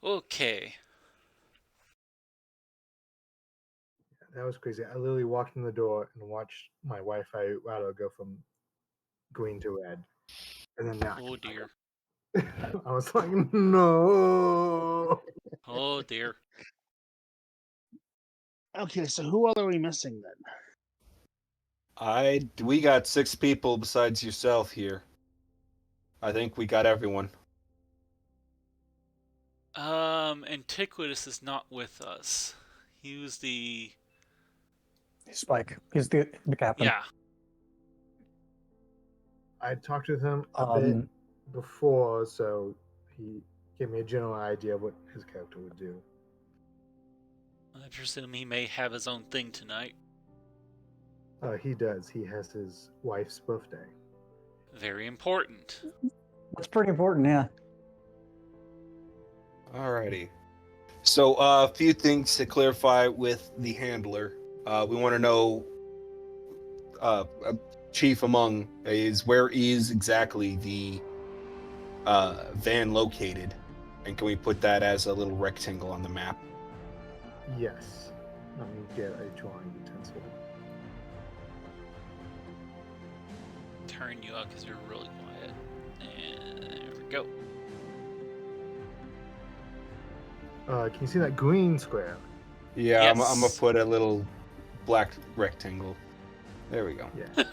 Okay. That was crazy. I literally walked in the door and watched my Wi-Fi router go from green to red, and then now Oh dear. I was like, no. Oh dear. Okay, so who all are we missing then? We got 6 people besides yourself here. I think we got everyone. Antiquitous is not with us. He was the... Spike. He's the captain. Yeah. I talked with him a bit before, so he gave me a general idea of what his character would do. I presume he may have his own thing tonight. He does. He has his wife's birthday. Very important. That's pretty important, yeah. Alrighty. So a few things to clarify with the handler. We want to know, chief among, is where is exactly the van located? And can we put that as a little rectangle on the map? Yes. Let me get a drawing utensil. Turn you up because you're really quiet. And there we go. Can you see that green square? Yeah, Yes. I'm gonna put a little black rectangle. There we go. Yeah.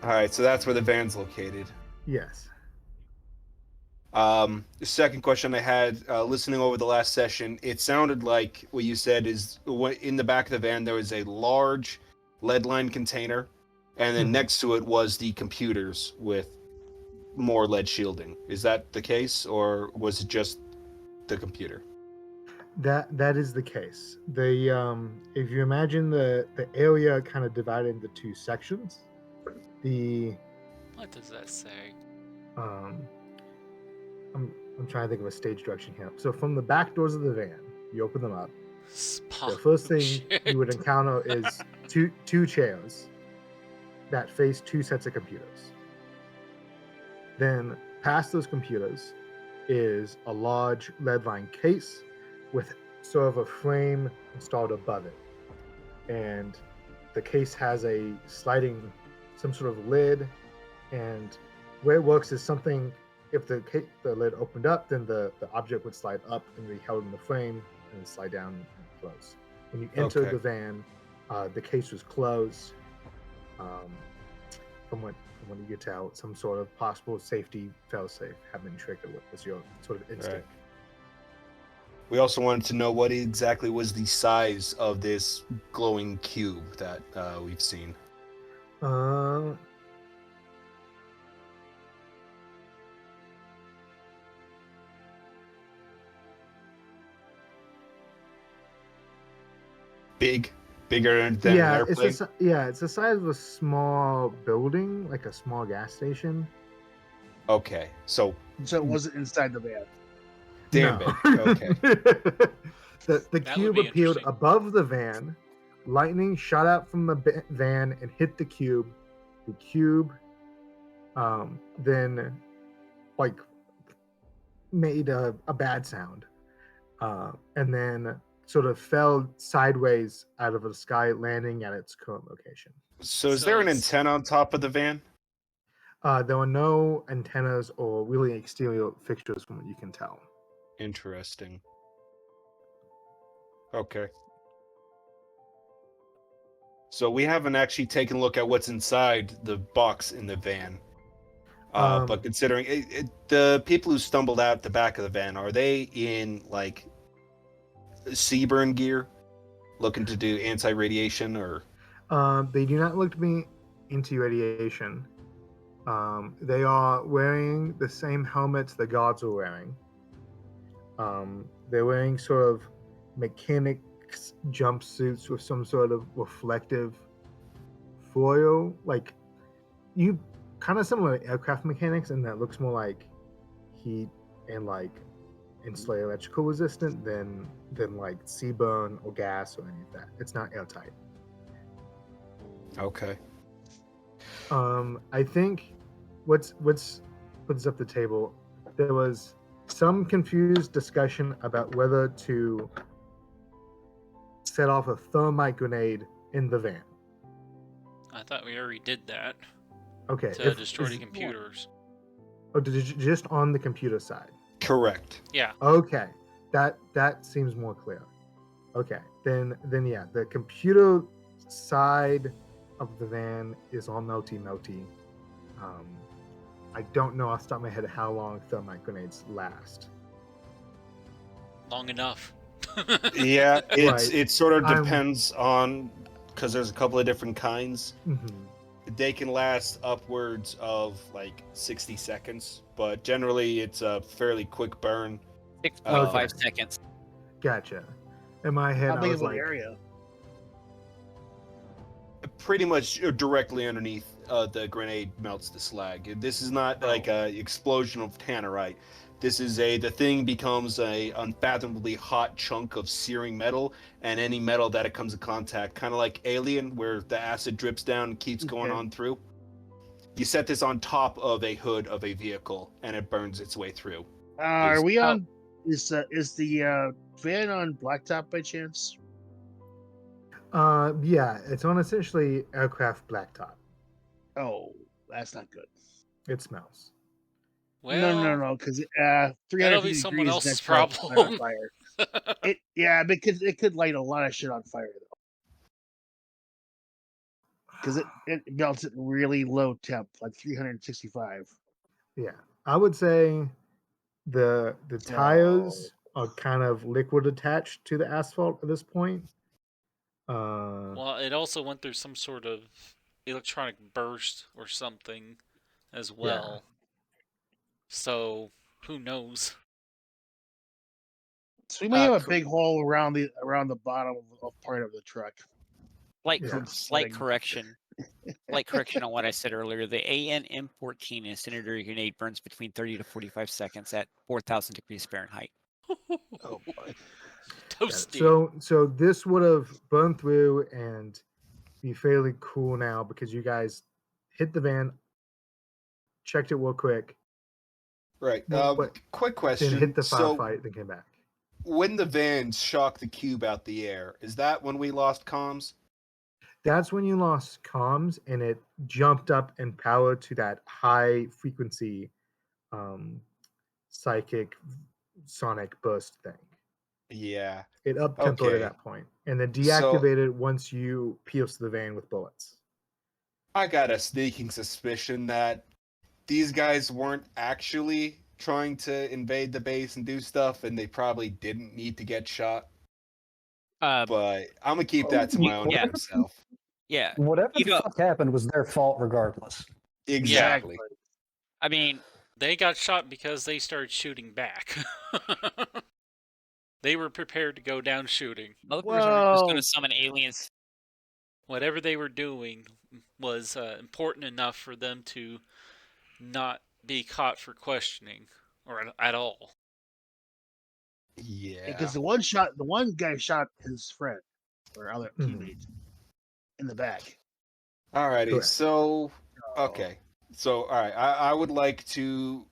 Alright, so that's where the van's located. Yes. The second question I had, listening over the last session, it sounded like what you said is in the back of the van there was a large lead-lined container, and then next to it was the computers with more lead shielding. Is that the case, or was it just the computer? That is the case. The if you imagine the area kind of divided into 2 sections, What does that say? I'm trying to think of a stage direction here. So from the back doors of the van, you open them up. Spot. The first thing you would encounter is two chairs that face 2 sets of computers. Then past those computers is a large lead-lined case with sort of a frame installed above it. And the case has a sliding, some sort of lid, and the way it works is something, if the lid opened up, then the object would slide up and be held in the frame and slide down and close. When you entered the van, the case was closed. From what you could tell, some sort of possible safety failsafe had been triggered. What was your sort of instinct? Right. We also wanted to know what exactly was the size of this glowing cube that we've seen. Bigger than an airplane? It's the size of a small building, like a small gas station. Okay, so it wasn't inside the van. Damn No. it. Okay. The cube appeared above the van. Lightning shot out from the van and hit the cube. The cube then made a bad sound. And then sort of fell sideways out of the sky, landing at its current location. So is there an it's- antenna on top of the van? There were no antennas or really exterior fixtures from what you can tell. Interesting. Okay. So we haven't actually taken a look at what's inside the box in the van. But considering the people who stumbled out the back of the van, are they in like Seaburn gear, looking to do anti-radiation or? They do not look to be into radiation. They are wearing the same helmets the guards are wearing. They're wearing sort of mechanics jumpsuits with some sort of reflective foil, like you kind of similar to aircraft mechanics, and that looks more like heat and like insulate electrical resistant than like sea burn or gas or any of that. It's not airtight. Okay. I think what's up the table, there was some confused discussion about whether to set off a thermite grenade in the van. I thought we already did that Okay. to destroy the computers. Oh, just on the computer side? Correct. Yeah. Okay. That seems more clear. Okay. Then yeah, the computer side of the van is all melty. I don't know off the top of my head how long thermite grenades last. Long enough. Yeah, Right. it sort of depends on, because there's a couple of different kinds. Mm-hmm. They can last upwards of like 60 seconds, but generally it's a fairly quick burn. 6.5 Okay. seconds. Gotcha. In my head, How I big was of an like, area? Pretty much directly underneath the grenade melts the slag. This is not like a explosion of tannerite. This is the thing becomes a unfathomably hot chunk of searing metal, and any metal that it comes in contact, kind of like Alien, where the acid drips down and keeps going Okay. on through. You set this on top of a hood of a vehicle, and it burns its way through. Are we on? Is the van on blacktop by chance? yeah, it's on essentially aircraft blacktop. Oh, that's not good. It smells. Well, No, because that'll 350 be someone degrees else's next to light problem. on fire. Because it could light a lot of shit on fire though. Because it melts at really low temp, like 365. Yeah, I would say the tires Oh. are kind of liquid attached to the asphalt at this point. Well, it also went through some sort of electronic burst or something as well. So, who knows? So we may have a big hole around the bottom of part of the truck. Yeah. Slight correction. Slight correction on what I said earlier. The AN-M14 incendiary grenade burns between 30 to 45 seconds at 4,000 degrees Fahrenheit. Oh boy. Toasty. So this would have burned through and be fairly cool now because you guys hit the van, checked it real quick, Right. But Quick then question. hit the So firefight, then came back. when the van shocked the cube out the air, is that when we lost comms? That's when you lost comms and it jumped up in power to that high frequency psychic sonic burst thing. Yeah. It up tempoed Okay. at that point and then deactivated once you pierced the van with bullets. I got a sneaking suspicion that these guys weren't actually trying to invade the base and do stuff, and they probably didn't need to get shot. But I'm gonna keep that to my own damn self. Yeah. Whatever the fuck happened was their fault regardless. Exactly. I mean, They got shot because they started shooting back. They were prepared to go down shooting. Motherfuckers aren't just going to summon aliens. Whatever they were doing was important enough for them to not be caught for questioning or at all. Yeah. Because the one guy shot his friend or other teammate in the back. Alrighty. Correct. So okay. So all right. I would like to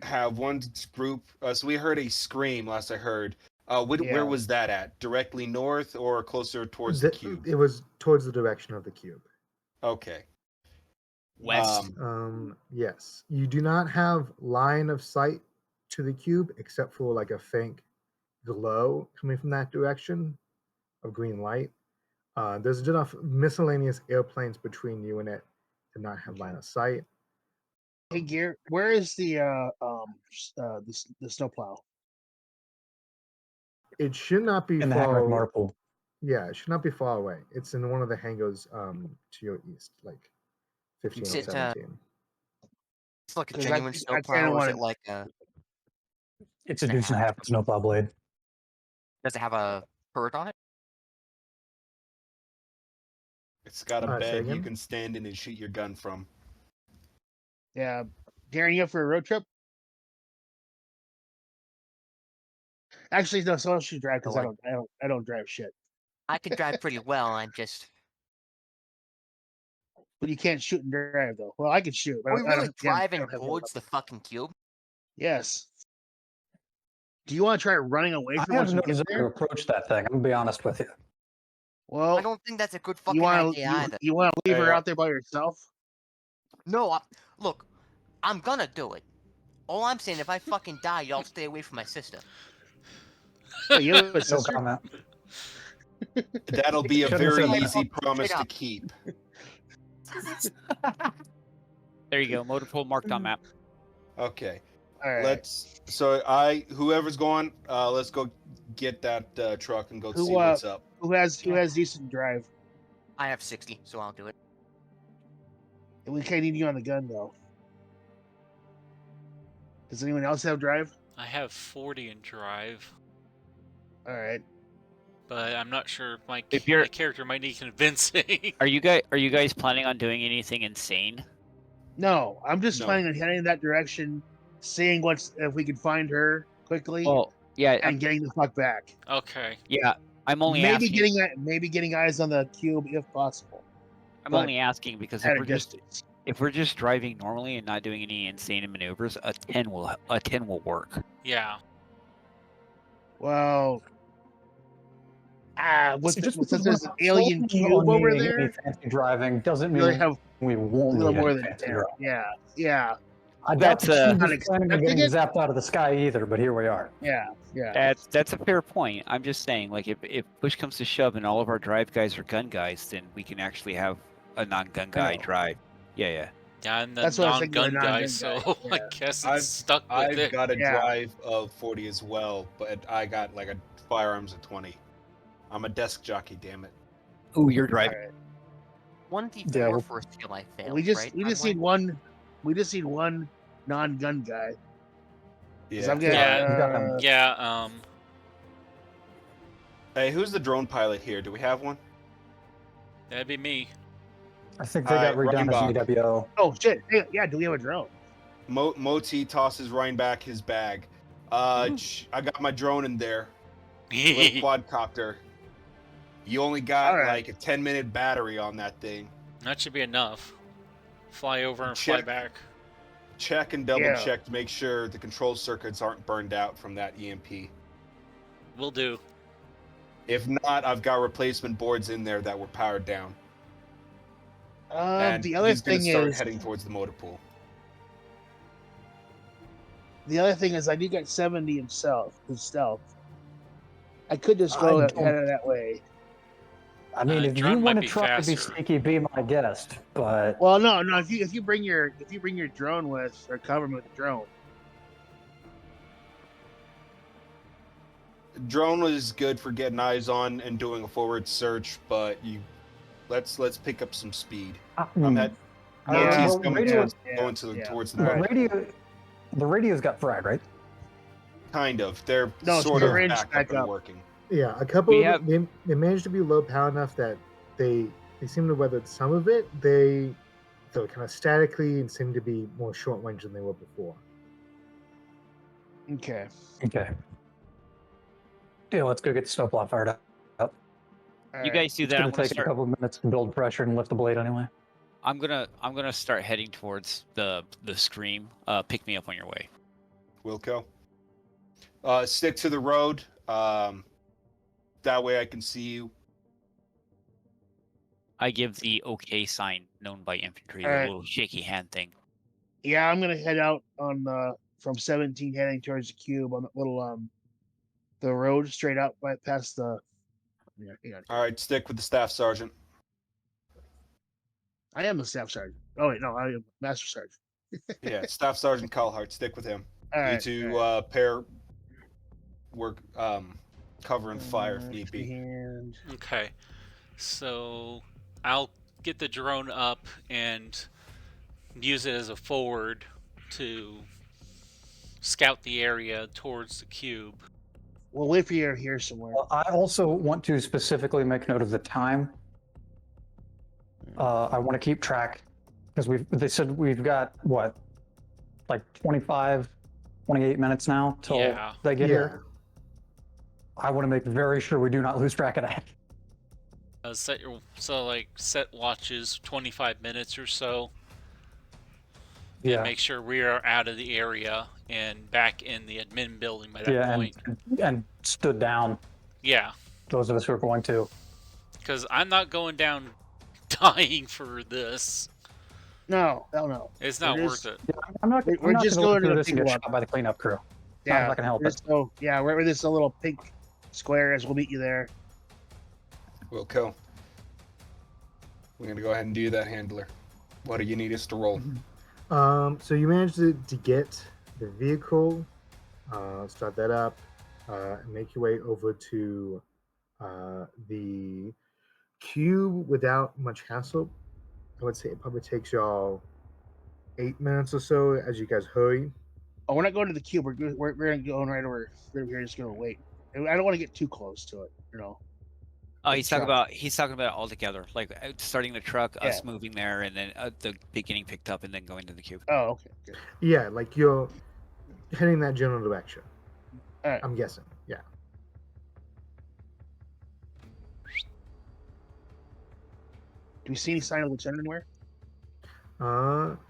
have one group. So we heard a scream last I heard. Where was that at? Directly north or closer towards the cube? It was towards the direction of the cube. Okay. West. Yes. You do not have line of sight to the cube except for like a faint glow coming from that direction of green light. There's enough miscellaneous airplanes between you and it to not have line of sight. Hey, Gear, where is the snowplow? It should not be In the hangar far. at Marple. Yeah, it should not be far away. It's in one of the hangars to your east, like 15 Is or it, 17. it's like a 'Cause genuine I snowplow, kinda or is wanna- it like a? It's a deuce and a half snowplow blade. Does it have a turret on it? It's got a Say bed you again? can stand in and shoot your gun from. Yeah, Darren, you up for a road trip? Actually, no. Someone should drive because Like- I don't drive shit. I could drive pretty well. I'm just. But you can't shoot and drive though. Well, I can shoot. But Are we I don't really have- I driving don't have no towards the weapon. fucking cube? Yes. Do you want to try running away I from have once no we get desire to there? approach that thing. I'm gonna be honest with you. Well, I don't think that's a good fucking you want idea either. you want to leave Hey, her out there by herself? No, look, I'm gonna do it. All I'm saying, if I fucking die, y'all stay away from my sister. Wait, you have a No sister? comment. That'll be a Shouldn't have very said that. easy promise Straight to up. keep. There you go. Motor pool marked on map. Okay. All right. Whoever's going, let's go get that truck and go Who, see what's up. Who has decent drive? I have 60, so I'll do it. And we can't need you on the gun though. Does anyone else have drive? I have 40 in drive, All right. but I'm not sure if my If you're- my character might need convincing. Are you guys planning on doing anything insane? No, I'm just No. planning on heading in that direction, seeing if we can find her quickly, Well, yeah, and getting the fuck back. Okay. yeah. I'm only Maybe asking. getting eyes on the cube if possible. I'm but only asking because At if a we're just distance. driving normally and not doing any insane maneuvers, a 10 will work. Yeah. Well, See, just since because there's an we're not alien sold cube on over needing there, any fancy driving doesn't we mean only have we a won't little need more any than fancy 10. driving. Yeah. I doubt That's, that not she was planning on expecting getting it. zapped out of the sky either, but here we are. That's a fair point. I'm just saying, like, if push comes to shove and all of our drive guys are gun guys, then we can actually have a non-gun guy know. drive. Yeah. Yeah, I'm the That's what I was thinking, non-gun the guy, non-gun so guy, I yeah. guess I've- it's stuck with I've it. got a Yeah. drive of 40 as well, but I got like a firearms of 20. I'm a desk jockey, damn it. Ooh, you're driving. Alright. 1d4 Yeah, well- for a skill I failed, We just right? we by just the way? need one. We just need one non-gun guy. 'Cause Yeah. I'm getting, Yeah. Uh, Yeah, Hey, who's the drone pilot here? Do we have one? that'd be me. I think they got Alright, redone as Ryan EWO. Oh shit! Hey, yeah, do we have a drone? Moti tosses Ryan back his bag. I got my drone in there. A little quadcopter. You only got Alright. like a 10-minute battery on that thing. That should be enough. Fly over and fly Check. back. Check and double Yeah. check to make sure the control circuits aren't burned out from that EMP. Will do. If not, I've got replacement boards in there that were powered down. And The other he's gonna thing start is, heading towards the motor pool. I do get 70 in stealth. I could just I go don't- head of that way. I mean, if you drone might want to be try to be faster. sneaky, be my guest. But Well, no. If you bring your drone with or cover me with the drone. Drone was good for getting eyes on and doing a forward search, but let's pick up some speed. I'm at Yeah. Moti's Well, coming radio- towards, yeah, going to yeah. towards the the motor. radio's got fried, right? Kind of. They're No, it's sort of range back back up and up. working. Yeah, a couple We of them, they managed to be low power enough that they seem to weather some of it. They're kind of statically and seem to be more short range than they were before. Okay. Okay. Yeah, let's go get the snowplow fired up. You guys do It's that. gonna I'm gonna take a start. couple of minutes to build pressure and lift the blade anyway. I'm gonna start heading towards the scream. Pick me up on your way. Wilco. Stick to the road. That way I can see you. I give the OK sign known by infantry, the Alright. little shaky hand thing. Yeah, I'm gonna head out on from 17 heading towards the cube on the little the road straight out right past the. Yeah. All right, stick with the staff sergeant. I am the staff sergeant. Oh wait, no, I am master sergeant. Yeah, Staff Sergeant Calhart, stick with him. All You right. two pair work cover and fire if need be. And Okay, so I'll get the drone up and use it as a forward to scout the area towards the cube. we'll wait for you here somewhere. Well, I also want to specifically make note of the time. I want to keep track because they said we've got what, like 25, 28 minutes now till Yeah. they get Yeah. here. I want to make very sure we do not lose track of that. Set watches 25 minutes or so. Yeah. And make sure we are out of the area and back in the admin building by that point. And stood down. Yeah, Those of us who are going to. because I'm not going down dying for this. No, hell no. It's not It worth is- it. I'm not. We're I'm not just gonna going look to through the this and big get one. shot by the cleanup crew. Yeah, if I can help it. wherever this little pink square is, we'll meet you there. We're gonna go ahead and do that, handler. What do you need us to roll? So you managed to get the vehicle, start that up, and make your way over to the cube without much hassle. I would say it probably takes y'all 8 minutes or so as you guys hurry. Oh, we're not going to the cube. We're gonna go right over. We're just gonna wait. I don't want to get too close to it. He's talking about it all together, like starting the truck, us Yeah. moving there, and then the beginning picked up, and then going to the cube. Oh, okay, good. Yeah, like you're heading that general direction. All right. I'm guessing. Yeah. Do we see any sign of Lieutenant anywhere?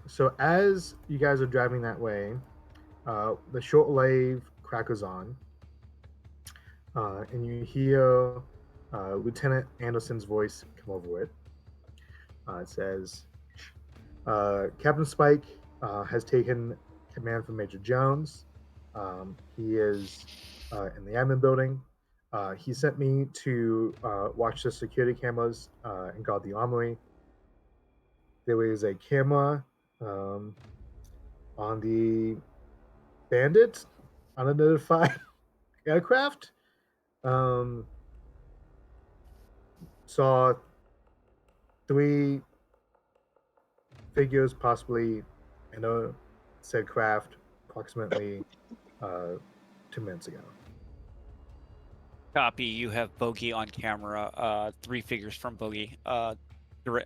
So as you guys are driving that way, the shortwave crackers on, and you hear Lieutenant Anderson's voice come over it. It says, Captain Spike has taken command from Major Jones. He is in the admin building. He sent me to watch the security cameras and guard the armory. There was a camera on the bandit unidentified aircraft. Saw 3 figures possibly in a said craft approximately 2 minutes ago. Copy. You have Bogey on camera. 3 figures from Bogey.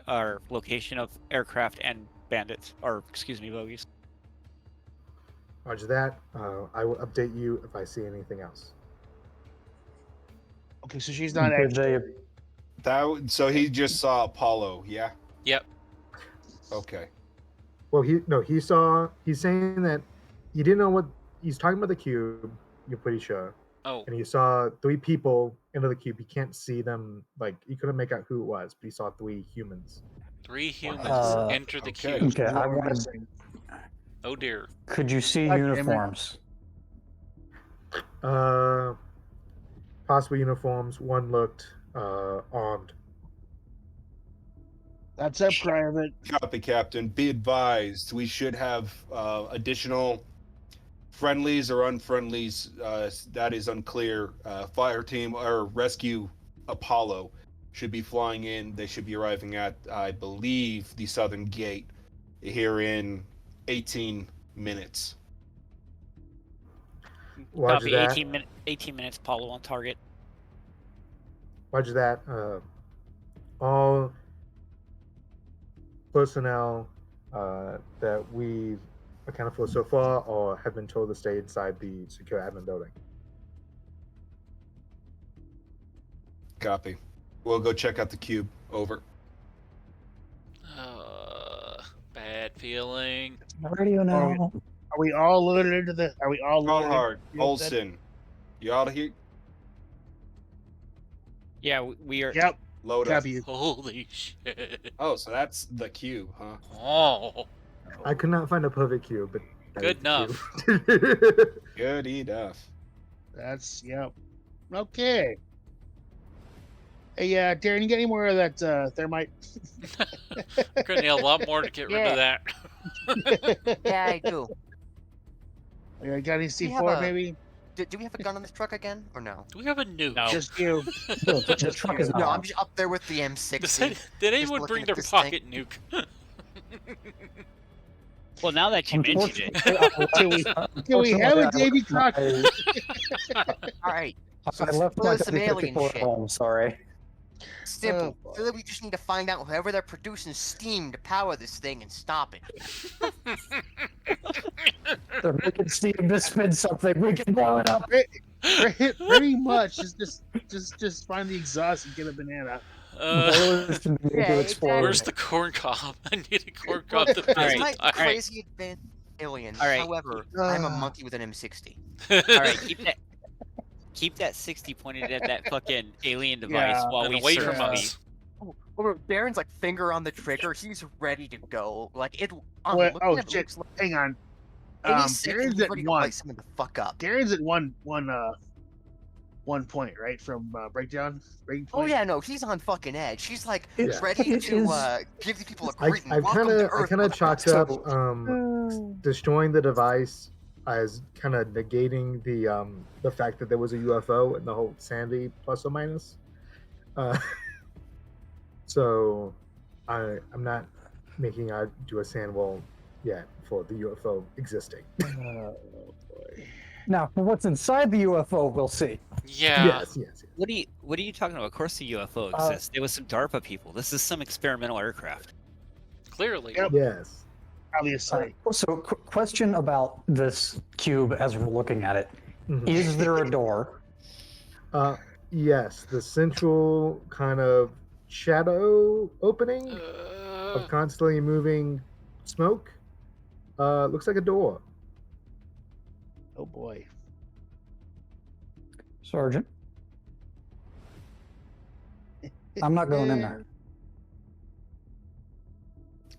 Our location of aircraft and bandits, or excuse me, bogies. Roger that. I will update you if I see anything else. Okay, so she's not Did actually. they- So he just saw Apollo, yeah? Yep. Okay. Well, he's saying that he didn't know what he's talking about the cube. You're pretty sure. Oh, And he saw 3 people into the cube. He can't see them, like he couldn't make out who it was, but he saw 3 humans. 3 humans enter the okay. cube. Okay, I What we're wanted. missing. Oh dear. Could you see God damn it. uniforms? Possible uniforms. One looked armed. That's a private. Copy, Captain. Be advised, we should have additional friendlies or unfriendlies. That is unclear. Fire team or rescue Apollo should be flying in. They should be arriving at, I believe, the southern gate here in 18 minutes. Roger Copy. that. 18 minutes. Paulo on target. Roger that. All personnel that we've accounted for so far or have been told to stay inside the secure admin building. Copy. We'll go check out the cube. Over. Bad feeling. Radio now. Are we all loaded into the? Are we all loaded? Calhart, into- Olsen, you out of here? Yeah, we are. Yep. Load up. Copy. Holy shit. Oh, so that's the cube, huh? Oh, I could not find a perfect cube, but that Good is the enough. cube. Good enough. That's yep. Okay. Hey, Darren, you got any more of that thermite? I'm gonna need a lot more to get rid of that. Yeah, I do. You got any We C4 have a- maybe? Do we have a gun on this truck again, or no? Do we have a nuke? No. Just you. No, the truck is No, not. I'm just up there with the M60. Did anyone looking bring at their this pocket nuke? Well, now that you mention it, Can we have a Davy Crockett? All right. So I left my there's some alien W54 at shit. home. Sorry. Simple. Oh, boy. So that we just need to find out whoever they're producing steam to power this thing and stop it. They're making steam to spin something. We can blow it up. Pretty much. Just find the exhaust and get a banana. Blow it to Yeah, explode. Where's the corn cob? I need a corn cob to Look, fix this the might be tire. crazy advanced aliens. All right. However, I'm a monkey with an M60. all right, keep that 60 pointed at that fucking alien device Yeah. while And we away search from the- us. Well, Darren's like finger on the trigger. He's ready to go. Like it. I'm Wait, looking oh at it, shit! looks like Hang on. any second Darren's he's at ready to one. light someone the fuck up. Darren's at one point, right? From breaking Oh point. yeah, no, he's on fucking edge. He's like Yeah. ready It to is- give these people a I greeting. Welcome to Earth. kind of chalked up Oh. destroying the device as kind of negating the fact that there was a UFO and the whole sanity plus or minus. So I'm not making out do a sand wall yet for the UFO existing. Oh, boy. Now, for what's inside the UFO, we'll see. Yeah. Yes. What are you talking about? Of course the UFO exists. It was some DARPA people. This is some experimental aircraft. Clearly. Yep. Yes. Obviously. Question about this cube as we're looking at it. Mhm. Is there a door? Yes, the central kind of shadow opening Uh, of constantly moving smoke looks like a door. Oh boy. Sergeant? I'm not going in there.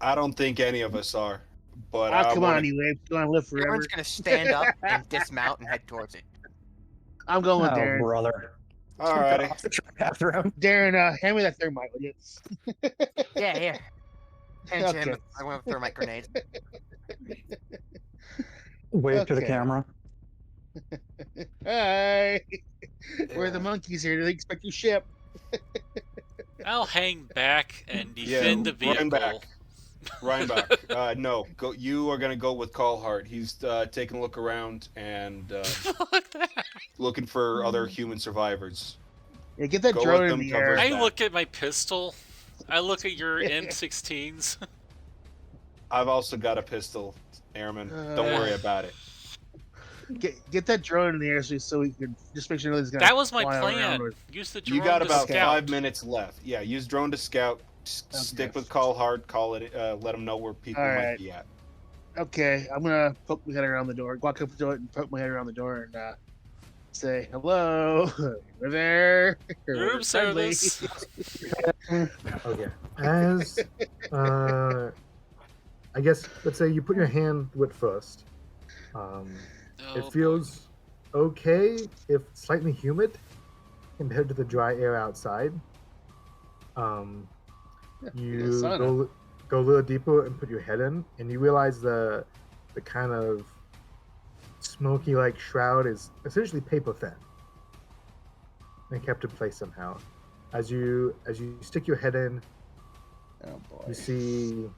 I don't think any of us are, but Oh, come wanna- on, anyway. It's gonna live forever. Darren's gonna stand up and dismount and head towards it. I'm going with Oh, Darren. brother. Alrighty. Off the track after him. Darren, hand me that thermite, will you? Yeah, here. Pinch him. Okay. I want a thermite grenade. Wave to the Okay. camera. Hey, we're the monkeys here. Do they expect you ship? I'll hang back and Yeah, defend the vehicle. run back. Reinbach, no, go. You are gonna go with Carlhart. He's taking a look around and Fuck that. looking for other human survivors. Yeah, get that Go drone with in them, the cover air. his I back. look at my pistol. I look at your M16s. I've also got a pistol, Airman. Don't worry about it. Get that drone in the air so we can just make sure nothing's gonna. That was my fly plan. around or- Use the drone You got to about scout. 5 minutes left. Yeah, use drone to scout. Stick with Carlhart. Call it. Let them know where people might Alright. be at. Okay, I'm gonna poke my head around the door. Walk up to it and poke my head around the door and say hello. We're there. We're Room friendly." service. Okay. As I guess let's say you put your hand to it first. Oh, It feels okay if slightly humid compared to the dry air outside. You sauna. go a little deeper and put your head in, and you realize the kind of smoky like shroud is essentially paper thin and kept in place somehow. As you stick your head in, Oh boy. you see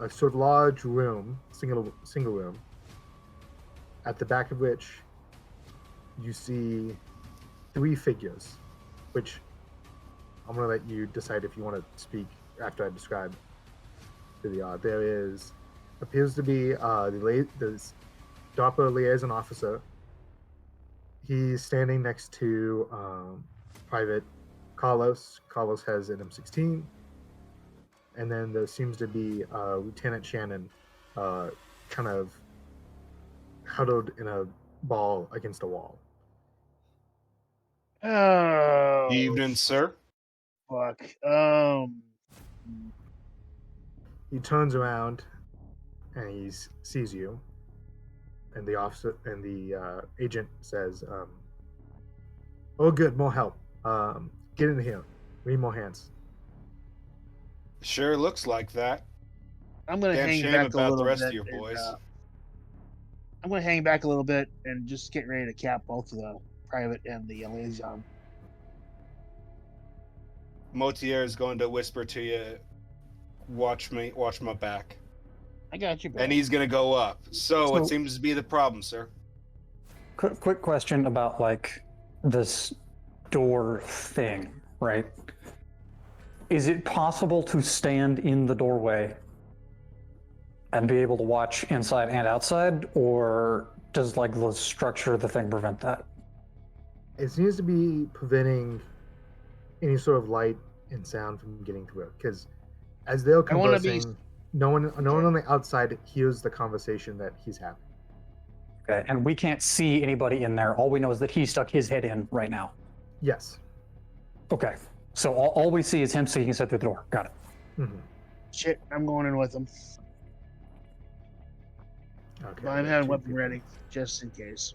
a sort of large room, single room, at the back of which you see 3 figures, which I'm gonna let you decide if you want to speak after I describe who they are. There appears to be the DARPA liaison officer. He's standing next to Private Carlos. Carlos has an M16. And then there seems to be Lieutenant Shannon kind of huddled in a ball against a wall. Oh, Evening, sir. fuck. He turns around and he sees you, and the officer and the agent says, "Oh, good, more help. Get in here. We need more hands." Sure looks like that. I'm gonna Damn hang shame back a about little the rest bit. of your boys. I'm gonna hang back a little bit and just get ready to cap both of the private and the liaison. Motier is going to whisper to you, watch my back. I got you, back. And he's going to go up. So what So- seems to be the problem, sir? Quick question about like this door thing, right? Is it possible to stand in the doorway and be able to watch inside and outside, or does like the structure of the thing prevent that? It seems to be preventing any sort of light and sound from getting through, because as they're I wanna be- conversing, no one on the outside hears the conversation that he's having. Okay, and we can't see anybody in there. All we know is that he stuck his head in right now. Yes. Okay, so all we see is him sticking his head through the door. Got it. Mm-hmm. Shit, I'm going in with them. Okay. But I'm we have having two weapon people. ready, just in case.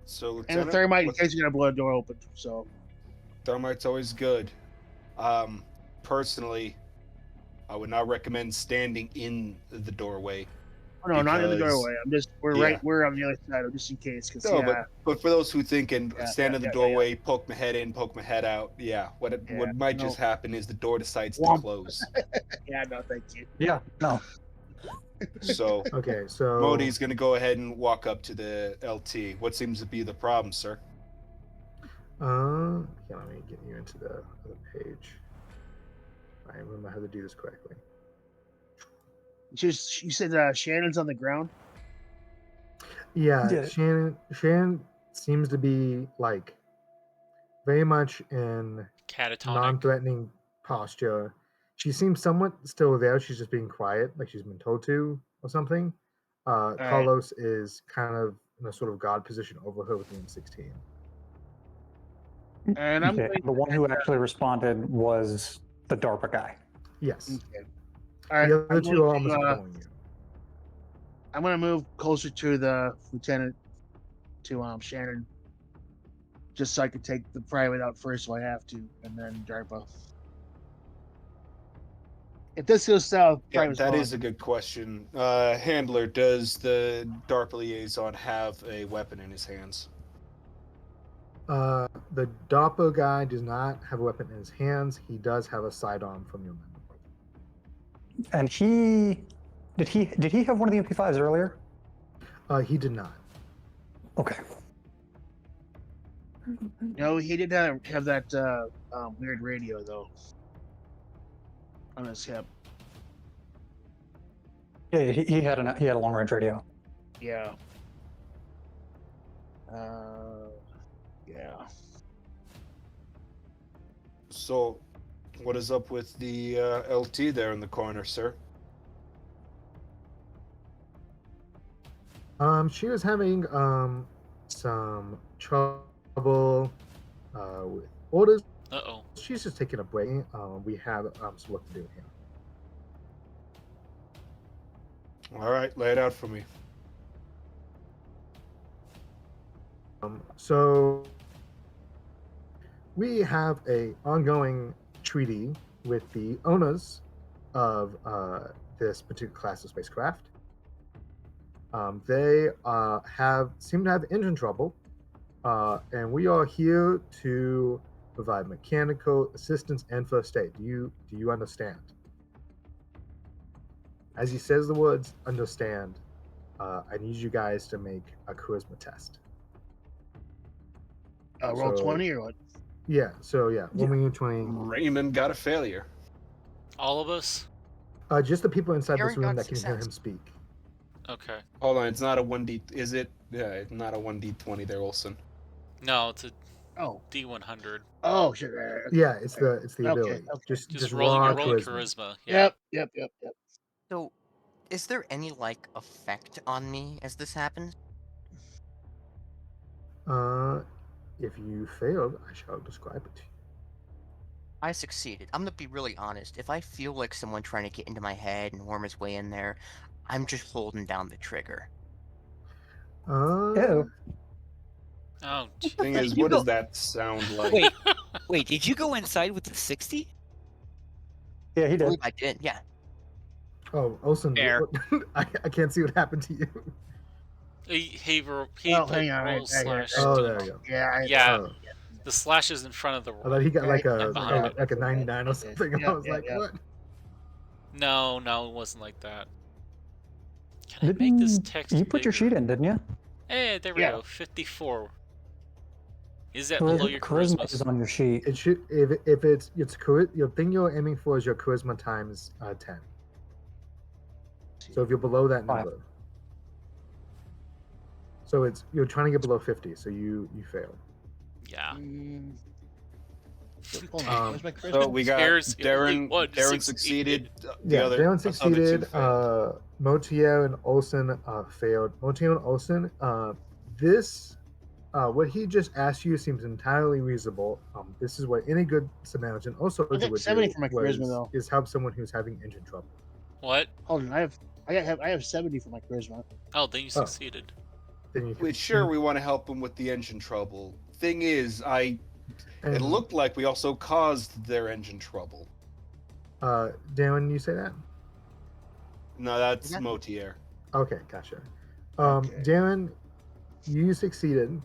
So, And the Lieutenant, thermite, in what- case you're gonna blow a door open. So thermite's always good. Personally, I would not recommend standing in the doorway. oh, no, not in the Because- doorway. I'm just we're yeah. we're on the other side, just in case. Cause No, yeah, but for those who think and Yeah, stand yeah, in the yeah, doorway, poke my head in, poke my head out, what might no. just happen is the door decides to Womp. close. yeah, no, thank you. Yeah, no. So Okay, so Modi's going to go ahead and walk up to the LT. What seems to be the problem, sir? yeah, let me get you into the other page. I remember how to do this correctly. Just you said Shannon's on the ground. Yeah, Yeah. Shannon seems to be like very much in Catatonic. non-threatening posture. She seems somewhat still there. She's just being quiet, like she's been told to or something. right. Carlos is kind of in a sort of god position over her with the M16. And I'm Okay, going the one who actually responded was the DARPA guy. Yes. Okay. All right, The other I'm two going are almost to, ignoring you. I'm gonna move closer to the lieutenant, to Shannon, just so I can take the private out first if I have to, and then DARPA. If this goes south, Yeah, private's that gone. is a good question. Handler, does the DARPA liaison have a weapon in his hands? The DARPA guy does not have a weapon in his hands. He does have a sidearm from your memory. And did he have one of the MP5s earlier? He did not. Okay. No, he did have that weird radio though on his hip. Yeah, he had a long range radio. Yeah. Yeah. So, what is up with the LT there in the corner, sir? She was having some trouble with orders. Uh-oh. She's just taking a break. We have some work to do here. All right, lay it out for me. So we have a ongoing treaty with the owners of this particular class of spacecraft. They seem to have engine trouble, and we are here to provide mechanical assistance and first aid. Do you understand? As he says the words "understand," I need you guys to make a charisma test. Roll So- 20 or what? Yeah. So yeah, Yeah. 1 Raymond got a failure. All of us? just the people inside Aaron this room got that can hear success. him speak. Okay. Hold on, it's not a 1D. Is it? Yeah, it's not a 1D20 there, Olson. No, it's a Oh. D100. Oh shit. Yeah, it's the Okay, ability. okay. Just raw rolling charisma. charisma. Yeah. Yep. So, is there any like effect on me as this happens? If you failed, I shall describe it to you. I succeeded. I'm gonna be really honest. If I feel like someone trying to get into my head and worm his way in there, I'm just holding down the trigger. Ew. Oh, Thing Did is, you what go- does that sound like? Wait, did you go inside with the 60? Yeah, he I did. believe I did. Yeah. Oh, Olsen, Fair. I can't see what happened to you. he Well, put hang on. roll slash. Oh, D. there you go. Yeah. Yeah, Oh, the slash is in front of the I thought he got like Right, a behind it. like a Yeah, 99 or yeah, something. And yeah, I was yeah, like, yeah. what? No, it wasn't like that. Can I make this text You put your bigger? sheet in, didn't you? Hey, there we Yeah. go. 54. Is that below your Charisma charisma? is on your sheet. It should if it's your thing you're aiming for is your charisma times 10. So if you're below that 5. number, so you're trying to get below 50, so you fail. Yeah. Hold on. Where's my So charisma? we got There's the only Darren. one Darren succeeded. succeeded. The Yeah, other, Darren other two succeeded. failed. Motier and Olsen failed. Motier and Olsen, this what he just asked you seems entirely reasonable. This is what any good Samaritan also I got would 70 do for my charisma, was- though. is help someone who's having engine trouble. What? Hold on. I have 70 for my charisma. Oh, then you succeeded. Then you Which sure we want to help him with the engine trouble. Thing is, it and, looked like we also caused their engine trouble. Darren, you say that? No, that's Yeah. Motier. Okay, gotcha. Okay. Darren, you succeeded.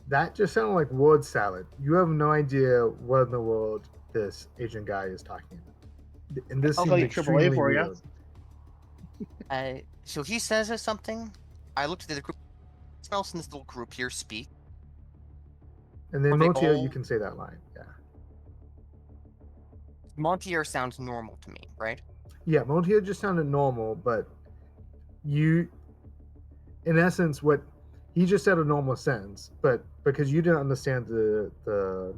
That just sounded like word salad. You have no idea what in the world this Asian guy is talking about. And this I'll seems call you AAA extremely for ya. weird. So he says something. I looked at the other group. Someone else in this little group here speak. And then Are they Motier, you all- can say that line. Yeah. Montier sounds normal to me, right? Yeah, Motier just sounded normal, but you, in essence, what he just said a normal sentence, but because you didn't understand the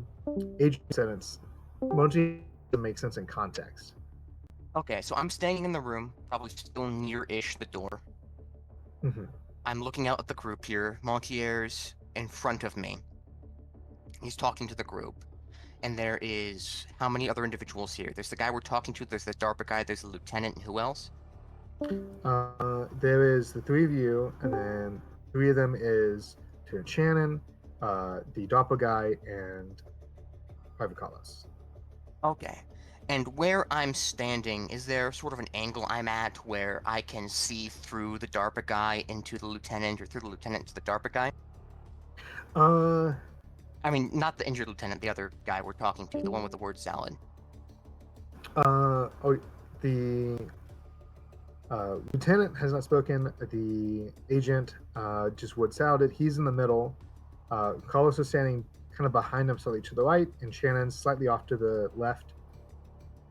agent sentence, Motier doesn't make sense in context. Okay, so I'm standing in the room, probably still near-ish the door. hmm I'm looking out at the group here. Montier's in front of me. He's talking to the group. And there is how many other individuals here? There's the guy we're talking to, there's the DARPA guy, there's the lieutenant, and who else? There is the three of you, and then three of them is Lieutenant Shannon, the Doppel guy, and Private Carlos. Okay. And where I'm standing, is there sort of an angle I'm at where I can see through the DARPA guy into the lieutenant, or through the lieutenant to the DARPA guy? I mean, not the injured lieutenant, the other guy we're talking to, the one with the word salad. The lieutenant has not spoken. The agent just would sounded. He's in the middle. Carlos is standing kind of behind him, slightly to the right, and Shannon's slightly off to the left,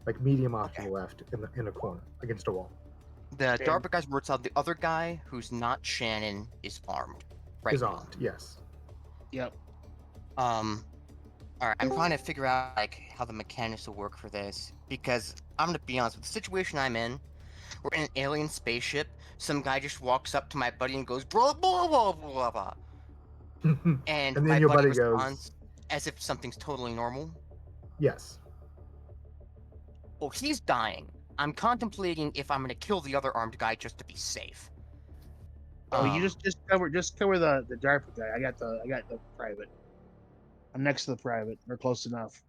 like medium off to the left, in a corner against a wall. The Shannon. DARPA guy's word salad, the other guy, who's not Shannon, is armed. Right Is now. armed, yes. Yep. Alright, I'm trying to figure out like how the mechanics will work for this, because I'm gonna be honest with the situation I'm in. We're in an alien spaceship. Some guy just walks up to my buddy and goes blah blah blah blah blah, and And then my your buddy buddy goes, responds as if something's totally normal. yes. Well, he's dying. I'm contemplating if I'm gonna kill the other armed guy just to be safe. Oh, you just cover the DARPA guy. I got the private. I'm next to the private. We're close enough.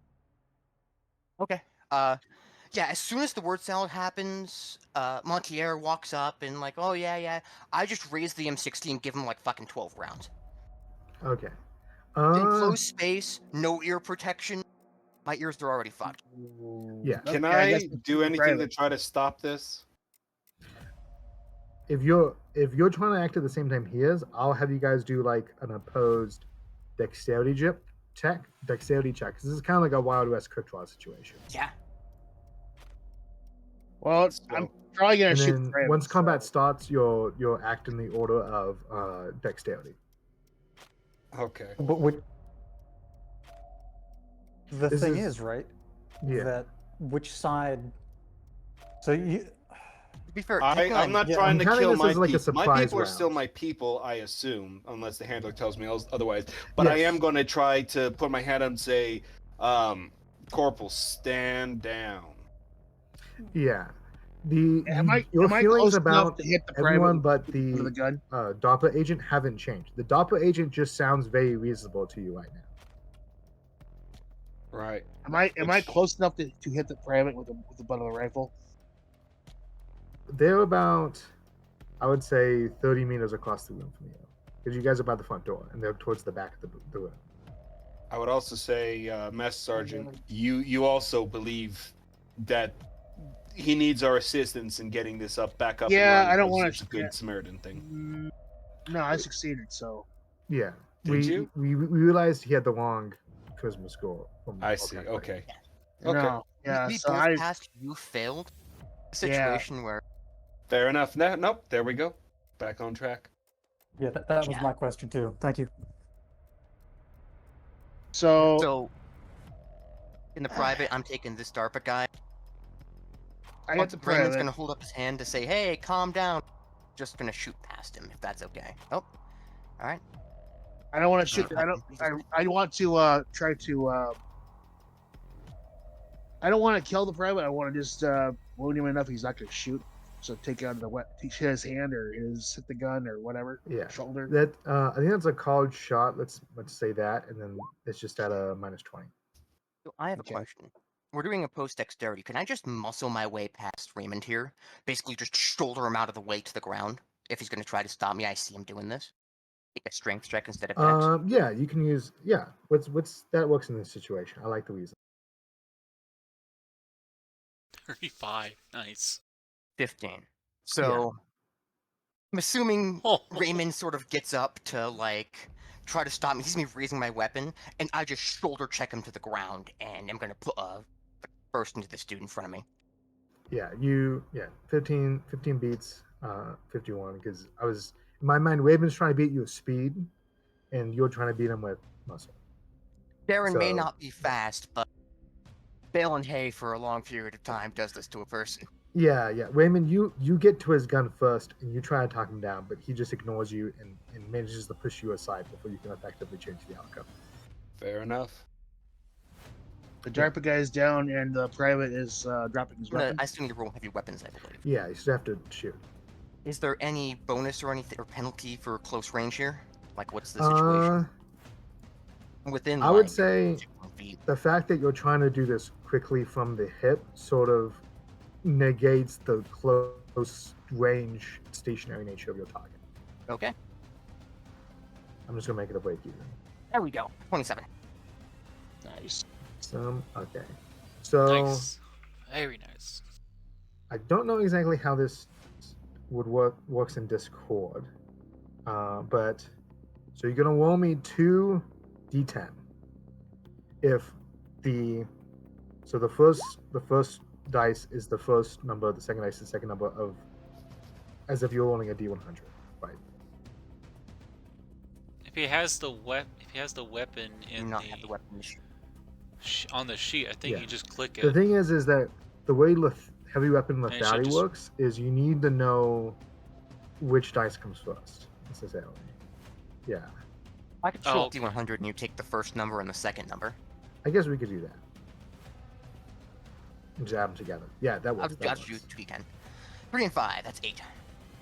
Okay. Yeah, as soon as the word salad happens, Montier walks up and like, oh yeah, I just raise the M60 and give him like fucking 12 rounds. Okay. Enclosed space, no ear protection. My ears are already fucked. Yeah. Can Okay, I guess do anything private. to try to stop this? If you're trying to act at the same time he is, I'll have you guys do like an opposed dexterity check. This is kind of like a Wild West Cryptwell situation. Yeah. Well, So- I'm probably gonna And shoot then the private. once combat so- starts, you'll act in the order of dexterity. Okay. But the This thing is- is, right? Yeah. That which side? So To be fair, I'm not yeah, trying I'm to counting kill this my as like a people. My surprise people are still round. my people, I assume, unless the handler tells me otherwise. But I Yes. am going to try to put my hand up and say, Corporal, stand down. Yeah. Am I Your feelings close enough about to hit the private everyone with but under the the gun? DARPA agent haven't changed. The DARPA agent just sounds very reasonable to you right now. Right. Am I Which- close enough to hit the private with the butt of the rifle? They're about, I would say, 30 meters across the room from you, because you guys are by the front door and they're towards the back of the room. I would also say, Mess Sergeant, you also believe that he needs our assistance in getting this back up. Yeah, and running I don't 'cause wanna- It's a good Samaritan thing. No, I succeeded. So Yeah. Did you? We realized he had the wrong charisma score. From I see. Auxlandian. Okay. Okay. no, yeah. we So both passed. You failed. A situation where Fair enough. Nope. There we go. Back on track. Yeah, that was Yeah. my question too. Thank you. so in the private, I'm taking this DARPA guy. I got Once the Raymond's private. gonna hold up his hand to say, "Hey, calm down." Just gonna shoot past him if that's okay. Oh, all right. I don't want to shoot. Uh, I want to try to. I don't want to kill the private. I want to just wound him enough he's not going to shoot. So take out the hit his hand or hit the gun or whatever. Yeah. Shoulder. That I think that's a college shot. Let's say that, and then it's just at a -20. So I have Okay. a question. We're doing a post dexterity. Can I just muscle my way past Raymond here? Basically, just shoulder him out of the way to the ground. If he's going to try to stop me, I see him doing this. Take a strength check instead of dex. Yeah, you can use What's that works in this situation. I like the reason. 35. Nice. 15. So I'm assuming Oh. Raymond sort of gets up to like try to stop me. He sees me raising my weapon, and I just shoulder check him to the ground, and I'm gonna put a burst into this dude in front of me. Yeah, 15 beats 51, because I was in my mind Raven's trying to beat you with speed and you're trying to beat him with muscle. Darren may So- not be fast, but baling hay for a long period of time does this to a person. Yeah. Raymond, you get to his gun first and you try to talk him down, but he just ignores you and manages to push you aside before you can effectively change the outcome. Fair enough. The DARPA guy is down and the private is dropping his weapon. I still need to roll heavy weapons, I believe. Yeah, you just have to shoot. Is there any bonus or anything or penalty for close range here? Like, what's the situation? Within, I would like, say 61 feet. the fact that you're trying to do this quickly from the hip sort of negates the close range stationary nature of your target. Okay, I'm just gonna make it a break even. there we go. 27. Nice. Okay. So Nice. Very nice. I don't know exactly how this would works in Discord, but so you're gonna roll me 2d10. If the first dice is the first number, the second dice is the second number of, as if you're rolling a d100, right? If he has the weapon Do in not have the weapon issue. on the sheet, I think Yeah. you just click The it. thing is that the way heavy weapon it should lethality just- works is you need to know which dice comes first necessarily. Yeah, I could Oh, roll okay. D100 and you take the first number and the second number. I guess we could do that. And just add them together. Yeah, that I'll works. I'll do 2d10. 3 and 5, that's 8.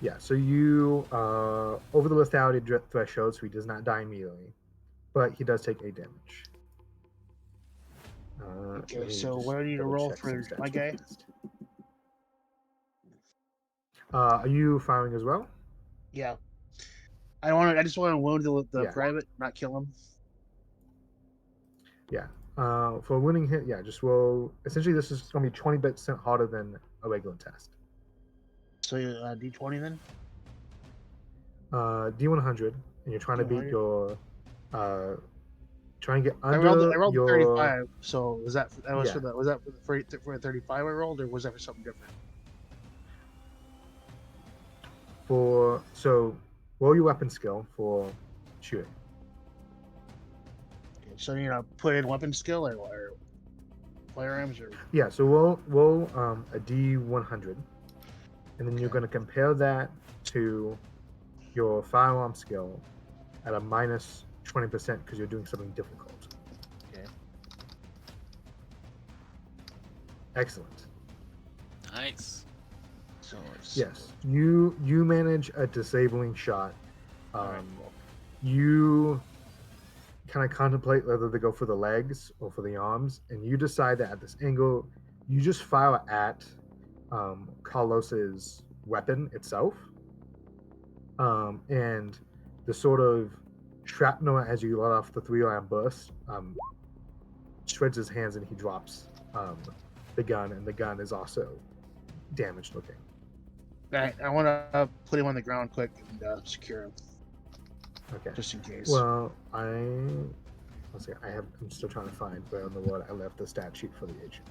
Yeah, so you over the lethality threshold, so he does not die immediately, but he does take 8 damage. Okay, let me so just what do I need to roll double-check some for stats my real guy? fast. Are you firing as well? Yeah. I just want to wound the Yeah. private, not kill him. Yeah. For a winning hit, yeah, just roll. Essentially, this is going to be 20% harder than a regular test. So D20 then. D100, and you're trying to beat D100. your. Trying to get I under rolled your. 35. So was that Yeah. for a 35 I rolled, or was that for something different? So roll your weapon skill for shooting. Okay, so put in weapon skill or firearms or Yeah, so roll a D100. and then you're going to compare that to your firearm skill at a minus 20% because you're doing something difficult. Okay. Excellent. Nice. So it's Yes, you manage a disabling shot. Alright, cool. You kind of contemplate whether to go for the legs or for the arms, and you decide that at this angle, you just fire at Carlos's weapon itself, and the sort of shrapnel as you let off the 3-round burst shreds his hands, and he drops the gun, and the gun is also damaged looking. Alright, I want to put him on the ground quick and secure him, Okay. just in case. Well, I'm still trying to find where in the world I left the stat sheet for the agent.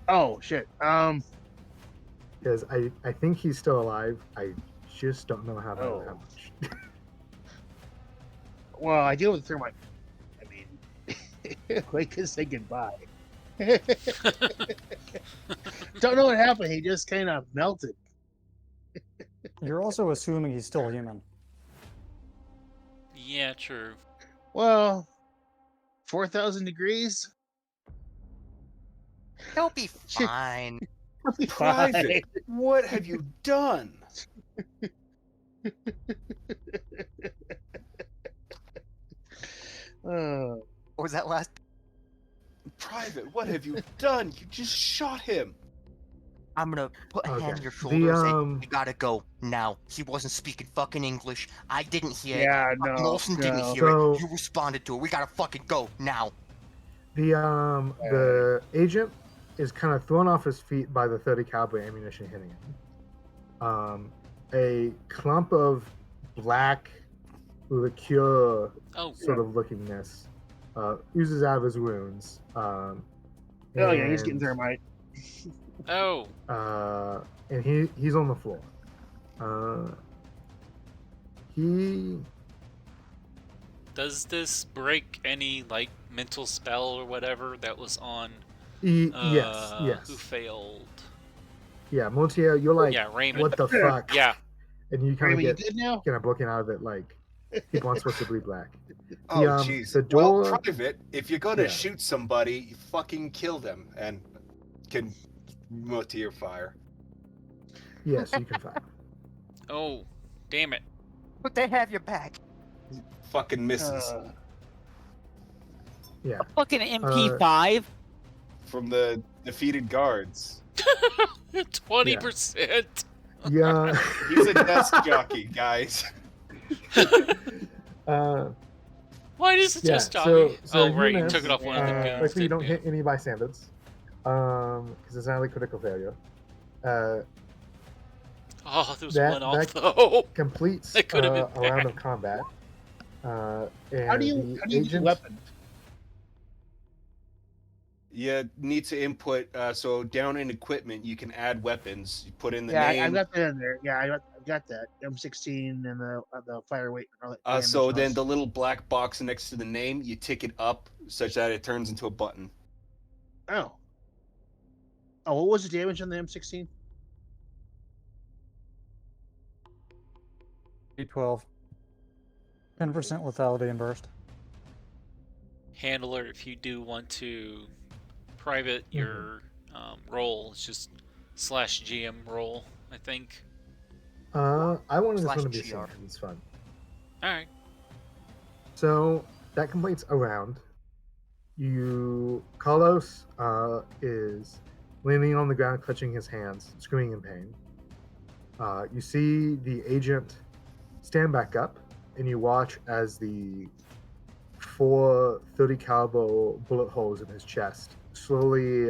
Oh shit. Because I think he's still alive. I just don't know how Oh. much. Well, I deal with thermite. I mean, we can say goodbye. Don't know what happened. He just kind of melted. You're also assuming he's still human. Yeah, true. Well, 4,000 degrees. He'll be fine. He'll be Private, what have you done? fine. What was that last? Private, what have you done? You just shot him. I'm gonna put a hand Okay. on your shoulder and say, The, "We gotta go now." He wasn't speaking fucking English. I didn't hear it. Yeah, Fucking no. Olsen didn't no. hear So- it. You responded to it. We gotta fucking go now. The agent is kind of thrown off his feet by the 30 caliber ammunition hitting him. A clump of black liqueur Oh, sort of lookingness oozes out of his wounds. Oh yeah, he's getting and, thermite. oh, and he's on the floor. He does this break any like mental spell or whatever that was on? yes. Who failed? Yeah, Montiel, you're like, Yeah, Raymond. what the fuck? Yeah. And you kind of Raymond, you get good now? kind of broken out of it, like people aren't supposed to bleed black. Oh, The, jeez. the Well, door- Private, if you're gonna Yeah. shoot somebody, you fucking kill them and can move to your fire. Yes, you can fire. Oh, damn it. But they have your back. Fucking misses Yeah. Fucking MP5. from the defeated guards. 20%. Yeah. He's a desk jockey, guys. Why does it Yeah, just stop so- me? so Oh, you right, you miss, took it off one of the goons. Luckily, you don't didn't hit any by standards. Because it's not a critical failure. Oh, there was that- one off, that- though. Completes That could have a been round bad. of combat. And How do you the get agent, weapons? You need to input, so down in equipment, you can add weapons. You put in the Yeah, name. I got that in there. Yeah, I got that M16 and the fire weight. And all that So damage then on the little black box next to the name, you tick it up such that it turns into a button. it. Oh. Oh, what was the damage on the M16? D12. 10% lethality and burst. Handler, if you do want to private your roll, it's just /GM roll, I think. I wanted this Slash one to be GR. simple. It's fun. Alright. So that completes a round. Carlos is leaning on the ground, clutching his hands, screaming in pain. You see the agent stand back up, and you watch as the 4 30 caliber bullet holes in his chest slowly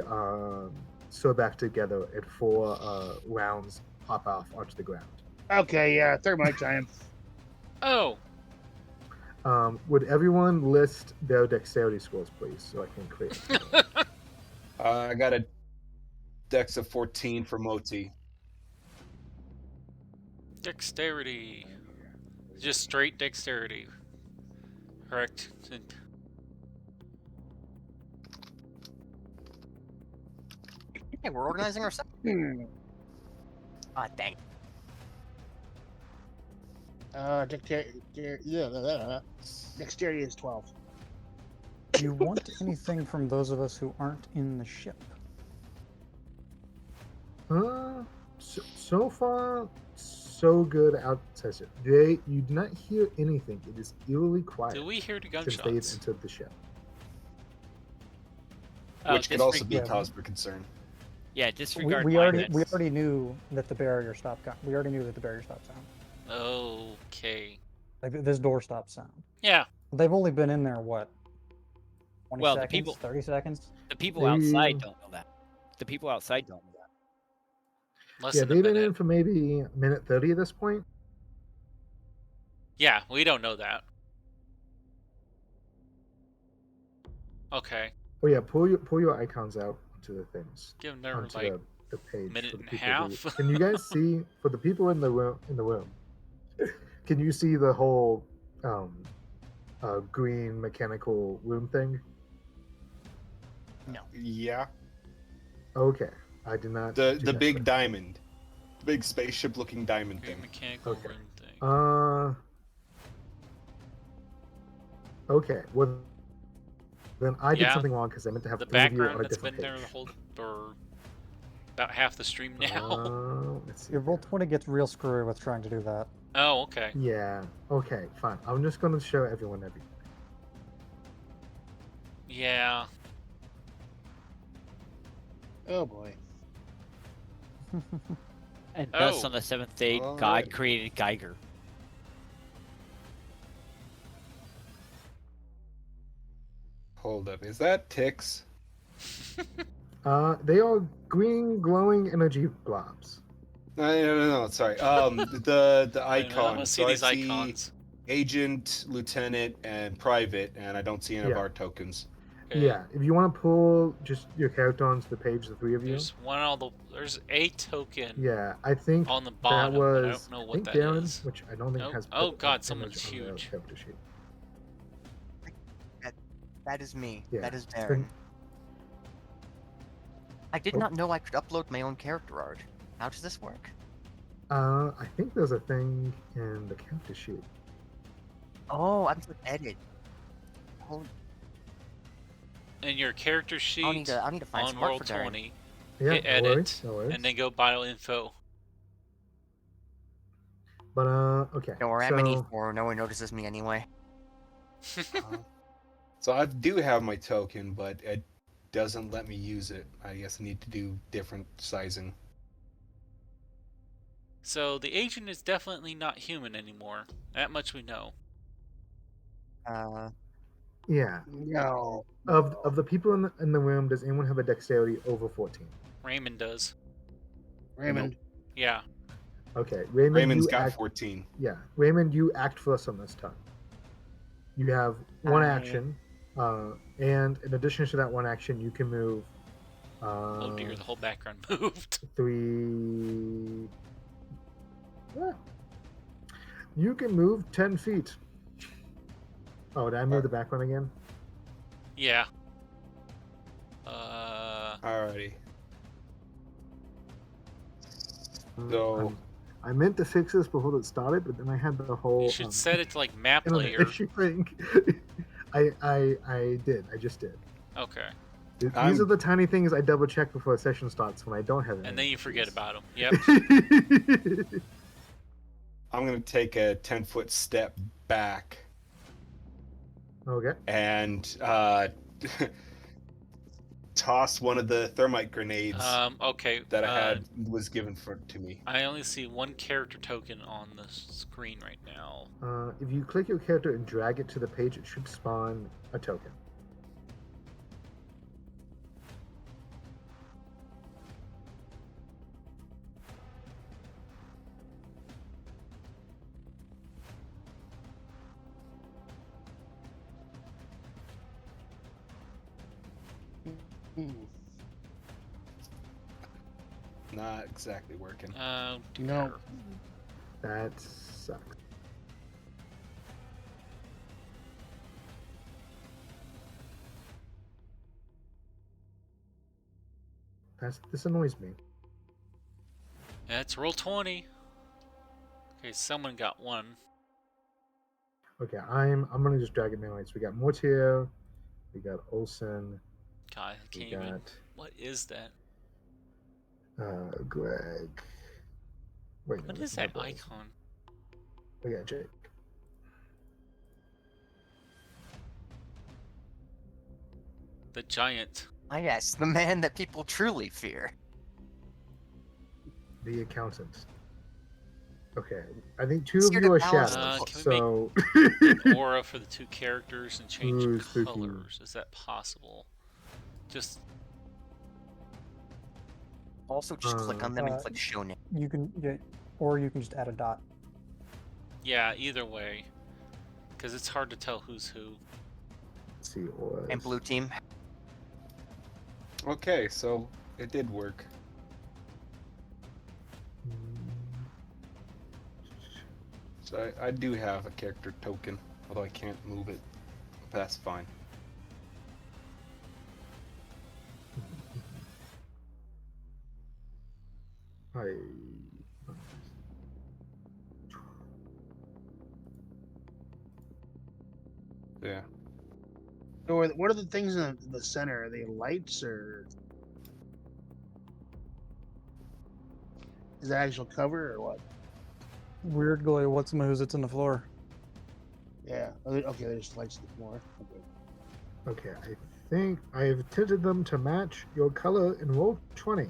sew back together, and 4 rounds pop off onto the ground. Okay, yeah, thermite time. Oh, Would everyone list their dexterity scores, please, so I can create? I got a dex of 14 for Moti. dexterity. Just straight dexterity. Correct. Hey, we're organizing ourselves. Ah, dang. Dexterity is 12. Do you want anything from those of us who aren't in the ship? So far, so good outside ship. You do not hear anything. It is eerily quiet Do we hear the since they've gunshots? entered the ship. Which could also be Yeah. cause for concern. Yeah, disregard We my already bets. knew that the barrier stopped. We already knew that the barrier stopped sound. Okay. Like this door stopped sound. Yeah. They've only been in there what? 20 Well, the seconds, people- 30 seconds. The people Maybe- outside don't know that. The people outside don't know that. Less Yeah, than a they've been minute. in for maybe a minute 30 at this point. Yeah, we don't know that. Okay. Oh yeah, pull your icons out onto the things. Give them another Onto like the page minute for the and a people half. Can you guys see for the people in the room? Can you see the whole green mechanical room thing? Yeah. Okay, I did not. The do that big first. diamond. The big spaceship looking diamond Great thing. mechanical Okay. room thing. Okay. Well, then I did Yeah, something wrong because I meant to have The three of you on background a that's been different there the page. whole or about half the stream now. Let's see. Your roll 20 gets real screwy with trying to do that. Oh, okay. Yeah. Okay. Fine. I'm just gonna show everyone everything. Yeah. Oh boy. And thus, Oh. on the seventh day, All God right. created Geiger. Hold up. Is that ticks? They are green glowing energy blobs. No. Sorry. The Wait a minute, I icon. want to see So I these see icons. agent, lieutenant, and private, and I don't see any of Yeah. our tokens. Okay. Yeah. If you want to pull just your character onto the page, the three of you. There's one on the. There's a token Yeah, I think on the that bottom, but I was don't know I what think that Darren, is. which I don't think Oh, has. oh put God, an someone's image on the huge. character sheet. That is me. Yeah, That is it's Darren. been- I did Oh. not know I could upload my own character art. How does this work? I think there's a thing in the character sheet. Oh, I'm to edit. Hold, In your character sheet I'll need to find on some art World for Darren. 20, Yeah, hit no edit, worries, no worries. and then go bio info. But okay. Don't worry, so, I'm an E4. No one notices me anyway. So I do have my token, but it doesn't let me use it. I guess I need to do different sizing. So the agent is definitely not human anymore. That much we know. yeah. No. Of the people in the room, does anyone have a dexterity over 14? Raymond does. Raymond. Yeah. Okay, Raymond. Raymond's you got act, 14. Yeah, Raymond, you act first on this turn. You have one I- action, and in addition to that one action, you can move. Oh dear, the whole background moved. 3. Yeah. You can move 10 feet. Oh, did I move the background again? Yeah. Alrighty. So- I meant to fix this before it started, but then I had the whole. You should set it to like map internet layer. issue thing. I did. I just did. Okay. These I'm- are the tiny things I double check before a session starts when I don't have it. And then you forget about them. Yep. I'm going to take a 10-foot step back Okay. and toss one of the thermite grenades Okay. that I had was given to me. I only see one character token on the screen right now. If you click your character and drag it to the page, it should spawn a token. Hmm. Not exactly working. Oh dear. No. That sucks. This annoys me. That's roll 20. Okay, someone got one. Okay, I'm gonna just drag it manually. So we got Mortier, we got Olsen, God, I we can't even. got What is that? Greg. Wait, no, What that's is not that Olsen. icon? We got Jake. The giant. Ah, yes, the man that people truly fear. The accountant. Okay, I think two of Scared you of are balance shadows. can we So An aura for the two characters and change Ooh, spooky. colors. Is that possible? Just Also, just click on them and click show name. You can, yeah, or you can just add a dot. yeah, either way, because it's hard to tell who's who. let's see auras. And blue team. Okay, so it did work. So I do have a character token, although I can't move it. But that's fine. I Yeah. So what are the things in the center? Are they lights or is that actual cover or what? Weirdly, what's moves? It's in the floor. Yeah. Okay, there's lights on the floor. Okay. Okay, I think I have tinted them to match your color in roll 20.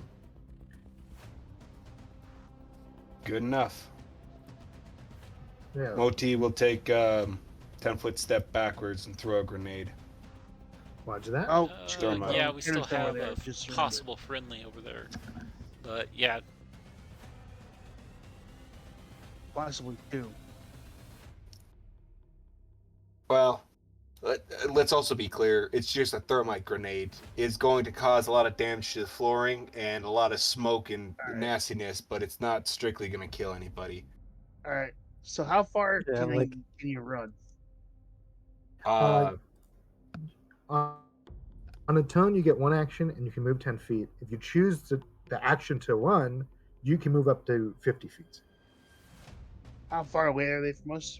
Good enough. Yeah. Moti will take 10-foot step backwards and throw a grenade. Roger that. Oh, throw 'em out. Yeah, we still Kenneth's over have there, a just surrender. possible friendly over there. But yeah, Possibly two. Well, let's also be clear. It's just a thermite grenade. It's going to cause a lot of damage to the flooring and a lot of smoke and Alright. nastiness, but it's not strictly going to kill anybody. All right. So how far Yeah, can, like- can you run? On a turn, you get one action and you can move 10 feet. If you choose the action to run, you can move up to 50 feet. How far away are they from us?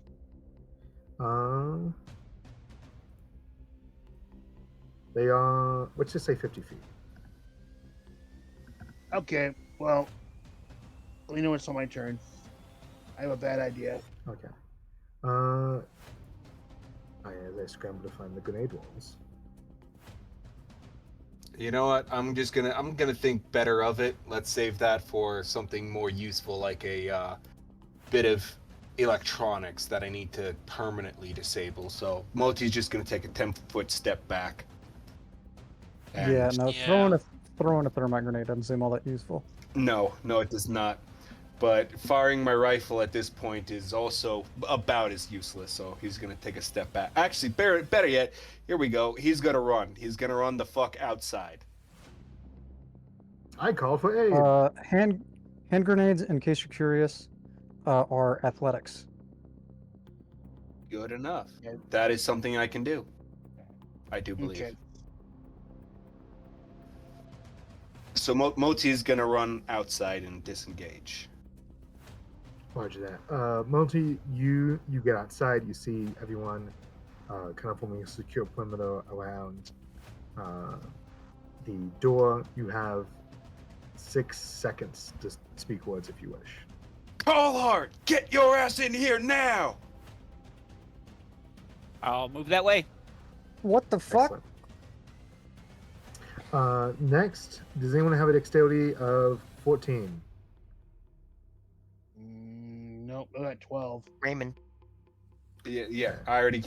They are, let's just say 50 feet. Okay. Well, let me know it's on my turn. I have a bad idea. Okay. As I scramble to find the grenade walls. You know what? I'm gonna think better of it. Let's save that for something more useful, like a bit of electronics that I need to permanently disable. So Moti's just gonna take a 10-foot step back. And Yeah, no, Yeah. throwing a thermite grenade doesn't seem all that useful. No, it does not. But firing my rifle at this point is also about as useless, so he's going to take a step back. Actually, better yet, here we go. He's going to run. He's going to run the fuck outside. I call for aid. Hand grenades, in case you're curious, are athletics. Good enough. Yeah. That is something I can do. I do believe. Okay. So Moti is going to run outside and disengage. Roger that. Monty, you get outside. You see everyone kind of forming a secure perimeter around the door. You have 6 seconds to speak words if you wish. Call hard! Get your ass in here now! I'll move that way. What the fuck? Excellent. Next, does anyone have a dexterity of 14? Nope. I'm at 12. Raymond. Yeah, he Okay, already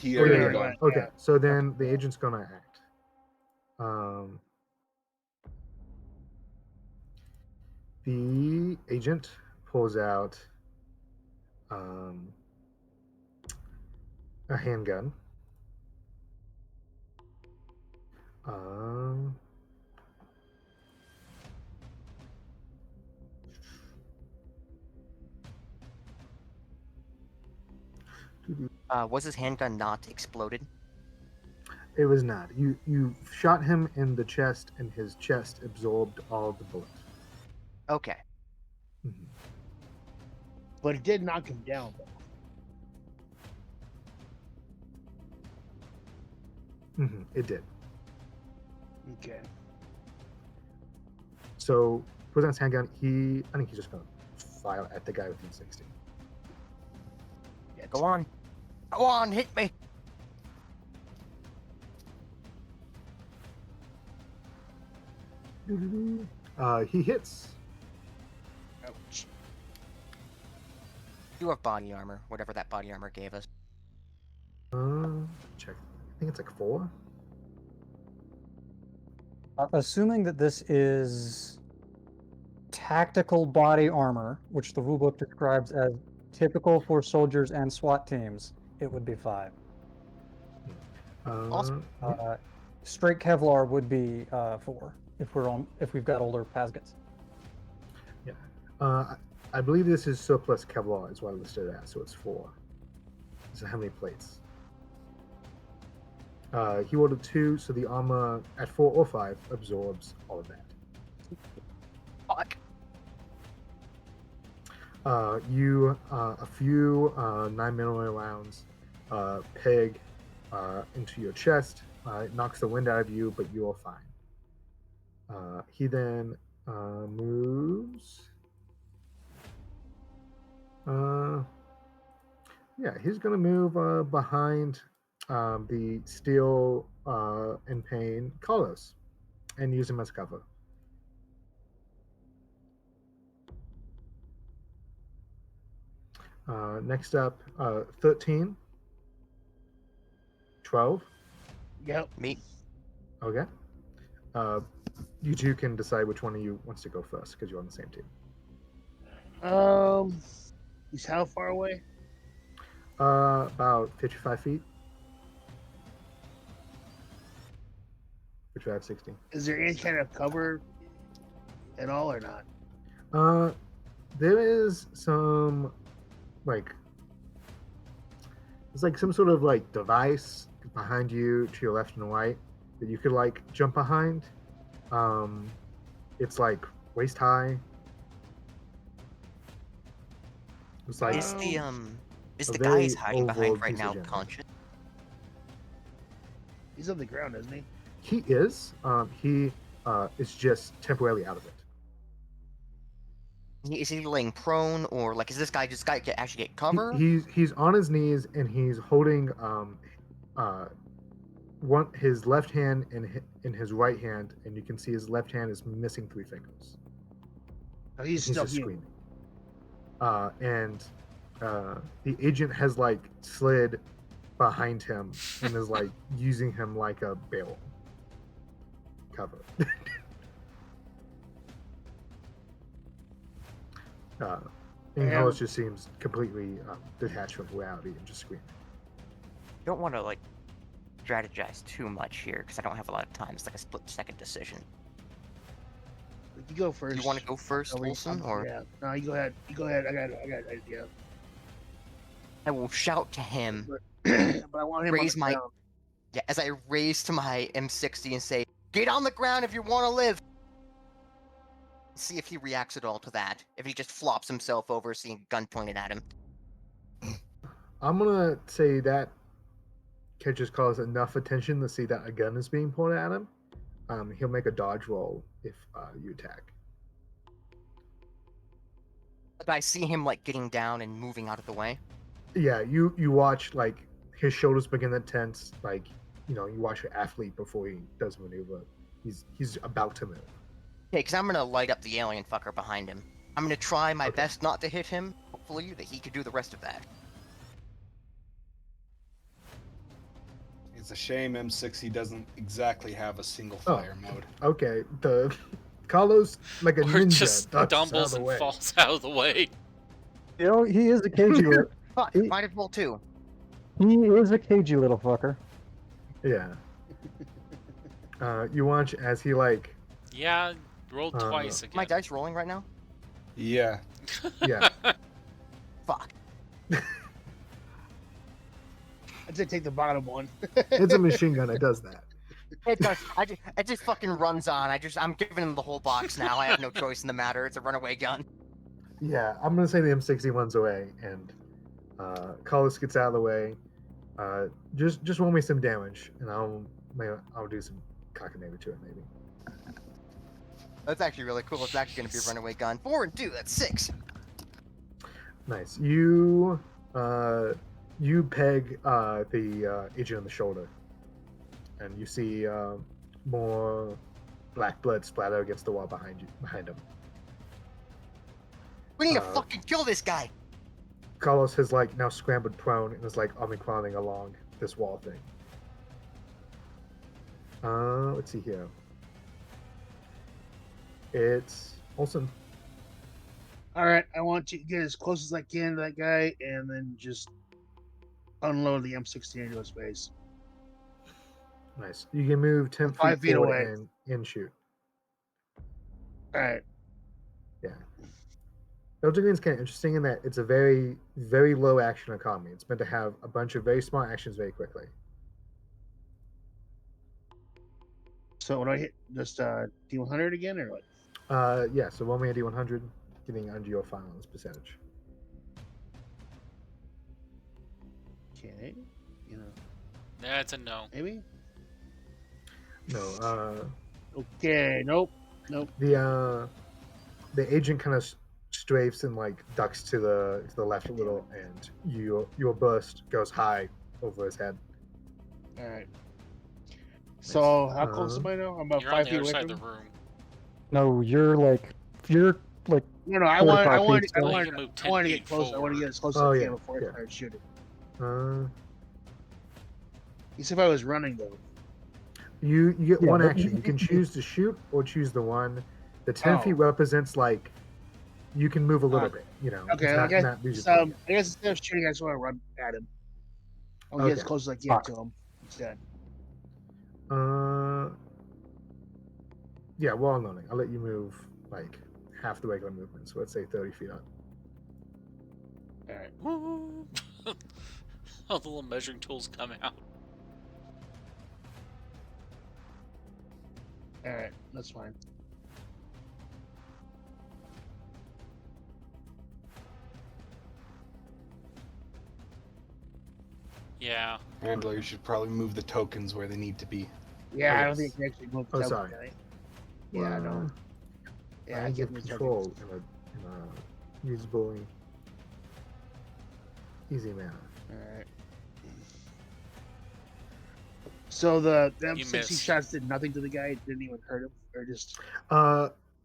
gone. okay. Yeah. So then the agent's gonna act. The agent pulls out a handgun. Was his handgun not exploded? It was not. You shot him in the chest, and his chest absorbed all of the bullet. Okay. Mhm. But it did knock him down, though. It did. Okay. So pulls out his handgun. I think he's just gonna fire at the guy with E60. Yeah, Go on. Go on, hit me. He hits. Ouch. You have body armor, whatever that body armor gave us. Check. I think it's like 4. Assuming that this is tactical body armor, which the rulebook describes as typical for soldiers and SWAT teams, it would be 5. Awesome. Straight Kevlar would be 4 if we've got older Pasgets. Yeah. I believe this is surplus Kevlar is what I listed it as, so it's 4. So how many plates? He ordered 2, so the armor at 4 or 5 absorbs all of that. Fuck. You a few 9mm rounds peg into your chest. It knocks the wind out of you, but you are fine. He then moves. Yeah, he's gonna move behind the steel and pain Carlos and use him as cover. Next up, 13, 12. Yep. Me. Okay. You two can decide which one of you wants to go first because you're on the same team. He's how far away? About 55 feet. 55, 60. Is there any kind of cover at all or not? There is some, like, it's like some sort of like device behind you to your left and right that you could like jump behind. It's like waist high. It's like Is the a guy he's very hiding behind oval right piece of now junk. conscious? He's on the ground, isn't he? He is. He is just temporarily out of it. Is he laying prone, or like is this guy just got to actually get cover? He's on his knees and he's holding his left hand in his right hand, and you can see his left hand is missing 3 fingers. Oh, he's He's still just here. screaming. And the agent has like slid behind him and is like using him like a barrel cover. And Carlos just seems completely detached from reality and just screaming. Don't want to like strategize too much here because I don't have a lot of time. It's like a split-second decision. You go first. Do you want to go first, Olsen, or Yeah. No, you go ahead. You go ahead. I got an idea. I will shout to him. But I want him Raise on the my- ground. Yeah, as I raise to my M60 and say, "Get on the ground if you want to live." See if he reacts at all to that. If he just flops himself over, seeing a gun pointed at him. I'm gonna say that catches Carlos enough attention to see that a gun is being pointed at him. He'll make a dodge roll if you attack. But I see him like getting down and moving out of the way. Yeah, you watch like his shoulders begin to tense, like you watch an athlete before he does maneuver. He's about to move. Okay, because I'm gonna light up the alien fucker behind him. I'm gonna try my Okay. best not to hit him. Hopefully that he could do the rest of that. It's a shame M60 doesn't exactly have a single Oh. fire mode. Okay, the Carlos like a Or ninja just ducks out of stumbles the and way. falls out of the way. You know, he is a cagey little. But He- might as well too. He is a cagey little fucker. Yeah. You watch as he like Yeah, rolled twice Am my again. dice rolling right now? Yeah. yeah. Fuck. I'd say take the bottom one. It's a machine gun. It does that. It does. It just fucking runs on. I'm giving him the whole box now. I have no choice in the matter. It's a runaway gun. Yeah, I'm gonna say the M61's away, and Carlos gets out of the way. Just roll me some damage, and I'll do some cockamamie to it, maybe. That's actually really cool. It's actually going to be a runaway gun. 4 and 2. That's 6. Nice. You peg the agent on the shoulder, and you see more black blood splatter against the wall behind him. We need to fucking kill this guy. Carlos has like now scrambled prone and is like omicroning along this wall thing. Let's see here. It's Olsen. All right, I want to get as close as I can to that guy, and then just unload the M16 into his face. Nice. You can move 10 feet 5 feet forward away. and shoot. All right. Yeah. Delta Green's kind of interesting in that it's a very, very low action economy. It's meant to have a bunch of very smart actions very quickly. So when I hit just D100 again, or what? Yeah, so roll me a D100, getting under your violence percentage. Okay. You know, That's a no. maybe. No, Okay. Nope. the agent kind of strafes and like ducks to the left a little, and your burst goes high over his head. All right. So how close am I now? I'm about You're on 5 the feet other away side of from the him. room. No, you're like No, I 45 want feet still. to You can move 10 get feet close. I want to forward. get as close Oh, as I yeah, can before yeah. I start shooting. You If I was running though. you get Yeah, one but- action. You can choose to shoot or choose the one. The 10 feet Oh. represents like you can move a little bit. You know. Okay, it's I not, guess not lose your I target. guess instead of shooting, I just want to run at him. I'll get as Okay. close as I can to him instead. Yeah, while unloading, I'll let you move like half the regular movement. So let's say 30 feet up. All right. Woo! All the little measuring tools come out. All right. That's fine. Yeah. Handler, you should probably move the tokens where they need to be. Yeah, I don't yes. think I can actually move. Oh, the sorry. guy. Yeah, I know. Yeah, I I give can move control tokens. in a usable, easy manner. All right. So the You M60 missed. shots did nothing to the guy. It didn't even hurt him, or just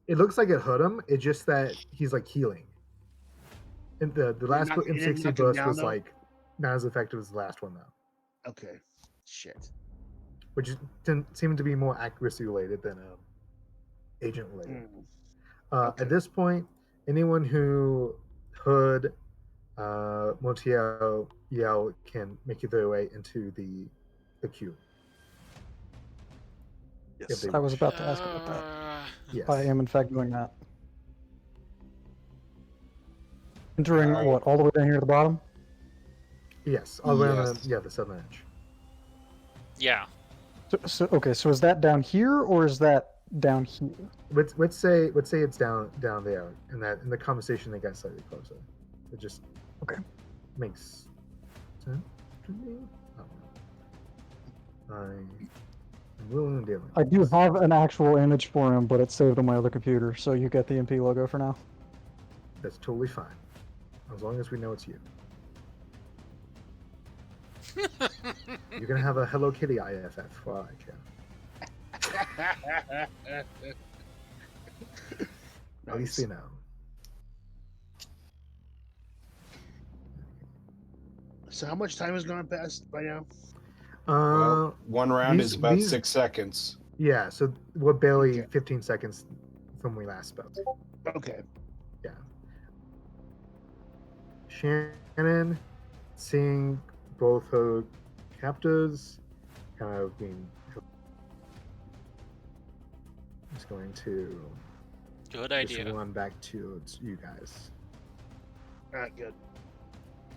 It looks like it hurt him. It's just that he's like healing. And the last knock- it didn't M60 knock him burst down, was though? like not as effective as the last one though, okay. Shit. which seemed to be more accuracy related than agent related. Okay. At this point, anyone who heard Montiel yell can make their way into the queue. Yes, they I was wish. about to ask about that. Yes. I am in fact doing that. Entering Alright. what, all the way down here at the bottom? Yes. All around Yes. the southern edge. Yeah. So is that down here or is that down here? Let's say it's down there, and that in the conversation they got slightly closer. It just makes sense to me. I'm willing and dealing. I do have an actual image for him, but it's saved on my other computer, so you get the MP logo for now. That's totally fine, as long as we know it's you. You're gonna have a Hello Kitty IFF for all I care. At least Nice. you know. So how much time has gone past by now? Well, one round these- is about these- 6 seconds. Yeah, so we're barely Okay. 15 seconds from when we last spoke. Okay. Yeah. Shannon, seeing both her captors kind of being. Is going to Good just idea. run back to you guys. All right. Good.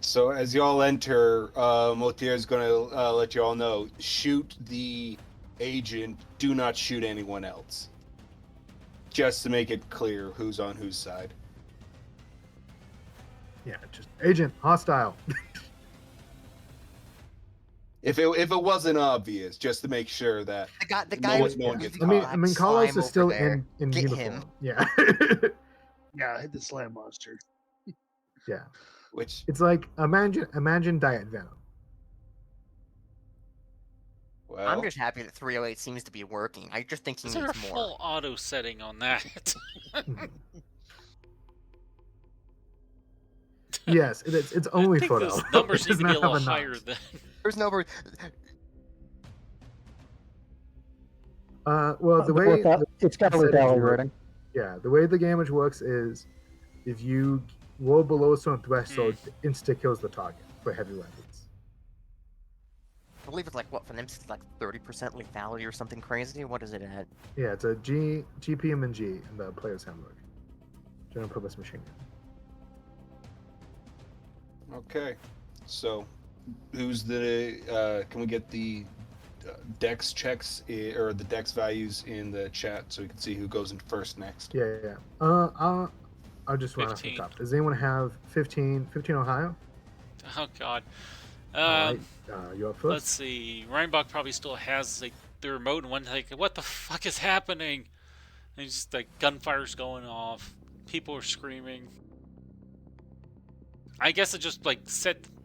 So as y'all enter, Motier is going to let you all know, shoot the agent, do not shoot anyone else. Just to make it clear who's on whose side. Yeah, just agent hostile. If it wasn't obvious, just to make sure that The guy no was one gets I caught. mean, Carlos slime is still over there. in Get uniform. him. Yeah. Yeah, hit the slam monster. Yeah. Which It's like imagine Diet Venom. well, I'm just happy that 308 seems to be working. I just think he Is there a needs more. full auto setting on that? Mhm. Yes, it's only I think photo. those numbers It need does to be a not have little a higher notch. than. There's no. Well, the way it's got a settings lethality work- rating. Yeah, the way the damage works is if you roll below a certain threshold, it insta kills the target for heavy weapons. I believe it's like what for them? It's like 30% lethality or something crazy. What is it at? Yeah, it's a GPM and G in the player's handbook. General purpose machine gun. okay. So, who's the? Can we get the dex checks or the dex values in the chat so we can see who goes in first next? Yeah. I'll just run off the 15. top. Does anyone have 15 Ohio? Oh God. All right. You up Let's first? see. Reinbach probably still has like the remote and one like, what the fuck is happening? And just like gunfire's going off. People are screaming. I guess it just like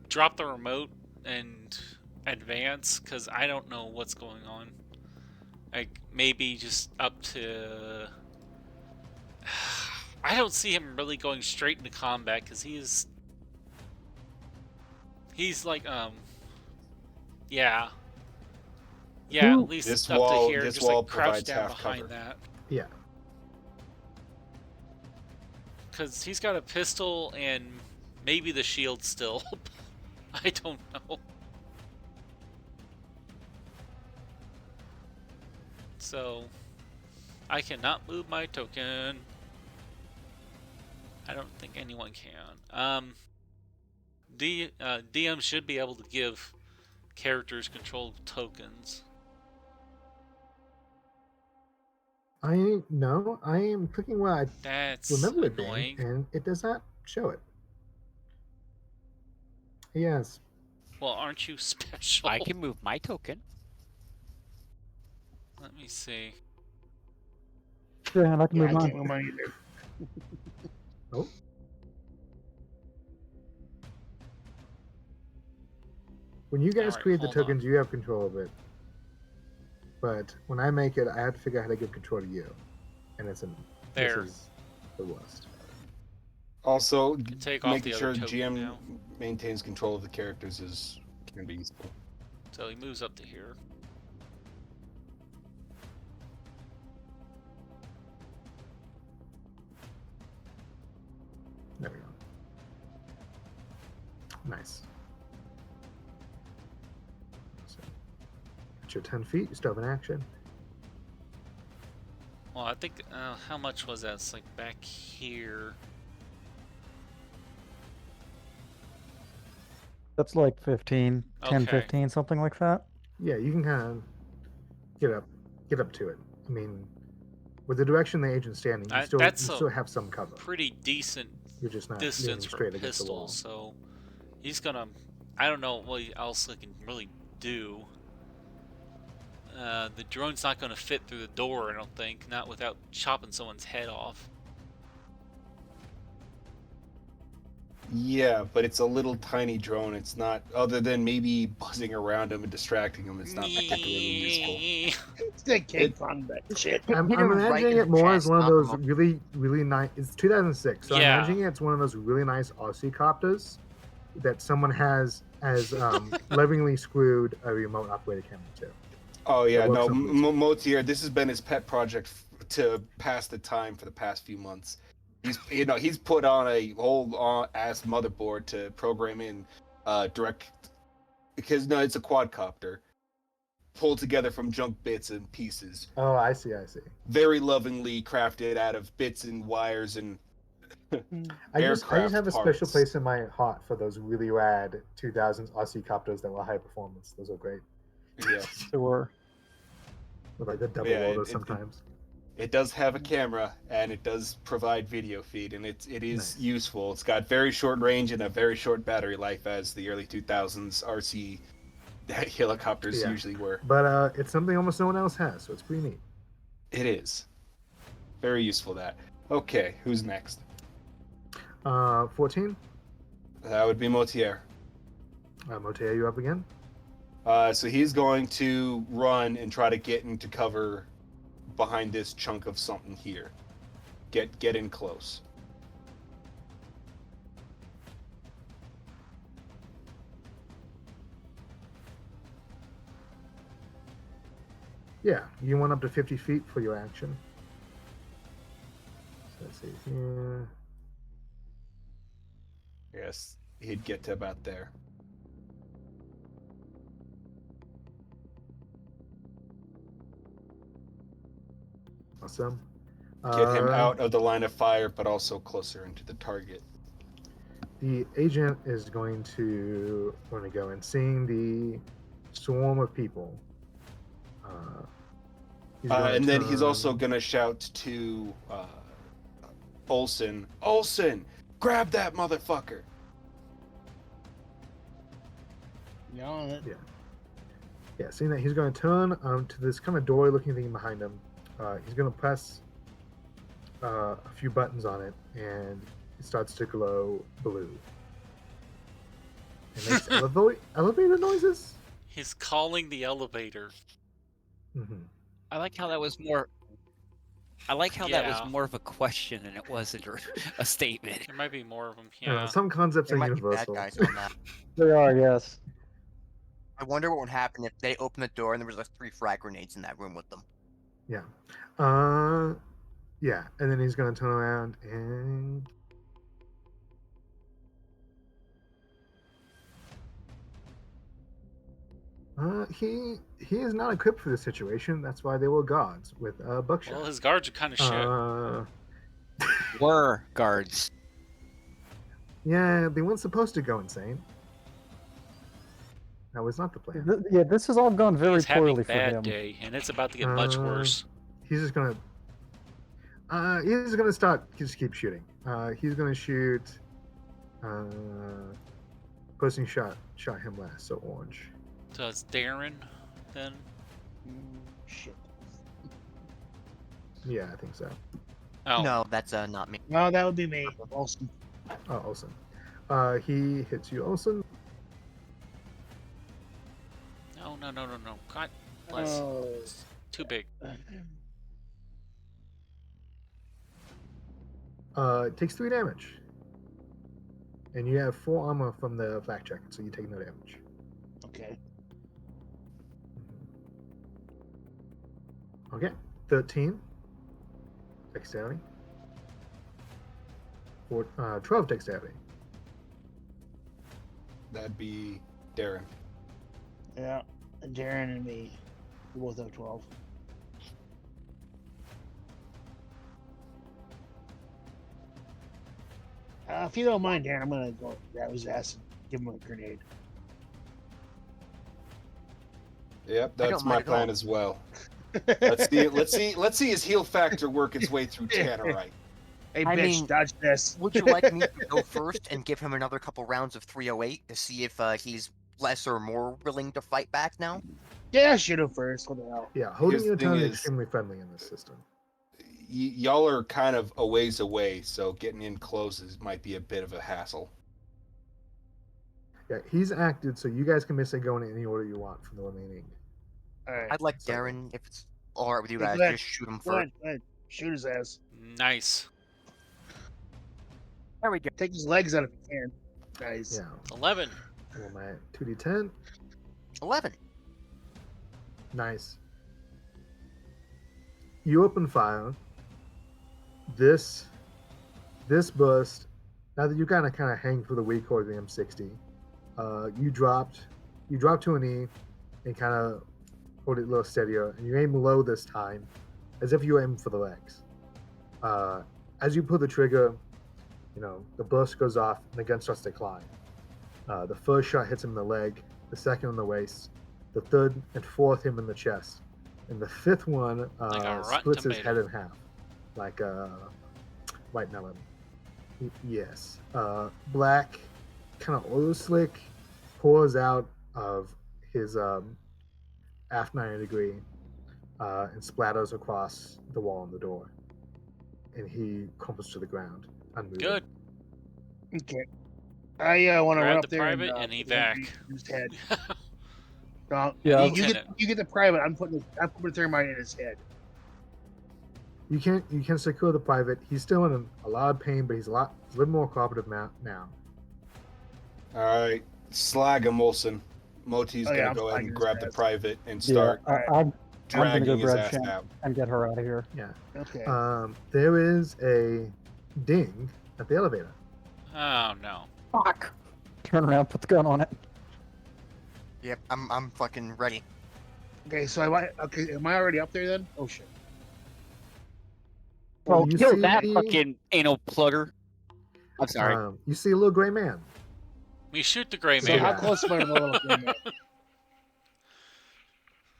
drop the remote and advance because I don't know what's going on. Like maybe just up to. I don't see him really going straight into combat because he's like yeah, at least This up wall- to here, this just wall like crouch provides down half behind cover. that. Yeah. Because he's got a pistol and maybe the shield still. I don't know. So, I cannot move my token. I don't think anyone can. DM should be able to give characters control tokens. I am clicking where I That's remember it annoying. being, and it does not show it. Yes. Well, aren't you special? I can move my token. Let me see. Yeah, and I can Yeah, move I mine. can't move mine either. Oh. When you guys Alright, create the hold on. tokens, you have control of it. But when I make it, I have to figure out how to give control to you, and this There. is the worst. Also, can take off making the sure other token GM now. maintains control of the characters can be useful. So he moves up to here. There we go. Nice. So, at your 10 feet, you still have an action. Well, I think, how much was that? It's like back here. That's like 15, 10, Okay. 15, something like that. Yeah, you can kind of get up to it. I mean, with the direction the agent's standing, you still that's a have some cover. Pretty decent You're just not leaning distance for a straight against the wall. pistol, so he's gonna. I don't know what else he can really do. The drone's not gonna fit through the door, I don't think, not without chopping someone's head off. Yeah, but it's a little tiny drone. It's not, other than maybe buzzing around him and distracting him, it's not particularly useful. It's the King Kong that shit. I'm Hit him right imagining in it the more as chest, one of knock those him off. really, really nice. It's 2006, so Yeah. I'm imagining it's one of those really nice Aussie copters that someone has as lovingly screwed a remote operated camera to. Oh yeah, That no, works on Bluetooth. Motier, this has been his pet project to pass the time for the past few months. He's put on a whole ass motherboard to program in direct, because no, it's a quadcopter pulled together from junk bits and pieces, Oh, I see. very lovingly crafted out of bits and wires and I just aircraft have a special parts. place in my heart for those really rad 2000s Aussie copters that were high performance. Those are great. Yeah. They were. With like the double Yeah, loader it- sometimes. It does have a camera, and it does provide video feed, and it is Nice. useful. It's got very short range and a very short battery life, as the early 2000s RC helicopters Yeah. usually were. But it's something almost no one else has, so it's pretty neat. It is. Very useful, that. Okay, who's next? 14. That would be Motier. Motea, you up again? So he's going to run and try to get into cover behind this chunk of something here. Get in close. Yeah, you went up to 50 feet for your action. So let's see here. Yes, he'd get to about there. Awesome. Get him out of the line of fire, but also closer into the target. The agent is going to go and seeing the swarm of people. And then he's also going to shout to Olsen, grab that motherfucker! Yeah. Yeah, seeing that he's going to turn to this kind of door-looking thing behind him. He's going to press a few buttons on it, and it starts to glow blue. It makes elevator noises. He's calling the elevator. Mm-hmm. I like how that was more. I like how that Yeah. was more of a question than it was a statement. There might be more of them. I don't know, Yeah. some concepts There are might be bad universal. guys on that. They are, yes. I wonder what would happen if they opened the door and there was like 3 frag grenades in that room with them. Yeah. Yeah, and then he's going to turn around and he is not equipped for this situation. That's why they were guards with buckshot. Well, his guards are kind of shit. Were guards. Yeah, they weren't supposed to go insane. That was not the plan. Yeah, this has all gone very He's having poorly a for bad him. day, and it's about to get much worse. He's just gonna just keep shooting. He's gonna shoot person shot him last, so orange. So it's Darren, then. Shit. Yeah, I think so. Oh, No, that's not me. No, that would be me. Awesome. Oh, Olsen. He hits you, Olsen. no. God bless. Oh. It's too big. It takes 3 damage. And you have 4 armor from the flak jacket, so you take no damage. Okay. Okay. 13. Dexterity. 12 dexterity. That'd be Darren. Yeah. And Darren and me. We both have 12. If you don't mind, Darren, I'm gonna go grab his ass and give him a grenade. Yep, I don't that's my mind at plan all. as well. Let's see his heal factor work its way through Tannerite. Hey, I bitch, mean, dodge this. Would you like me to go first and give him another couple rounds of 308 to see if he's less or more willing to fight back now? Yeah, shoot him first. What the hell? Yeah, holding Because your the thing tongue is is- extremely friendly in this system. Y'all are kind of a ways away, so getting in close might be a bit of a hassle. Yeah, he's acted, so you guys can basically go in any order you want from the remaining. All right. I'd like So- Darren, if it's alright with you Hey, guys, Glenn, just shoot him Go first. ahead, go ahead. Shoot his ass. Nice. There we go. Take his legs out if you can. Nice. Yeah. 11. Roll my 2d10. 11. Nice. You open fire. This burst. Now that you kind of hang for the weak or the M60, you dropped to a knee and kind of hold it a little steadier, and you aim low this time, as if you were aiming for the legs. As you pull the trigger, the burst goes off and the gun starts to decline. The first shot hits him in the leg, the second in the waist, the third and fourth him in the chest, And the fifth one Like a rotten splits his tomato. head in half, like a white melon. Yes. Black, kind of oil slick, pours out of his aft 90 degree and splatters across the wall and the door. And he crumples to the ground, unmoving. Good. Okay. I want to Grab run the up there private and and evac. his head. No, Yeah, you Lieutenant. get the private. I'm putting the thermite in his head. You can secure the private. He's still in a lot of pain, but he's a little more cooperative now. All right, slag him, Olsen. Moti's Oh, yeah, gonna I'm go ahead slagging and his grab the ass. private and Yeah, start I'm gonna dragging go his grab ass Shannon out. and get her out of here. Yeah. Okay. There is a ding at the elevator. Oh no. Fuck! Turn around, put the gun on it. Yep, I'm fucking ready. Okay, so am I already up there then? Oh shit. Bro, You kill see that the- fucking anal plugger. I'm sorry. You see a little gray man. We shoot the gray So man. how close am I to the little thing?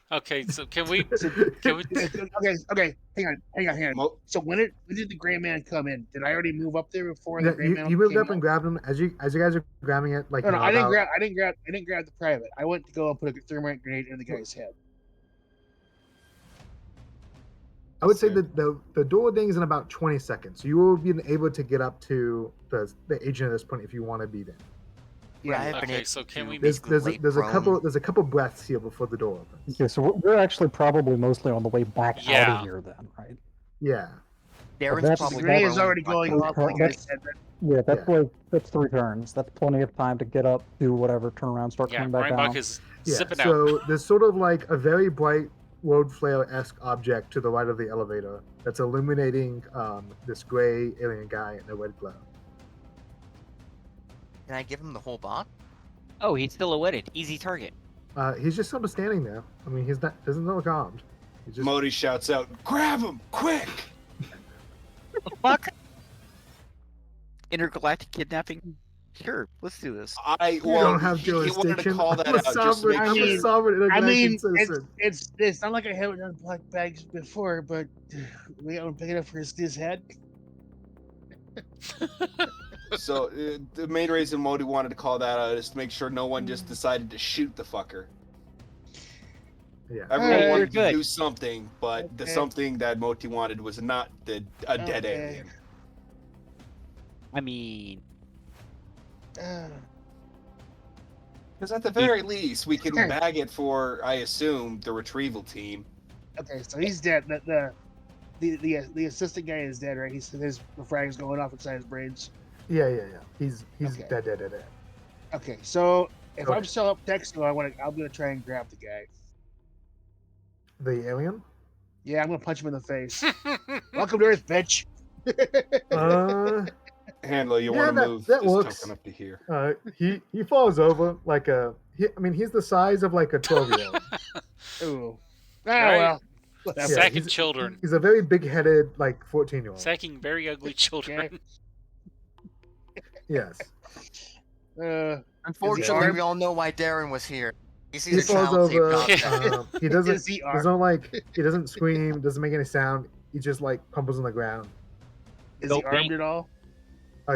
Okay, so can we? Okay. Hang on. Mo- So when did the gray man come in? Did I already move up there before the Yeah, gray man? you moved came up and out? grabbed him as you guys are grabbing it. Like No, you know, I didn't about- grab the private. I went to go and put a thermite grenade in the guy's head. I would say that the door dings in about 20 seconds. So you will be able to get up to the agent at this point if you want to be there. Yeah. I've been Okay, able so can to we- basically lay There's prone. a couple breaths here before the door opens. Okay, so we're actually probably mostly on the way back out Yeah. of here then, right? Yeah. Darren's that's- The probably grenade is prone already by going then. off in the guy's head. Yeah, that's Yeah. like that's 3 turns. That's plenty of time to get up, do whatever, turn around, start Yeah, coming back Reinbach down. is Yeah. zipping out. So there's sort of like a very bright road flare-esque object to the right of the elevator that's illuminating this gray alien guy in a red glow. Can I give him the whole box? Oh, he's silhouetted. Easy target. He's just sort of standing there. I mean, he's not doesn't look armed. He's just Moti shouts out, "Grab him, quick!" What the fuck? Intergalactic kidnapping? Sure, let's do this. you don't have he wanted to jurisdiction. call that I'm a out just to make I I'm mean- a sovereign I international mean, citizen. it's not like I haven't done black bags before, but we haven't picked it up for his head. So the main reason Moti wanted to call that out is to make sure no one Mm. just decided to shoot the fucker. Yeah. Everyone Alright, wanted to good. do something, but the Okay. something that Moti wanted was not a dead Okay. alien. I mean, Because at the very least, we can Sure. bag it for, I assume, the retrieval team. Okay, so he's dead. The assistant guy is dead, right? His frag's going off inside his brains. Yeah. He's Okay. dead. Okay, so if I'm Okay. still up next to him, I'm gonna try and grab the guy. The alien? Yeah, I'm gonna punch him in the face. Welcome to Earth, bitch. Handler, you Yeah, want to that- move that this works. token up to here. He falls over like a. He's the size of like a 12-year-old. Ooh. Right. Well. Whatever. Yeah, Sacking he's- children. He's a very big-headed like 14-year-old. Sacking very ugly children. Yes. Unfortunately, armed? we all know why Darren was here. He He sees a falls child over. saved concept. He doesn't. Is he There's no like. He doesn't scream. Doesn't make any sound. He just like crumbles on the ground. Is Nope, he armed at all?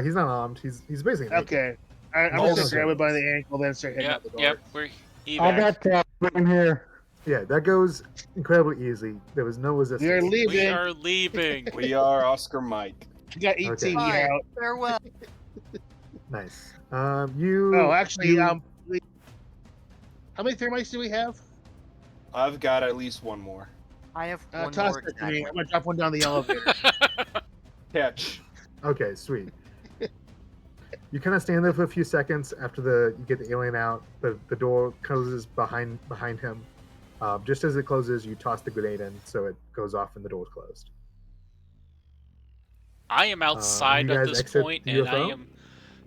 He's not armed. He's basically naked. Okay. I'm Also- just gonna grab him by the ankle, then start heading out the door. Yep. We're I evac. got that in here. Yeah, that goes incredibly easy. There was no resistance. We are We leaving. are leaving. We are Oscar Mike. We got 18 Okay. feet out. Farewell. Nice. You. Oh, actually, you- how many thermites do we have? I've got at least one more. I have one Toss more it to me. exactly. I'm gonna drop one down the elevator. Catch. Okay, sweet. You kind of stand there for a few seconds after you get the alien out. The door closes behind him. Just as it closes, you toss the grenade in, so it goes off and the door's closed. I am outside you at guys this exit point, the and I UFO? am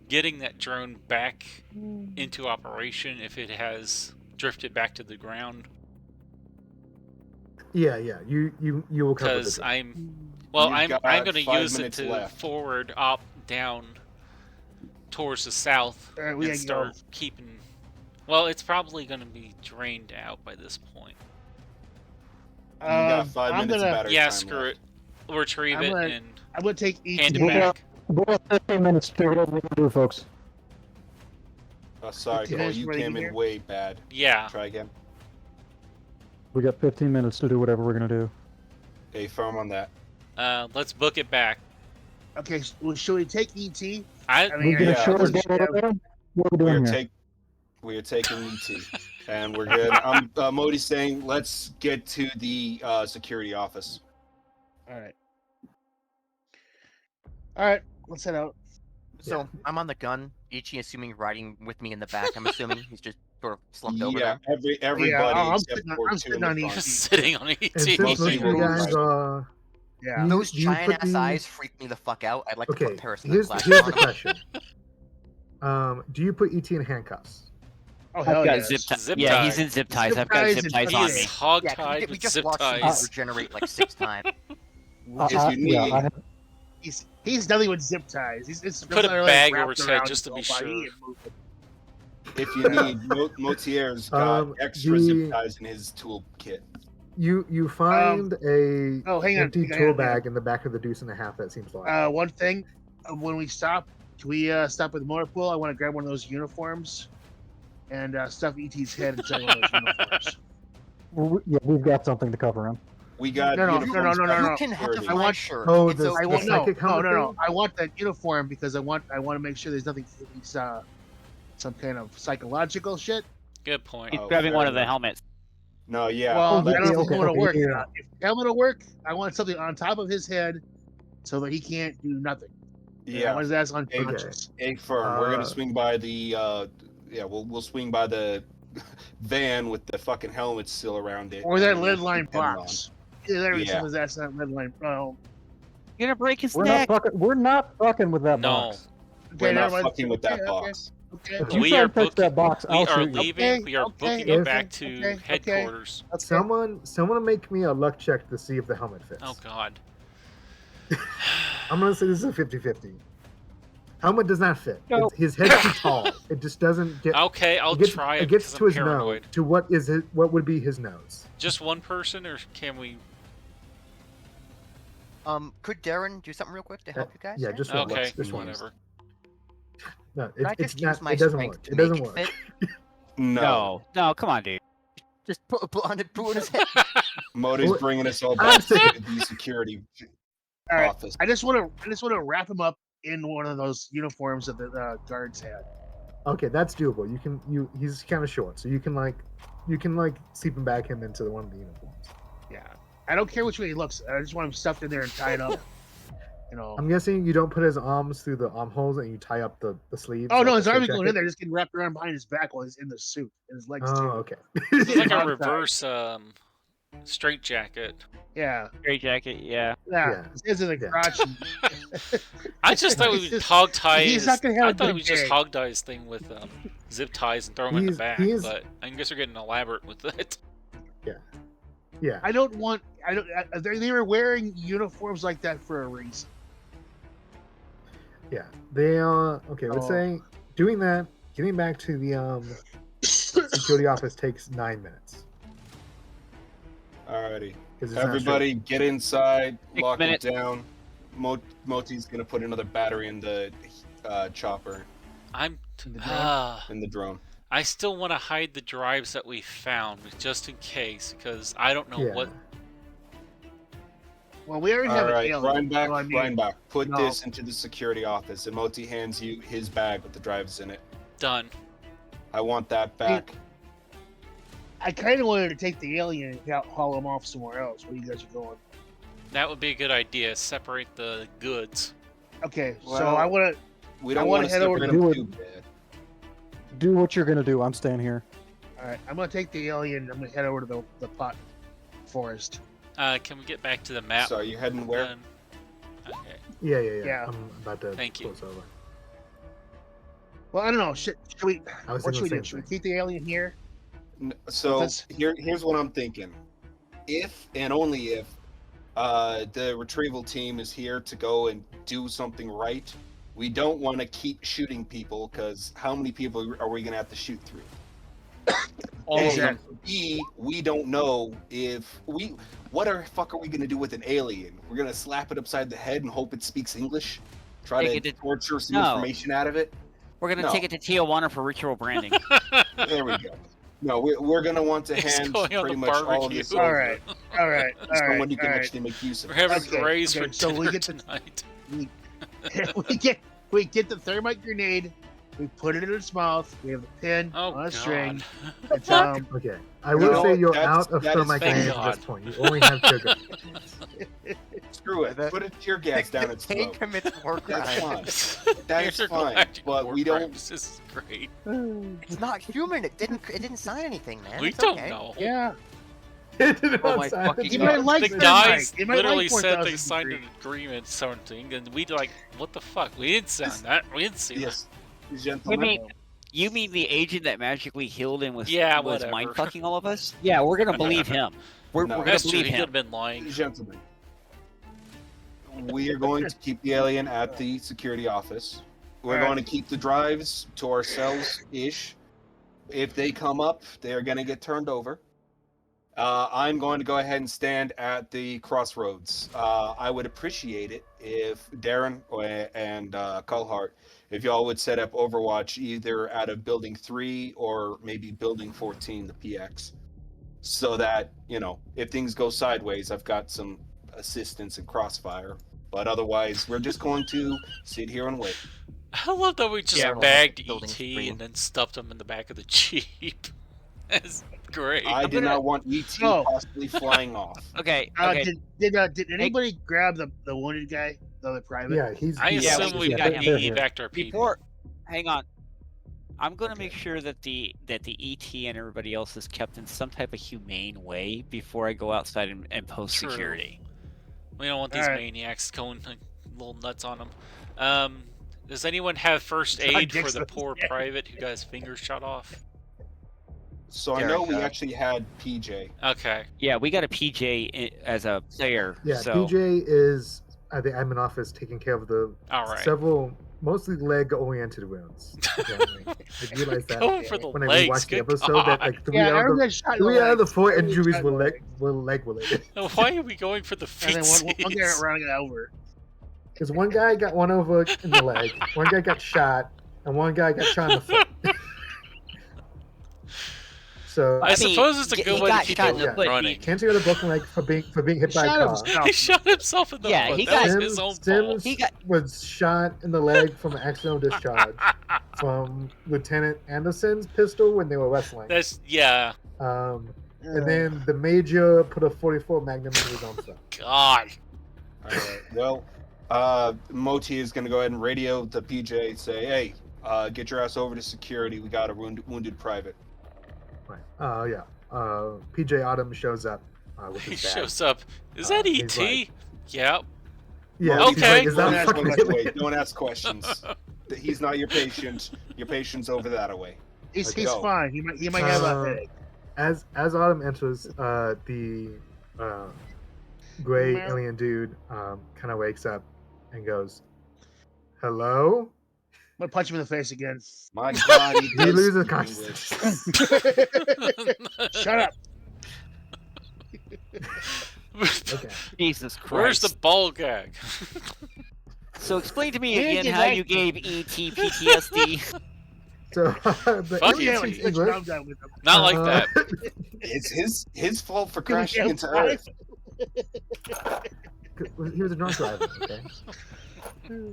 getting that drone back into operation if it has drifted back to the ground. Yeah. You will cover Because the I'm You've I'm got going to 5 use it minutes to left. forward, up, down, towards the south, All right, we and gotta go. start keeping. Well, it's probably going to be drained out by this point. got 5 minutes of battery Yeah, time screw left. it. Retrieve it and I'm gonna take hand it ET back. We got 15 minutes to figure out what we're gonna do, folks. Oh, sorry, 15 Cole, minutes you before they came get in here? way bad. Yeah. Try again. We got 15 minutes to do whatever we're gonna do. Hey, firm on that. Let's book it back. Okay, well, should we take ET? I I We mean, gonna yeah, short let's it just down have- there? What are we doing here? We are taking ET, and we're good. Modi's saying let's get to the security office. All right, let's head out. So I'm on the gun. Ichi, assuming riding with me in the back. I'm assuming he's just sort of slumped over Yeah, there. everybody I'm except sitting on- for I'm two in sitting the on front. ET. sitting on ET. And since Most most of people you will guys ride. Yeah. You- Those you giant put ass the- eyes freak me the fuck out. I'd like to Okay, put Paris here's glasses the on. question. Do you put ET in handcuffs? Oh hell I've got yes. zip ties. Zip Yeah, tie. he's in zip ties. Zip I've got ties zip and ties on ties. me. He's hog Yeah, 'cause tied we with just zip watched him ties. regenerate like 6 times. If you need, yeah, I have, He's nothing with zip ties. It's Put a literally bag wrapped over his head around just to his be whole body sure. and moving. if you need, Motier's got extra zip ties in his toolkit. You find a Oh, hang on. empty hang tool on, hang on. bag in the back of the deuce and a half. That seems like. One thing, when we stop, can we stop at the motor pool? I want to grab one of those uniforms and stuff ET's head inside one of those uniforms. yeah, we've got something to cover him. We got No, uniforms no, back no. You at can have security. I my want- shirt. Oh, It's the- a I want psychic no, helmet no. thing? I want that uniform because I want to make sure there's nothing. He's some kind of psychological shit. Good point. He's Oh, grabbing fair one of the enough. helmets. No, yeah. Well, I okay, don't know if okay, the helmet will work. yeah. If the helmet will work, I want something on top of his head so that he can't do nothing. I yeah. want his ass unconscious. A firm. We're gonna Uh, swing by the. We'll swing by the van with the fucking helmet still around it. Or that and lead we'll line keep them on. box. Yeah, there he Yeah. is. His ass on that lead line. Oh, You're gonna break his We're neck. not fucking with that No. box. We're okay, not never mind. fucking with that Okay, box. Okay. If Okay. you We try are and touch booking- that box, We I'll are shoot you. leaving. Okay, We are okay, booking it okay, back to okay. headquarters. Someone make me a luck check to see if the helmet fits. Oh God. I'm gonna say this is a 50-50. Helmet does not fit. No. His head's too tall. It just doesn't get. Okay, I'll it gets, try it it gets because to I'm his paranoid. nose. To what would be his nose? Just one person, or can we? Could Darren do something real quick to help you guys? Yeah, here? just one. Okay, Just one. whatever. No, Could I it's just use not. my It doesn't strength work. to It make doesn't it work. fit? No, come on, dude. Just put on his head. Modi's Well, bringing us all I'm back to the security All right. office. I just want to wrap him up in one of those uniforms that the guards had. Okay, that's doable. He's kind of short, so you can sleep and back him into one of the uniforms. Yeah. I don't care which way he looks. I just want him stuffed in there and tied up. You know. I'm guessing you don't put his arms through the armholes and you tie up the sleeves. Oh no, like his a arms straight going in jacket? there, just getting wrapped around behind his back while he's in the suit, and his legs Oh, too. okay. It's like a Hog reverse straight jacket. Yeah, Straight jacket, yeah. yeah. His head's in the Yeah. crotch. And... I just thought we He's would just- hog tie. he's not gonna have I a thought good we just day. hog tie his thing with zip ties and throw him in the He's- back. he's- But I guess we're getting elaborate with it. Yeah. I don't. They were wearing uniforms like that for a reason. Yeah. They are okay. Let's Oh. say doing that, getting back to the security office takes 9 minutes. Alrighty. 'Cause it's not Everybody get inside, 6 lock minutes. it down. Moti's gonna put another battery in the chopper, I'm. In the drone? in the drone. I still want to hide the drives that we found, just in case, because I don't know Yeah. what. Well, we already have Alright, an alien. Reinbach, so I mean, Reinbach, put no. this into the security office, and Moti hands you his bag with the drives in it. Done. I want that back. I kind of wanted to take the alien and haul him off somewhere else. Where you guys are going? That would be a good idea. Separate the goods. Okay, so Well, I want to. We I don't wanna want to head over separate to them the- too bad. Do what you're gonna do. I'm staying here. All right, I'm gonna take the alien. I'm gonna head over to the pot forest. Can we get back to the map? So are you heading where? then? Okay. Yeah. Yeah. I'm about to Thank you. close over. Well, I don't know. Should we? I was What should we thinking do? the Should we same keep the alien here? So That's- here's what I'm thinking. If and only if the retrieval team is here to go and do something right, we don't want to keep shooting people because how many people are we going to have to shoot through? All A, exactly. B, we don't know what the fuck are we gonna do with an alien? We're gonna slap it upside the head and hope it speaks English? Try Take to it to- torture some No. information out of it? We're gonna No. take it to Tijuana for ritual branding. There we go. No, we're gonna want to It's hand going on pretty the much all of barbecue. this All over right. All right. to All someone right. who can All right. actually make use of We're it. having Okay, grays okay, for so we dinner get the- tonight. we get the thermite grenade. We put it in its mouth. We have the pin Oh on a god. string. It's Okay, I You will know say what? you're That's- out of that is thermite thank grenades at this God. point. You only have tear gas. Screw it. The- Put a tear gas down its Kane throat. commits war That's crime. fine. That's fine. Intergalactic But war we don't. crimes. This is great. It's not human. It didn't sign anything, man. We It's don't okay. know. Yeah. It did Oh not my sound fucking as You God. might bad. like The thermite. guys They might literally like said they 4000 signed an degrees. agreement, something, and we like, what the fuck? We didn't sign that. We didn't see Yes, You gentlemen. mean you mean the agent that magically healed and was Yeah, was whatever. mind fucking all of us? Yeah, we're gonna believe him. We're No. gonna That's true. believe He could have him. been lying. Gentlemen, we are going to keep the alien at the security office. We're Alright. going to keep the drives to ourselves ish. If they come up, they are going to get turned over. I'm going to go ahead and stand at the crossroads. I would appreciate it if Darren and Culhart, if y'all would set up Overwatch either out of Building 3 or maybe Building 14, the PX, so that, you know, if things go sideways, I've got some assistance and crossfire. But otherwise, we're just going to sit here and wait. I love that we just Yeah, bagged building ET three. and then stuffed him in the back of the Jeep. That's great. I did gonna- not want ET No. possibly flying off. Okay, okay. Did anybody grab the wounded guy, the other private? Yeah, he's. I he's- Yeah, assume we we've got got him. evac'd our people. Before, hang on. I'm gonna make sure that the ET and everybody else is kept in some type of humane way before I go outside and post True. security. We don't want these Alright. maniacs going like, little nuts on them. Does anyone have first John aid for Dixon. the poor private who got his fingers shot off? So I know we Derek, actually had PJ. Okay. Yeah, we got a PJ as a player. Yeah, so PJ is at the admin office taking care of the All right. several, mostly leg-oriented wounds. Apparently. I realized that Going for the when I legs. rewatched the Good episode that God. like three Yeah, out of everyone the got shot in the three out of the legs. four Everyone injuries shot in were the leg legs. related. Why are we going for the And then feetsies? one guy running over. Because one guy got one over in the leg, one guy got shot, and one guy got shot in the foot. So I suppose it's a he good way to got keep shot in it the foot. running. can't see the broken leg for being hit by a Shot car. himself. He shot himself in the Yeah, foot. he That got- was his own Sims fault. He got- was shot in the leg from an accidental discharge from Lieutenant Anderson's pistol when they were wrestling. That's yeah. And then the major put a 44 Magnum in his own stuff. God. All right. Well, Moti is going to go ahead and radio the PJ. Say, hey, get your ass over to security. We got a wounded private. Right. Yeah. PJ Autumn shows up with He his bag. shows up. Is that he's ET? like- Yeah. Yeah. Okay. She's like, is Don't that ask fucking questions. really? Don't ask questions. He's not your patient. Your patient's over that away. He's Go. fine. He might have a headache. As Autumn enters, the gray alien dude kind of wakes up and goes, "Hello." I'm gonna punch him in the face again. My God, he He does loses speak consciousness. Shut up. Okay. Jesus Christ. Where's the ball gag? So explain to me Where again did how I- you gave ET PTSD. So the Fuck alien you. speaks Switch English. around that with him. Not like Uh, that. It's his fault for He was crashing into outside. Earth. He was a drunk driver. Okay.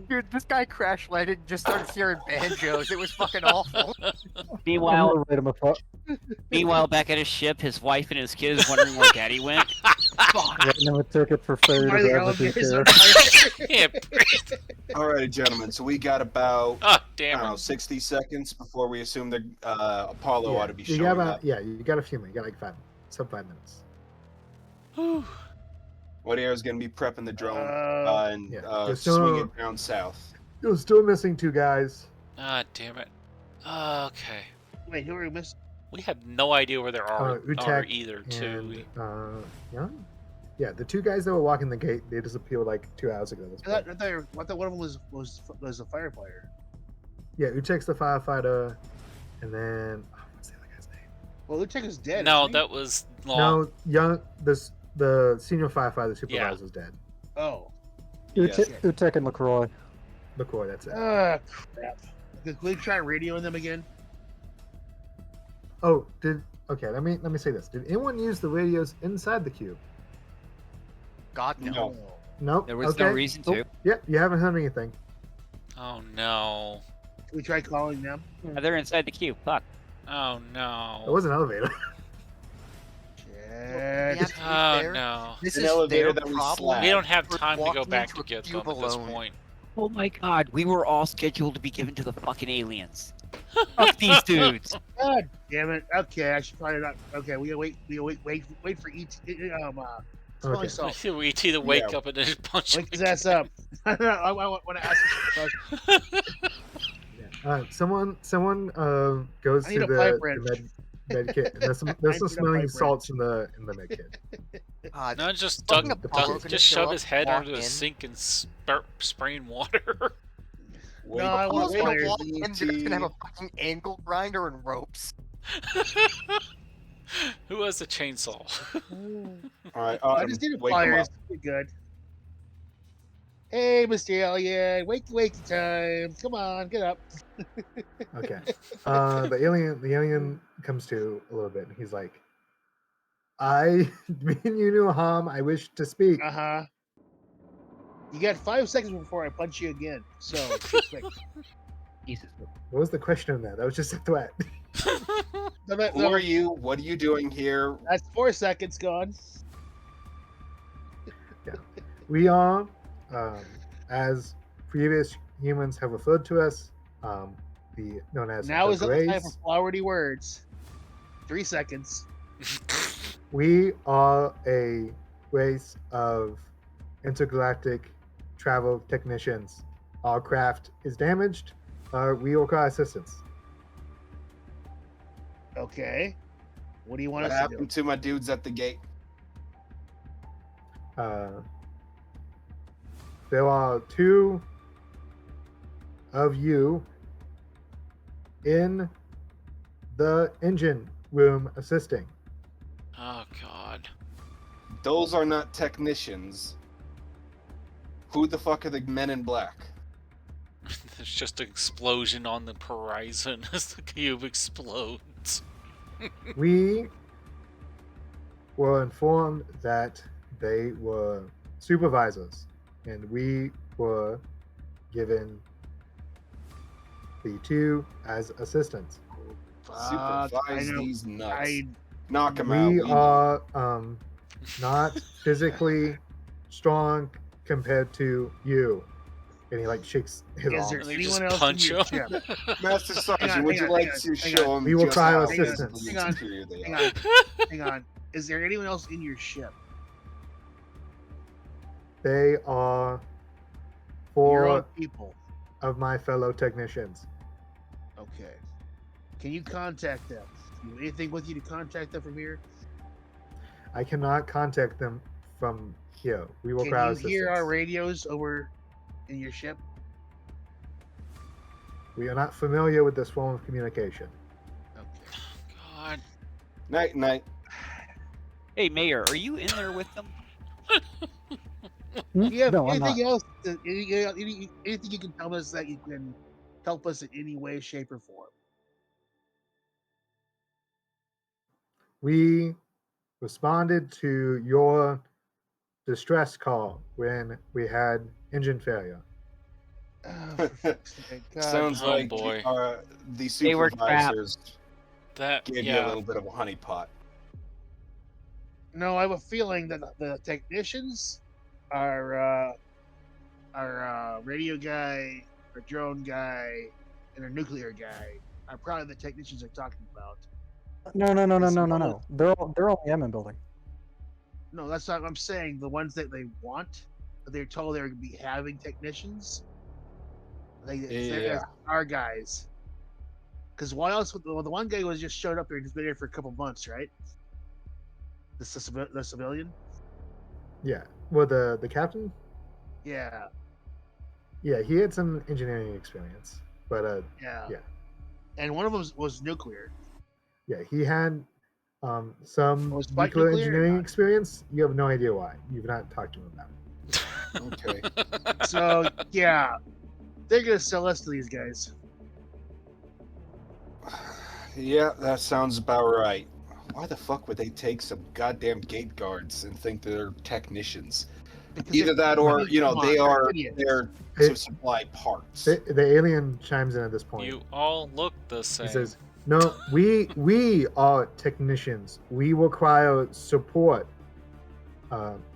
Dude, this guy crash landed and just started hearing banjos. It was fucking awful. Meanwhile, Wait a minute. meanwhile, back at his ship, his wife and his kids wondering where Daddy went. Writing him a ticket for failure By to the grab the elevators. detail. Can't breathe. All right, gentlemen. So we got about Ah, I damn don't know it. 60 seconds before we assume that Apollo ought to be you showing got up. you got a few minutes. You got like 5 minutes. Whew. Whatever is going to be prepping the drone and Yeah, just swing so- it down south. You're still missing 2 guys. Ah, damn it. Okay. Wait, who are we missing? We have no idea where there are Utek either, too. And Young? Yeah, the 2 guys that were walking the gate, they disappeared like 2 hours ago. This I point. thought one of them was a firefighter. Yeah, Utek's the firefighter, and then what's the other guy's name? Well, Lutek is dead. No, isn't he? that was long. No, the senior firefighter supervisor Yeah. is dead. Oh. Yes. Utek and LaCroix. McCoy, that's it. Ah, crap. Could we try radioing them again? Oh, okay? Let me say this. Did anyone use the radios inside the cube? God no. No. Nope. There was no okay. reason Oh, to. yeah, you haven't heard anything. Oh no. Can we try calling them? They're inside the queue. Fuck. Oh It no. was an elevator. Shit. Yeah, to be Oh fair, no. This An is elevator their that we problem. slapped. We don't have for time to go walking back into to a get them cube at this alone. point. Oh my god, we were all scheduled to be given to the fucking aliens. Fuck these dudes. God damn it. Okay, I should probably not. Okay, we gotta wait for ET. Smelling Okay. salt. We to wake Yeah. up and then punch Wake him his ass up. I want to ask him some questions. Someone goes I to need a the pipe wrench. med kit. And there's some I need a smelling pipe salts in the med kit. No, just Fucking Doug, Apollo Doug gonna just show shove up, his head walk under the in. sink and start spraying water. Wait, No, I want Apollo's gonna fires. walk in, they're just gonna have a fucking angle grinder and ropes. Who has a chainsaw? All right. I just need a wake 'em pliers. up. We're good. Hey, Mr. Alien, wakey time. Come on, get up. Okay. The alien comes to a little bit, and he's like, me and you knew harm. I wish to speak. Uh-huh. You got 5 seconds before I punch you again. So, be quick. Jesus. What was the question on that? That was just a threat. Who are you? What are you doing here? That's 4 seconds gone. We are, as previous humans have referred to us, known as Now the is not the time Greys. for flowery words. 3 seconds. We are a race of intergalactic travel technicians. Our craft is damaged. We require assistance. Okay. What do you want What us to happened to my dudes at the gate? There are 2 of you in the engine room assisting. Oh god. Those are not technicians. Who the fuck are the men in black? There's just an explosion on the horizon as the cube explodes. We were informed that they were supervisors, and we were given the 2 as assistants. Fuck, Supervise I know. these nuts. I Knock them out. We know. are not physically strong compared to you. And he like shakes his Is arm. there And they anyone just else in punch your him. ship? Master Sergeant, on, would hang you on, like hang to on, show them We will just try how assistance. physically Hang on, superior they hang are? on. Hang on. Is there anyone else in your ship? They are Your 4 own people. of my fellow technicians. Okay. Can you contact them? Do you have anything with you to contact them from here? I cannot contact them from here. We will Can crowd you assistance. hear our radios over in your ship? We are not familiar with this form of communication. Okay. God. Night, night. Hey, Mayor, are you in there with them? Do you have No, I'm not. anything else? Anything you can tell us that you can help us in any way, shape, or form? We responded to your distress call when we had engine failure. Oh, for fuck's sake, God. Sounds Oh, like boy. The They were trapped. supervisors That gave you a yeah. little bit of a honeypot. No, I have a feeling that the technicians, our radio guy, our drone guy, and our nuclear guy are probably the technicians they're talking about. No. They're all in the Emin building. No, that's not what I'm saying. The ones that they want, that they're told they're going to be having technicians. They're Yeah. our guys. Because why else? Well, the one guy was just showed up here and he's been here for a couple months, right? The civilian. Yeah. Well, the captain. Yeah, Yeah, he had some engineering experience, but yeah. Yeah. And one of them was nuclear. yeah, he had Some Was Spike nuclear nuclear or engineering not? experience. You have no idea why. You've not talked to him about it. Okay. So yeah, they're gonna sell us to these guys. Yeah, that sounds about right. Why the fuck would they take some goddamn gate guards and think they're technicians? Because Either that or, you know, come they on, they're are idiots. there to It- supply parts. The alien chimes in at this point. You all look the He same. says, "No, we are technicians. We require support.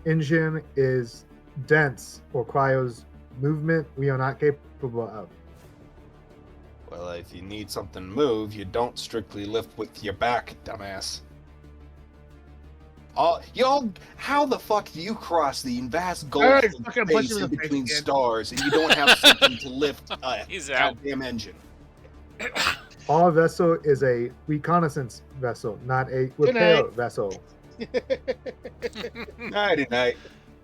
Engine is dense, requires movement. We are not capable of." Well, if you need something to move, you don't strictly lift with your back, dumbass. Y'all, how the fuck do you cross the vast gulf Alright, of fucking punch space him in in the face between again. stars and you don't have something to lift a He's out. goddamn engine? Our vessel is a reconnaissance vessel, not a Good repair night. vessel. Nighty night.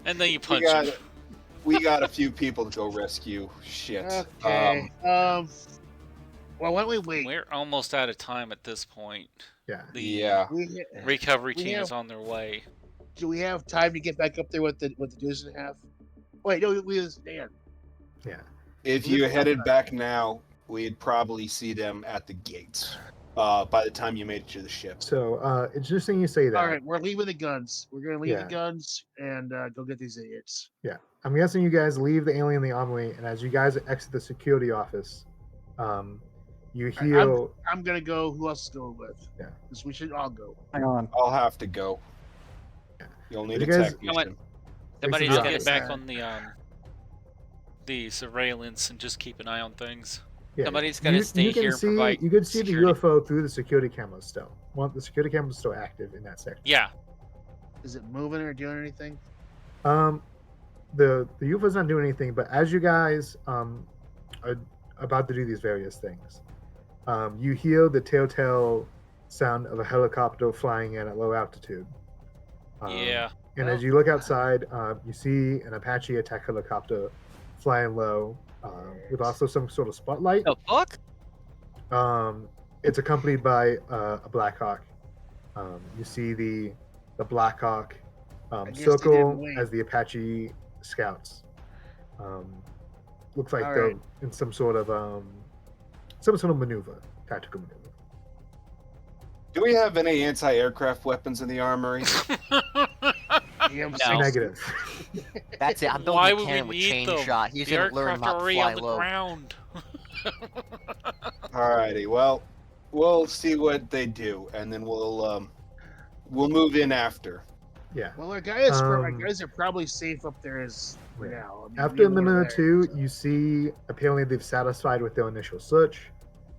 And then you We punch got, him. we got a few people to go rescue. Shit. Okay. Well, why don't we wait? We're almost out of time at this point. Yeah. The Yeah. recovery We team have- is on their way. Do we have time to get back up there with the dudes and a half? Wait, no, we was Dan. Yeah. If you headed back now, we'd probably see them at the gates by the time you made it to the ship. So it's interesting you say that. All right, we're leaving the guns. We're gonna leave Yeah. the guns and go get these idiots. I'm guessing you guys leave the alien in the armory, and as you guys exit the security office, you hear. I'm gonna go. Who else is going with? Yeah. Because we should all go. Hang on. I'll have to go. You'll need You a guys- technician. Somebody's Yeah. get back Yeah. on the surveillance and just keep an eye on things. Yeah, Somebody's gotta stay you can here and see, provide You can see security. the UFO through the security cameras still. Well, the security cameras still active in that sector. Yeah. Is it moving or doing anything? The UFO's not doing anything, but as you guys are about to do these various things, you hear the telltale sound of a helicopter flying in at low altitude. Yeah. And as you look outside, you see an Apache attack helicopter flying low, with also some sort of spotlight. The fuck? It's accompanied by a Black Hawk. You see the Black Hawk guess they didn't circle wait. as the Apache scouts. Looks like All they're right. in some sort of maneuver, tactical maneuver. Do we have any anti-aircraft weapons in the armory? EM6. No. Negative. That's it. I'm building Why a would we cannon with need chain them? shot. He's The gonna learn aircraft not are to already fly on the low. ground. Alrighty, well, we'll see what they do, and then we'll move in after. Yeah. Well, our guys Um, are probably safe up there as for yeah. now. I mean, After a we were minute or there, two, so. you see apparently they've satisfied with their initial search.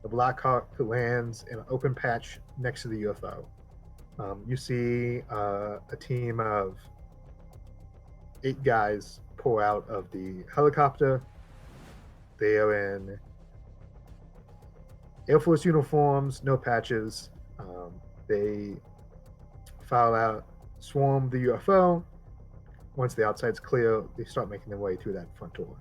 The Black Hawk lands in an open patch next to the UFO. You see a team of 8 guys pull out of the helicopter. They are in Air Force uniforms, no patches. They file out, swarm the UFO. Once the outside's clear, they start making their way through that front door.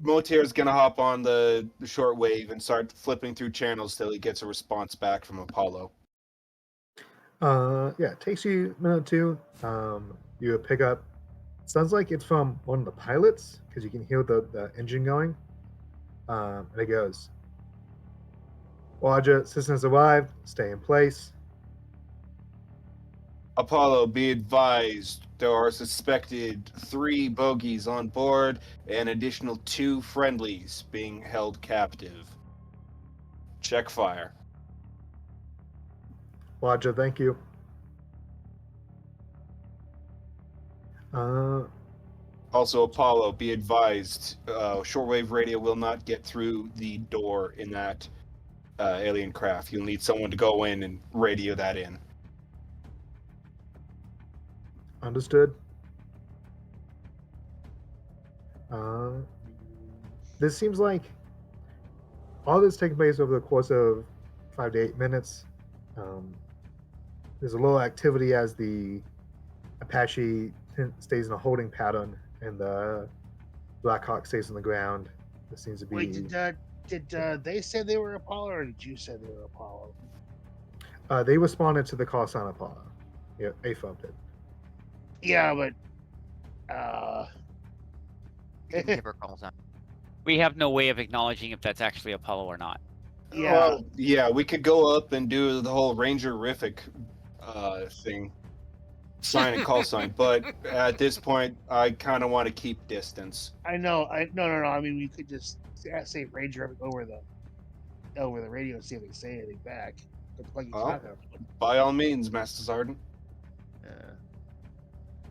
Motir's gonna hop on the shortwave and start flipping through channels till he gets a response back from Apollo. Yeah, it takes you a minute or two. You pick up. Sounds like it's from one of the pilots because you can hear the engine going. And it goes, Roger, systems arrived. Stay in place. Apollo, be advised, there are suspected 3 bogies on board and additional 2 friendlies being held captive. Check fire. Roger, thank you. Also, Apollo, be advised, shortwave radio will not get through the door in that alien craft. You'll need someone to go in and radio that in. Understood. This seems like all this taking place over the course of 5 to 8 minutes. There's a little activity as the Apache stays in a holding pattern and the Black Hawk stays on the ground. There seems to be. Wait, Did they say they were Apollo, or did you say they were Apollo? They responded to the call sign Apollo. Yeah, AFOB did. Yeah, but You can give her calls out. We have no way of acknowledging if that's actually Apollo or not. yeah, Well, yeah, we could go up and do the whole Ranger-rific thing. Sign and call sign, but at this point, I kind of want to keep distance. I know. No. I mean, we could just say Ranger over the radio and see if they say anything back. But like it's Oh. not gonna- By all means, Master Sergeant.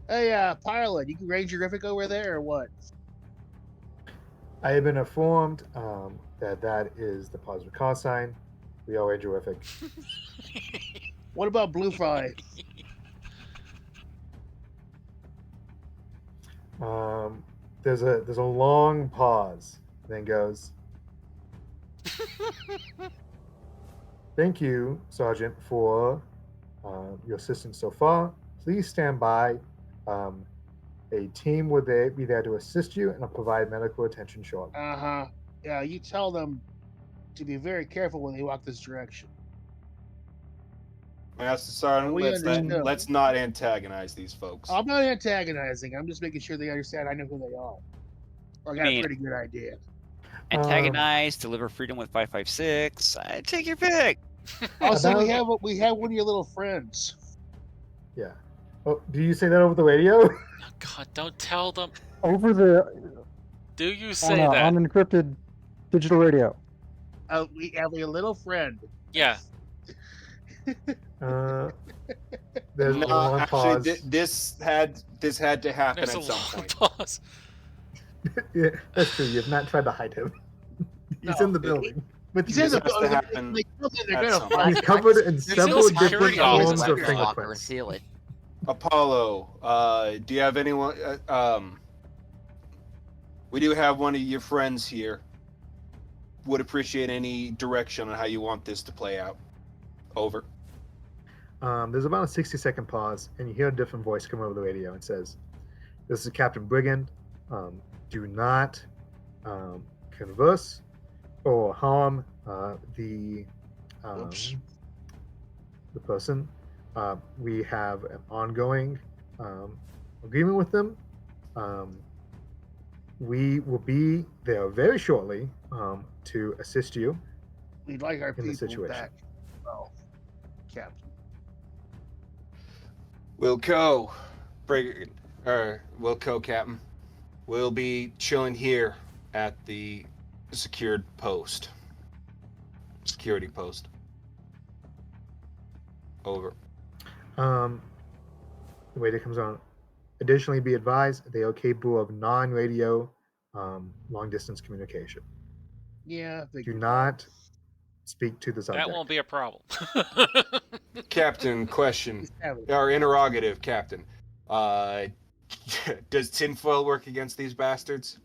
Hey, pilot, you can Ranger-rific over there or what? I have been informed that is the positive call sign. We are Rangerific. What about Blue Fry? There's a long pause, then goes. Thank you, Sergeant, for your assistance so far. Please stand by. A team will be there to assist you and provide medical attention shortly. Yeah, you tell them to be very careful when they walk this direction. Master Sergeant, We understand. let's not antagonize these folks. I'm not antagonizing. I'm just making sure they understand I know who they are. Or I got a Man. pretty good idea. Antagonize, deliver freedom with 556. Take your pick. Also, About- we have one of your little friends. Yeah. Oh, do you say that over the radio? Oh, God, don't tell them. Over the Do you on, say a, that? on encrypted digital radio. We have a little friend. Yeah. There's a No, long pause. actually, this had to happen There's a at some long point. pause. Yeah, that's true. You've not tried to hide him. He's No, in the building. With He's you. in the has to building. happen They come in, they're at gonna some find He's him. covered in a several security different officer. forms of Locker and fingerprints. seal it. Apollo, do you have anyone? We do have one of your friends here. Would appreciate any direction on how you want this to play out. Over. There's about a 60-second pause, and you hear a different voice come over the radio and says, "This is Captain Brigand. Do not converse or harm the Oops. the person. We have an ongoing agreement with them. We will be there very shortly to assist you." We'd like our in the people situation. back. Well, Captain. Wilco, Wilco, Captain. We'll be chilling here at the security post. Over. The way that comes on. Additionally, be advised they are capable of non-radio long-distance communication. Yeah. Do not speak to the subject. That won't be a problem. Captain, question. Have it. Or interrogative, Captain. Does tinfoil work against these bastards?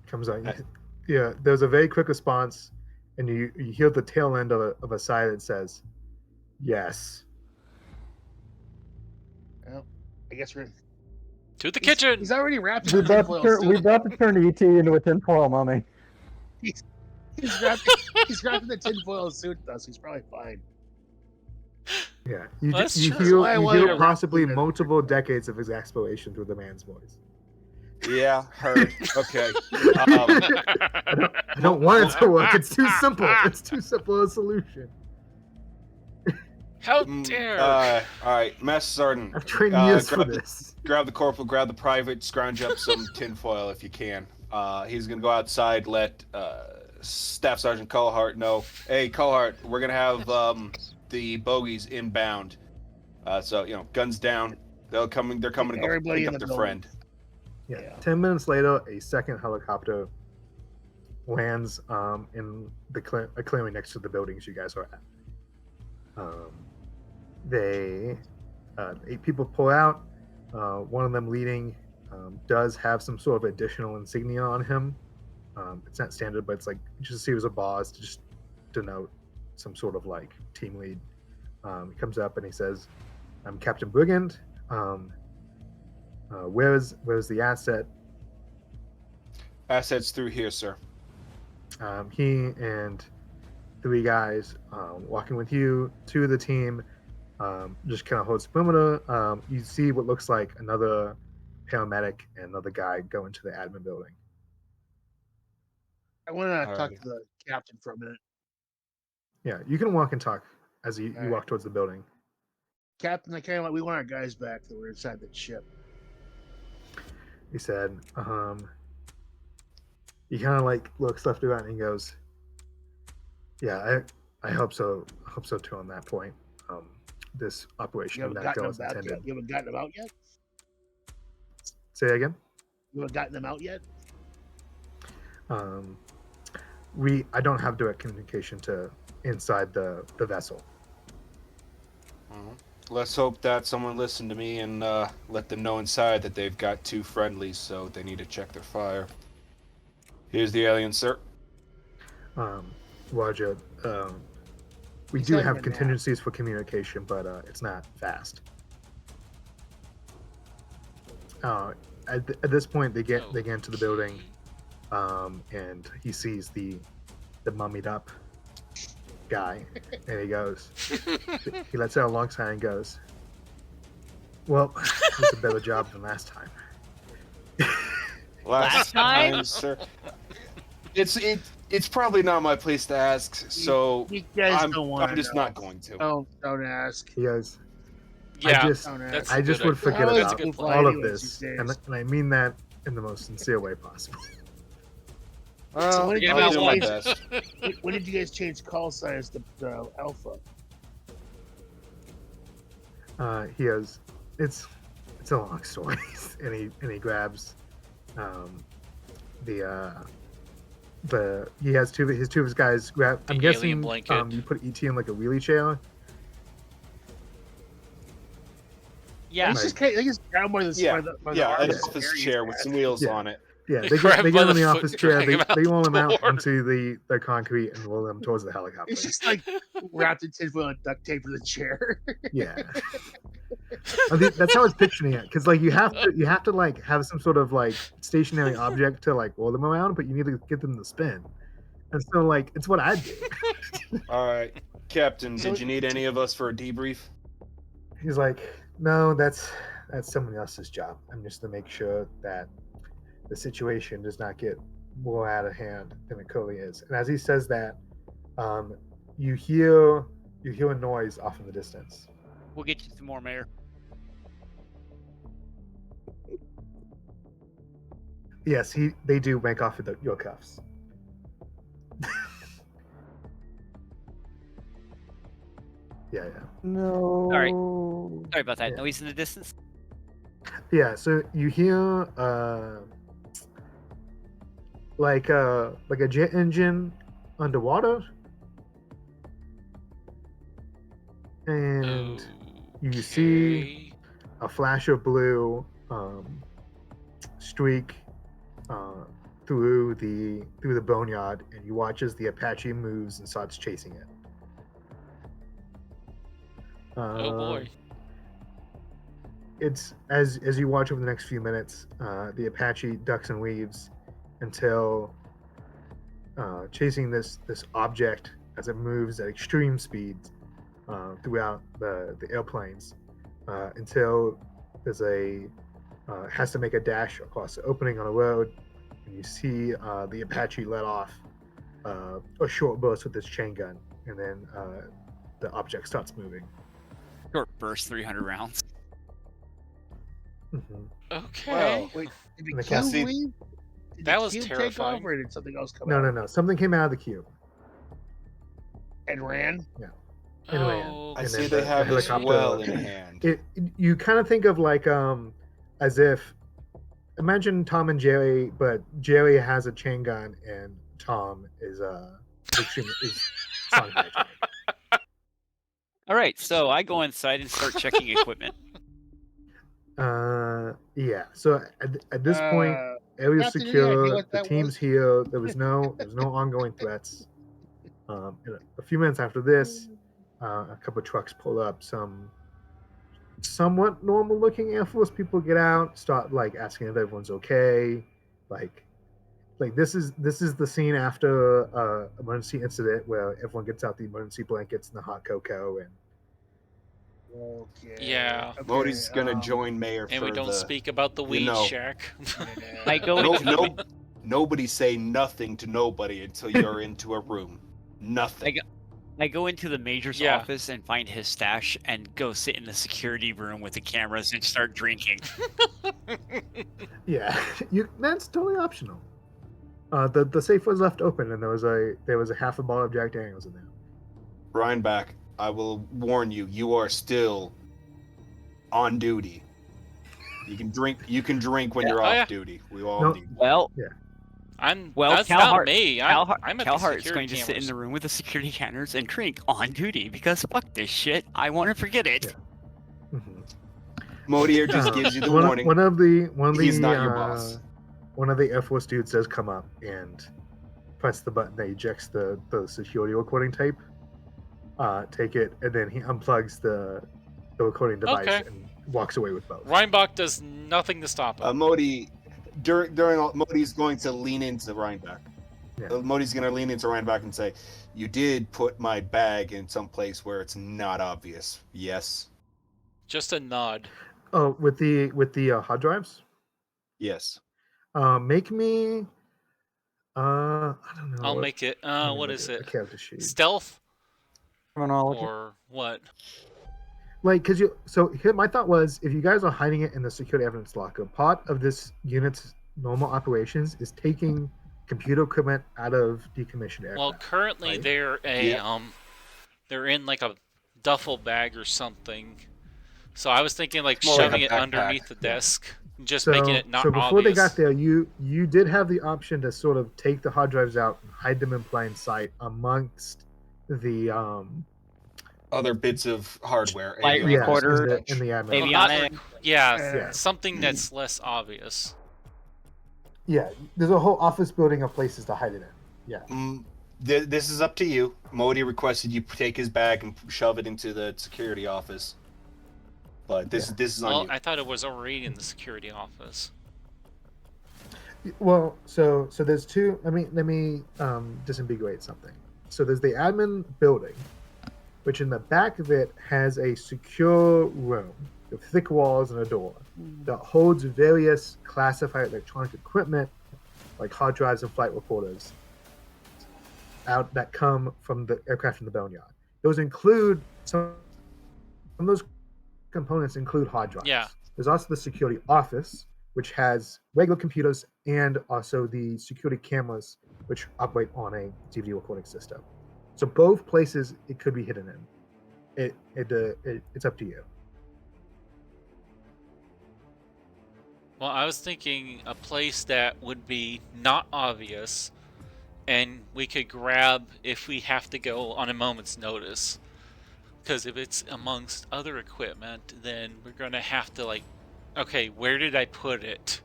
Comes on. Yeah, there's a very quick response, and you hear the tail end of a sigh that says, "Yes." Well, I guess we're. To the kitchen. He's already wrapped We're in about, tinfoil to turn, suit. we're about to turn ET into a tinfoil mummy. He's wrapped in the tinfoil suit, thus he's probably fine. Yeah, Well, that's you true. hear, Why I you wanted hear to wrap possibly it in. multiple decades of exasperation through the man's voice. Yeah, heard. Okay. I don't want it to work. It's too simple. It's too simple a solution. How dare! All right, Master Sergeant. I've trained years for grab this. Grab the corporal, grab the private, scrounge up some tinfoil if you can. He's gonna go outside, let Staff Sergeant Culhart know. Hey, Culhart, we're gonna have the bogies inbound. So guns down. They're coming to go Everybody pick in up the their building. friend. Yeah. 10 minutes later, a second helicopter lands in a clearing next to the buildings you guys are at. They 8 people pull out. One of them leading does have some sort of additional insignia on him. It's not standard, but it's like just a series of bars to just denote some sort of like team lead. He comes up and he says, "I'm Captain Brigand. Where's the asset?" Assets through here, sir. He and 3 guys walking with you, 2 of the team just kind of holds perimeter. You see what looks like another paramedic and another guy go into the admin building. I want to talk Alrighty. to the captain for a minute. Yeah, you can walk and talk as you Alright. walk towards the building. Captain, I kind of we want our guys back that were inside the ship. He said, he kind of like looks left around and he goes, yeah, I hope so. I hope so too on that point. This operation You of haven't that gotten girl them is back intended. yet. You haven't gotten them out yet. Say again? You haven't gotten them out yet. I don't have direct communication to inside the vessel. Let's hope that someone listened to me and let them know inside that they've got 2 friendlies, so they need to check their fire. Here's the alien, sir. Roger. We He's do having a have nap. contingencies for communication, but it's not fast. At this point, they get into the building, and he sees the mummied up guy, and he goes. He lets out a long sigh and goes, "Well, it's a better job than last time." Last time? time, sir. It's probably not my place to ask, so You guys I'm don't want to just know. not going to. Don't ask. He goes, Yeah, just- Don't ask. that's I a just good would idea. forget Well, That's a about good plan. all of Anyways, this, these and days. I mean that in the most sincere way possible. So when did Forget you about do guys my what? best. when did you guys change call signs to Alpha? He goes, it's a long story, and he grabs he has two of his guys grab. The I'm alien guessing blanket. you put ET in like a wheelie chair. Yeah. He's just down by the Yeah, by the yeah, arms an and office carries chair that. with some wheels Yeah. on it. Yeah, They they grab get by him the in the foot office and chair. drag They him out roll him the out door. onto the concrete and roll him towards the helicopter. It's just like wrapped in tinfoil and duct tape to the chair. Yeah. That's how I was picturing it, because like you have to like have some sort of like stationary object to like roll them around, but you need to get them to spin. And so like it's what I did. All right, Captain, So- did you need any of us for a debrief? He's like, no, that's someone else's job. I'm just to make sure that the situation does not get more out of hand than it currently is. And as he says that, you hear a noise off in the distance. We'll get you some more, Mayor. Yes, they do make off with your cuffs. Yeah. No. Sorry about that. Yeah. Noise in the distance. Yeah, so you hear like a jet engine underwater, and you see a flash of blue streak through the boneyard, and you watch as the Apache moves and starts chasing it. Oh boy. It's as you watch over the next few minutes, the Apache ducks and weaves until chasing this object as it moves at extreme speeds throughout the airplanes until there's has to make a dash across the opening on a road, and you see the Apache let off a short burst with this chain gun, and then the object starts moving. Short burst, 300 rounds. Mm-hmm. Okay. Well, Wait, did And the the cat- cube See- leave? Did That the was cube take terrifying. off, or did something else come No, out no. Something came out of the cube. and ran? and ran. Oh, I And see then they the have this helicopter- well in hand. You kind of think of like as if imagine Tom and Jerry, but Jerry has a chain gun and Tom is Sonic Hedgehog. All right, so I go inside and start checking equipment. Yeah. So at this point, area Captain, any idea secure. what The that team's was? here. There was no ongoing threats. And a few minutes after this, a couple of trucks pull up. Some somewhat normal-looking Air Force people get out, start like asking if everyone's okay. Like like this is the scene after emergency incident where everyone gets out the emergency blankets and the hot cocoa and Okay. Yeah. Okay, Modi's gonna join Mayor And for we don't the. speak about the weed know. shack. yeah. I go No, into the no, nobody say nothing to nobody until you're into a room. Nothing. I go into the major's Yeah. office and find his stash and go sit in the security room with the cameras and start drinking. yeah, that's totally optional. The safe was left open and there was a half a bottle of Jack Daniels in there. Rhineback, I will warn you, you are still on duty. You can drink when you're Oh, off yeah. duty. We all No. need. Well, That's Cal not Hart- me. I'm at Cal the Hart is security going to sit in cameras. the room with the security cameras and drink on duty because fuck this shit. I want to forget it. Yeah. Modier just gives you the one, warning. One of the He's not your boss. One of the Air Force dudes does come up and press the button that ejects the security recording tape. Take it, and then he unplugs the recording device Okay. and walks away with both. Reinbach does nothing to stop him. Modi, Modi's going to lean into Rhineback. Yeah. Modi's going to lean into Rhineback and say, "You did put my bag in some place where it's not obvious." Yes. Just a nod. Oh, with the hard drives. Yes. Make me. I don't know. I'll make it. let me What look is at it? a character sheet. Stealth Criminology. or what? Like, because here my thought was, if you guys are hiding it in the security evidence locker, part of this unit's normal operations is taking computer equipment out of decommissioned aircraft. Well, currently right? they're in like a duffel bag or something. So I was thinking like More like shoving a it backpack. underneath the desk, just So, making it not so before obvious. they got there, you did have the option to sort of take the hard drives out and hide them in plain sight amongst the Other bits of hardware. Light avionics, recorder, in the admin. maybe Well, on not it. yeah, something that's less obvious. Yeah, there's a whole office building of places to hide it in. Yeah. This is up to you. Modi requested you take his bag and shove it into the security office. But this is on Well, you. I thought it was already in the security office. Well, so there's two. Let me disambiguate something. So there's the admin building, which in the back of it has a secure room with thick walls and a door that holds various classified electronic equipment, like hard drives and flight recorders, out that come from the aircraft in the boneyard. Those include some of those components include hard drives. Yeah. There's also the security office, which has regular computers and also the security cameras, which operate on a DVD recording system. So both places it could be hidden in. It's up to you. Well, I was thinking a place that would be not obvious, and we could grab if we have to go on a moment's notice. Because if it's amongst other equipment, then we're going to have to, like, okay, where did I put it?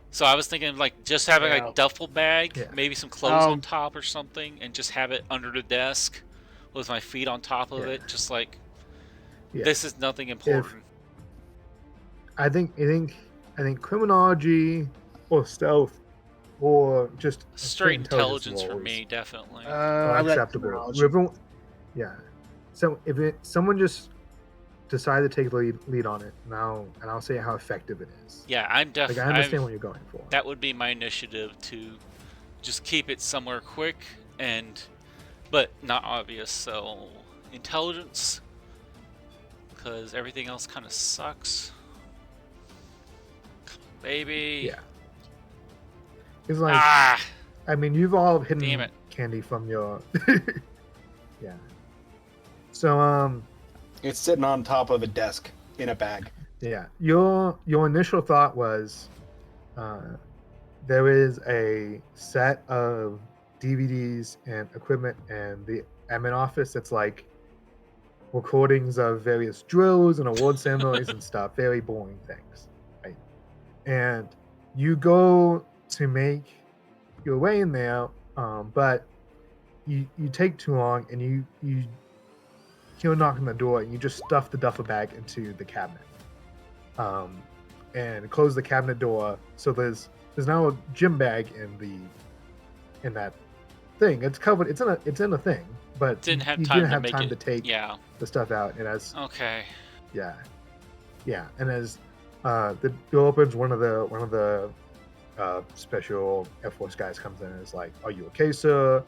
So I was thinking, like, just having a duffel bag, maybe some clothes on top or something, and just have it under the desk with my feet on top of it, just like, this is nothing important. I think criminology or stealth or just Straight intelligence for me, definitely. Acceptable. Yeah. So if someone just decided to take the lead on it, and I'll say how effective it is. Yeah, I'm definitely. Like, I understand what you're going for. That would be my initiative, to just keep it somewhere quick but not obvious. So intelligence, because everything else kind of sucks. Come on, baby. Yeah. It's like, I mean, you've all hidden candy from your. Yeah. So it's sitting on top of a desk in a bag. Yeah. Your initial thought was, there is a set of DVDs and equipment and the admin office that's like recordings of various drills and award ceremonies and stuff. Very boring things, right? And you go to make your way in there, but you take too long, and you hear a knock on the door, and you just stuff the duffel bag into the cabinet, and close the cabinet door. So there's there's now a gym bag in that thing. It's covered. It's in a thing, but Didn't have you time didn't to have make time it. to take Yeah. the stuff out. And as Okay. yeah, and as the door opens, one of the special Air Force guys comes in and is like, "Are you okay, sir?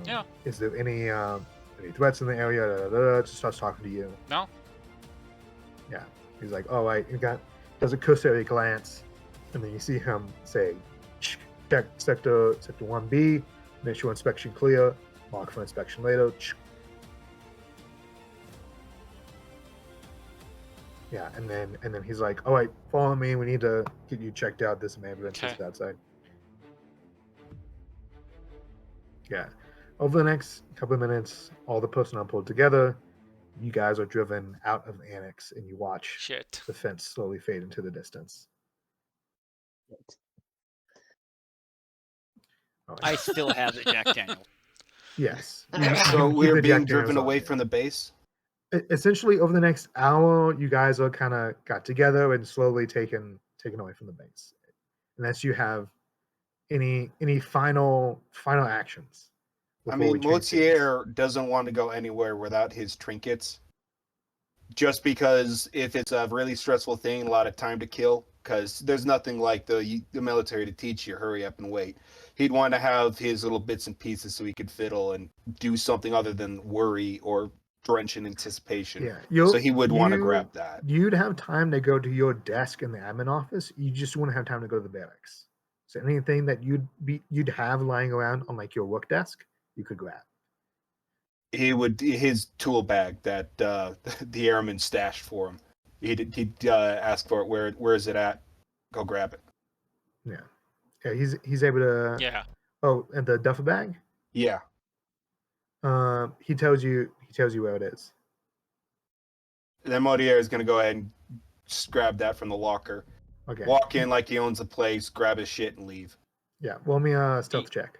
Yeah. Is there any threats in the area?" Just starts talking to you. No. Yeah. He's like, "All right." He does a cursory glance, and then you see him say, "Check sector 1B. Make sure inspection clear. Mark for inspection later." Yeah, and then he's like, "All right, follow me. We need to get you checked out. There's some ambulance Okay. outside." Yeah. Over the next couple of minutes, all the personnel pulled together. You guys are driven out of the annex, and you watch Shit. the fence slowly fade into the distance. All right. I still have the Jack Daniel. Yes. So you keep we're the being Jack driven Daniels on away you. from the base. Essentially, over the next hour, you guys are kind of got together and slowly taken away from the base, unless you have any final actions. I Before we mean, change scenes. Motier doesn't want to go anywhere without his trinkets. Just because if it's a really stressful thing, a lot of time to kill, because there's nothing like the military to teach you hurry up and wait. He'd want to have his little bits and pieces so he could fiddle and do something other than worry or drench in anticipation. Yeah, So he would want to grab that. You'd have time to go to your desk in the admin office. You just wouldn't have time to go to the barracks. So anything that you'd have lying around on like your work desk, you could grab. His tool bag that the airman stashed for him. He'd ask for it. Where is it at? Go grab it. Yeah, he's able to. Yeah. Oh, and the duffel bag. Yeah. He tells you where it is. Then Motier is going to go ahead and just grab that from the locker. Okay. Walk in like he owns the place, grab his shit, and leave. Yeah. Roll me a stealth check.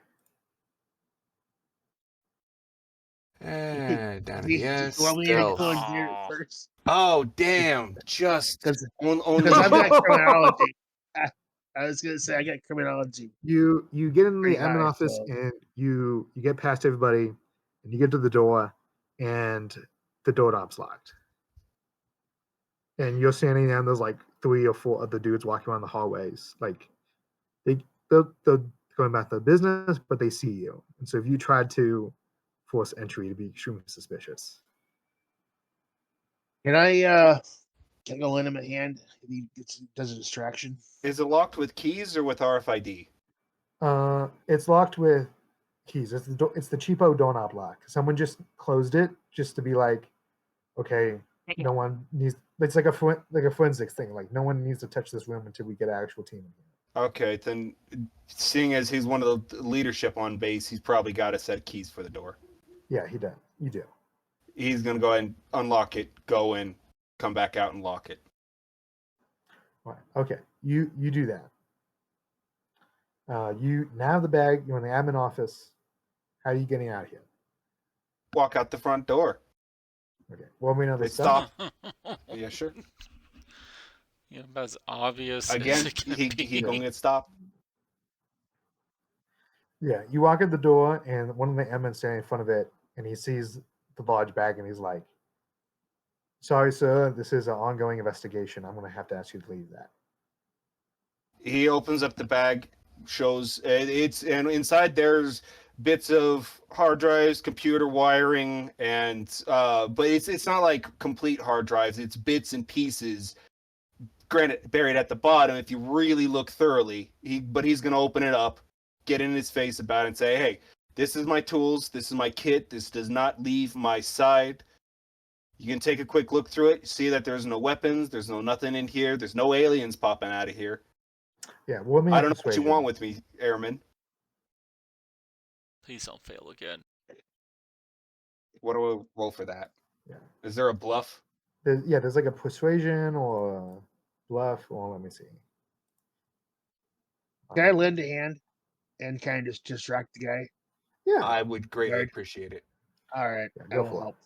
Down to the S. Well, we need to Stealth. go and get it first. Oh, damn. Just Because only. I've got criminology. I was going to say, I got criminology. You get in the Pretty admin high, office so- and you get past everybody, and you get to the door, and the door knob's locked. And you're standing there, and there's like 3 or 4 other dudes walking around the hallways. Like they're going about their business, but they see you. And so if you tried to force entry, to be extremely suspicious. Can I go lend him a hand if he does a distraction? Is it locked with keys or with RFID? It's locked with keys. It's the cheapo doorknob lock. Someone just closed it just to be like, okay, no one needs. It's like a forensics thing. Like no one needs to touch this room until we get an actual team in here. Okay, then seeing as he's one of the leadership on base, he's probably got a set of keys for the door. Yeah, he does. You do. He's going to go ahead and unlock it, go in, come back out and lock it. All right. Okay. You do that. You now have the bag. You're in the admin office. How are you getting out of here? Walk out the front door. Okay. Well, we know They this stuff. stop. Yeah, sure. Yeah, about as obvious Again, as it can he be. gonna get stopped. Yeah, you walk in the door, and one of the admins standing in front of it, and he sees the large bag, and he's like, "Sorry, sir, this is an ongoing investigation. I'm going to have to ask you to leave that." He opens up the bag, shows and inside there's bits of hard drives, computer wiring, and but it's not like complete hard drives. It's bits and pieces. Granted, buried at the bottom. If you really look thoroughly, he's gonna open it up, get in his face about it, and say, "Hey, this is my tools. This is my kit. This does not leave my side. You can take a quick look through it. See that there's no weapons. There's no nothing in here. There's no aliens popping out of here. Yeah, well, I don't know what you want with me, Airman. Please don't fail again. What do I roll for that? Yeah. Is there a bluff? There's like a persuasion or a bluff, or let me see. Can I lend a hand and kind of just distract the guy? Yeah. I would greatly Right. appreciate it. All right, Yeah, I go will for it. help.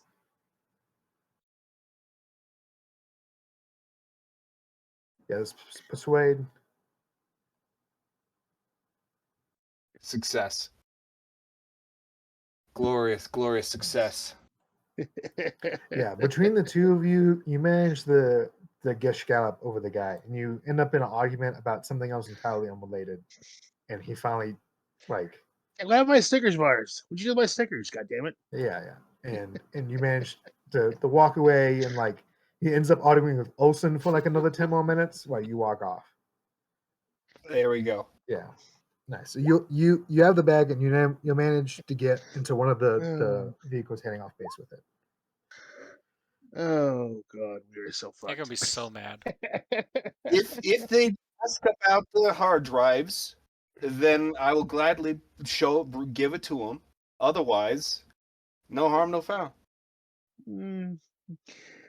Yeah, this persuade. Success. Glorious, glorious success. Yeah, between the two of you, you manage the Gish gallop over the guy, and you end up in an argument about something else entirely unrelated. And he finally, like, I have my Snickers bars. What'd you do with my Snickers? God damn it! yeah, and you manage to walk away, and like he ends up arguing with Olsen for like another 10 more minutes while you walk off. There we go. Yeah, nice. So you have the bag, and you manage to get into one of the vehicles heading off base with it. Oh god, we are so They're fucked. gonna be so mad. If they ask about the hard drives, then I will gladly give it to them. Otherwise, no harm, no foul.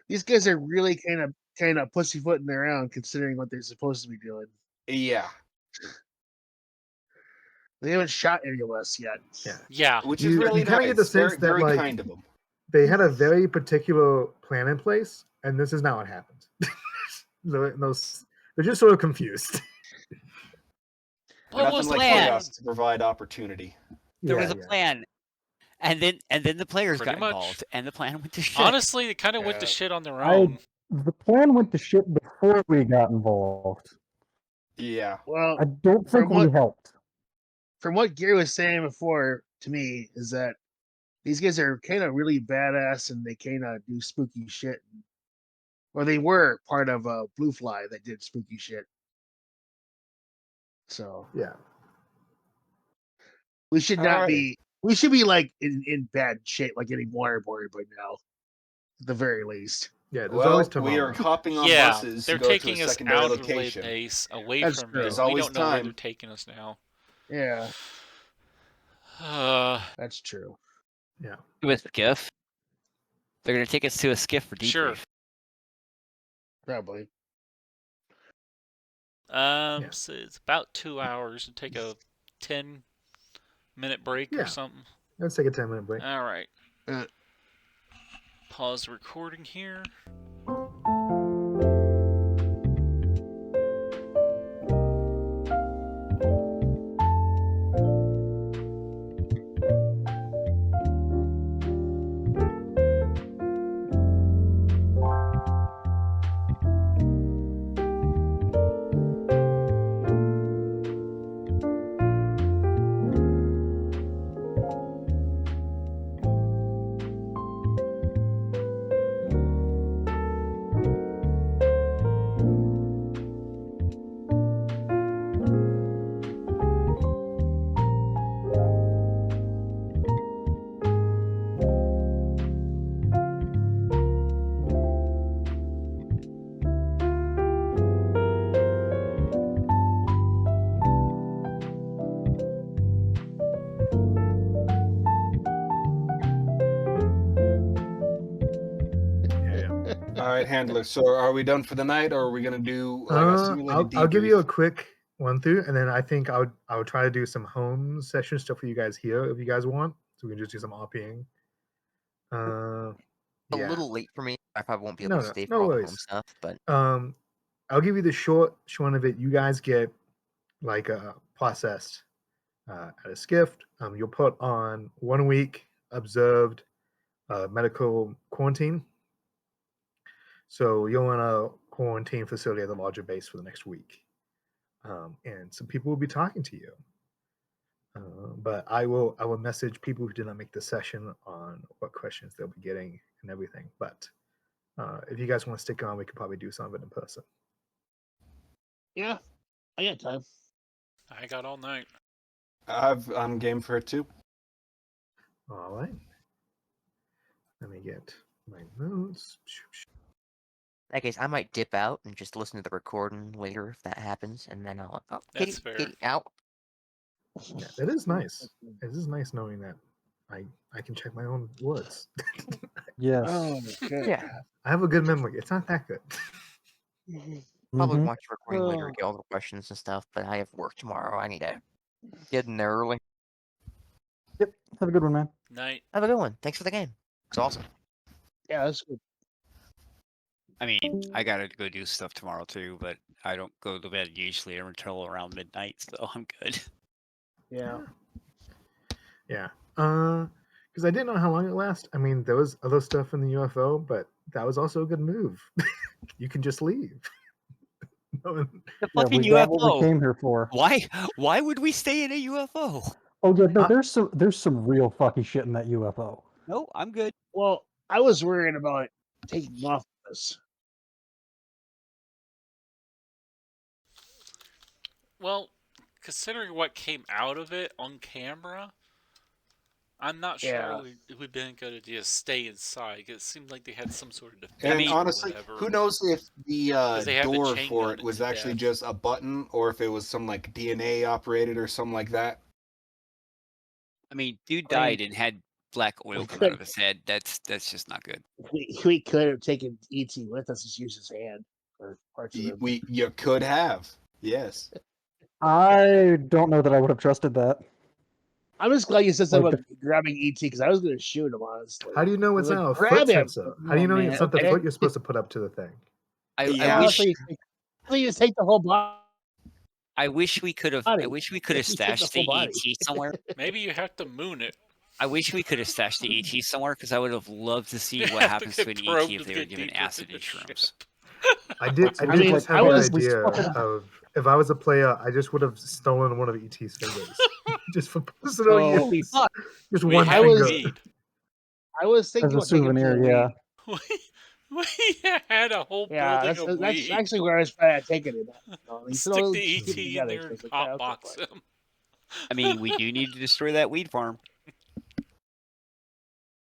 These guys are really kind of pussyfooting around, considering what they're supposed to be doing. Yeah. They haven't shot any of us yet. Yeah. Which is You really kinda nice. get the sense that, very like, kind of them. they had a very particular plan in place, and this is not what happened. They're just sort of confused. What Nothing was like the plan? chaos to provide opportunity. There was a Yeah. plan, and then the players Pretty got much. involved, and the plan went to shit. Honestly, they kind of went to Yeah. shit on their own. The plan went to shit before we got involved. Yeah. Well, I don't think From what- we helped. from what Gary was saying before to me, is that these guys are kind of really badass and they kind of do spooky shit. Or they were part of Blue Fly that did spooky shit. So Yeah. we should not Alright. be. We should be like in bad shape, like getting waterboarded by now, at the very least. Yeah, there's Well, always we are tomorrow. hopping on Yeah, buses they're to go to a taking us secondary out of the location. base, away That's from true. it. There's We always don't know where they're time. taking us now. Yeah, that's true. To a skiff. They're gonna take us to a skiff for debrief. Sure. Probably. So it's about 2 hours. Take a 10-minute break Yeah. or something. Let's take a 10-minute break. All right. Uh. Pause the recording here. All right, handler. So are we done for the night, or are we gonna do like a simulated I'll give you a debrief? quick run through, and then I think I would try to do some home session stuff for you guys here if you guys want. So we can just do some RPing. A Yeah. little late for me. I probably won't be able No, to no, stay for no all the home worries. stuff, but I'll give you the short one of it. You guys get like processed at a skiff. You'll put on 1 week observed medical quarantine. So you're in a quarantine facility at the larger base for the next week, and some people will be talking to you. But I will message people who did not make the session on what questions they'll be getting and everything. But if you guys want to stick on, we could probably do some of it in person. Yeah, I got time. I got all night. I'm game for it too. All right. Let me get my notes. in that case, I might dip out and just listen to the recording later if that happens, and then I'll. Oh, That's Katie, fair. Katie, out. Yeah, that is nice. It is nice knowing that I can check my own words. Yes. Oh, good. Yeah. I have a good memory. It's not that good. Probably Mhm. watch the recording later Oh. to get all the questions and stuff, but I have work tomorrow. I need to get in there early. Yep. Have a good one, man. Night. Have a good one. Thanks for the game. It's awesome. Yeah, that's good. I mean, I gotta go do stuff tomorrow too, but I don't go to bed usually until around midnight, so I'm good. Yeah. Yeah. Because I didn't know how long it lasts. I mean, there was other stuff in the UFO, but that was also a good move. You can just leave. No one- The Yeah, fucking we got what we UFO. came here for. Why would we stay in a UFO? Oh yeah, no, Uh, there's some real fucking shit in that UFO. No, I'm good. Well, I was worried about taking off this. Well, considering what came out of it on camera, I'm not sure Yeah. it would have been a good idea to stay inside. It seemed like they had some sort of defense And mean- or honestly, whatever. who knows if the they have the door chain for gun it was to actually death. just a button or if it was some like DNA operated or something like that. I mean, dude I mean, died and had black oil we come out could- of his head. That's just not good. we could have taken ET with us, just use his hand or parts of him. You could have, yes. I don't know that I would have trusted that. I'm just glad you said something Like about grabbing ET because I was going to shoot him, honestly. how do you know it's Like, not a grab foot him. sensor? But How do you no, know man. it's not the Okay. foot you're supposed to put up to the thing? Yeah. I wish You just take the whole body. I wish we could have Body. I wish we could have You take the stashed full the body. ET somewhere. Maybe you have to moon it. I wish we could have stashed the ET somewhere because I would have loved to see You what have happens to to get an ET probed if to they were get given deeper acid into and the shrooms. ship. I did I just mean, have I the was- idea of if I was a player, I just would have stolen one of ET's fingers just for personal Oh, use. Holy fuck! Just We one have was- finger. weed. I was thinking as a about taking him to souvenir, the yeah. weed. We had a whole Yeah, building of that's weed. actually where I was trying to take it. He said, Stick "Oh, the keep ET it in together." there So I and was like, "Yeah, okay, hotbox fine." him. I mean, we do need to destroy that weed farm.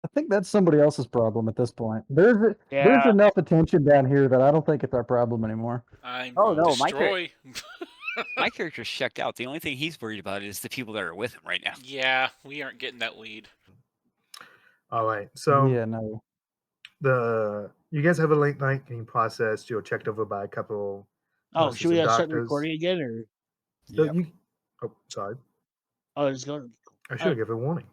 I think that's somebody else's problem at this point. There's Yeah. enough attention down here that I don't think it's our problem anymore. I'm Oh, no, my destroy. My character's checked out. The only thing he's worried about is the people that are with him right now. Yeah, we aren't getting that weed. All right. So yeah, no. you guys have a late night getting processed. You're checked over by a couple. Oh, nurses should we and start the doctors. recording again, or So Yep. sorry. oh, just go? I should give a warning.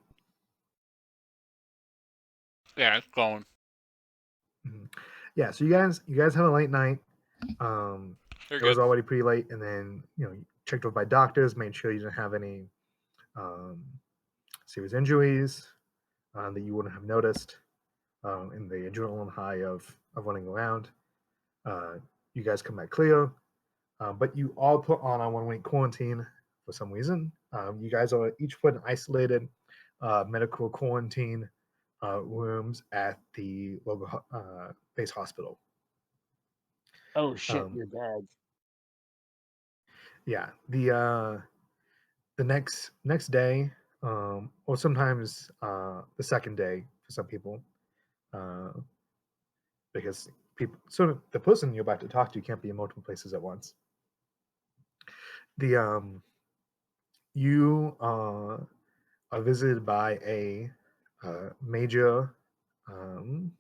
Yeah, it's going. Yeah. So you guys have a late night. They're It was good. already pretty late, and then you checked over by doctors, made sure you didn't have any serious injuries that you wouldn't have noticed in the adrenaline high of running around. You guys come back clear, but you all put on a 1-week quarantine for some reason. You guys are each put in isolated medical quarantine rooms at the local base hospital. Oh shit, Um, your bag. Yeah, the next day, or sometimes the second day for some people, because the person you're about to talk to can't be in multiple places at once. You are visited by a major. Oh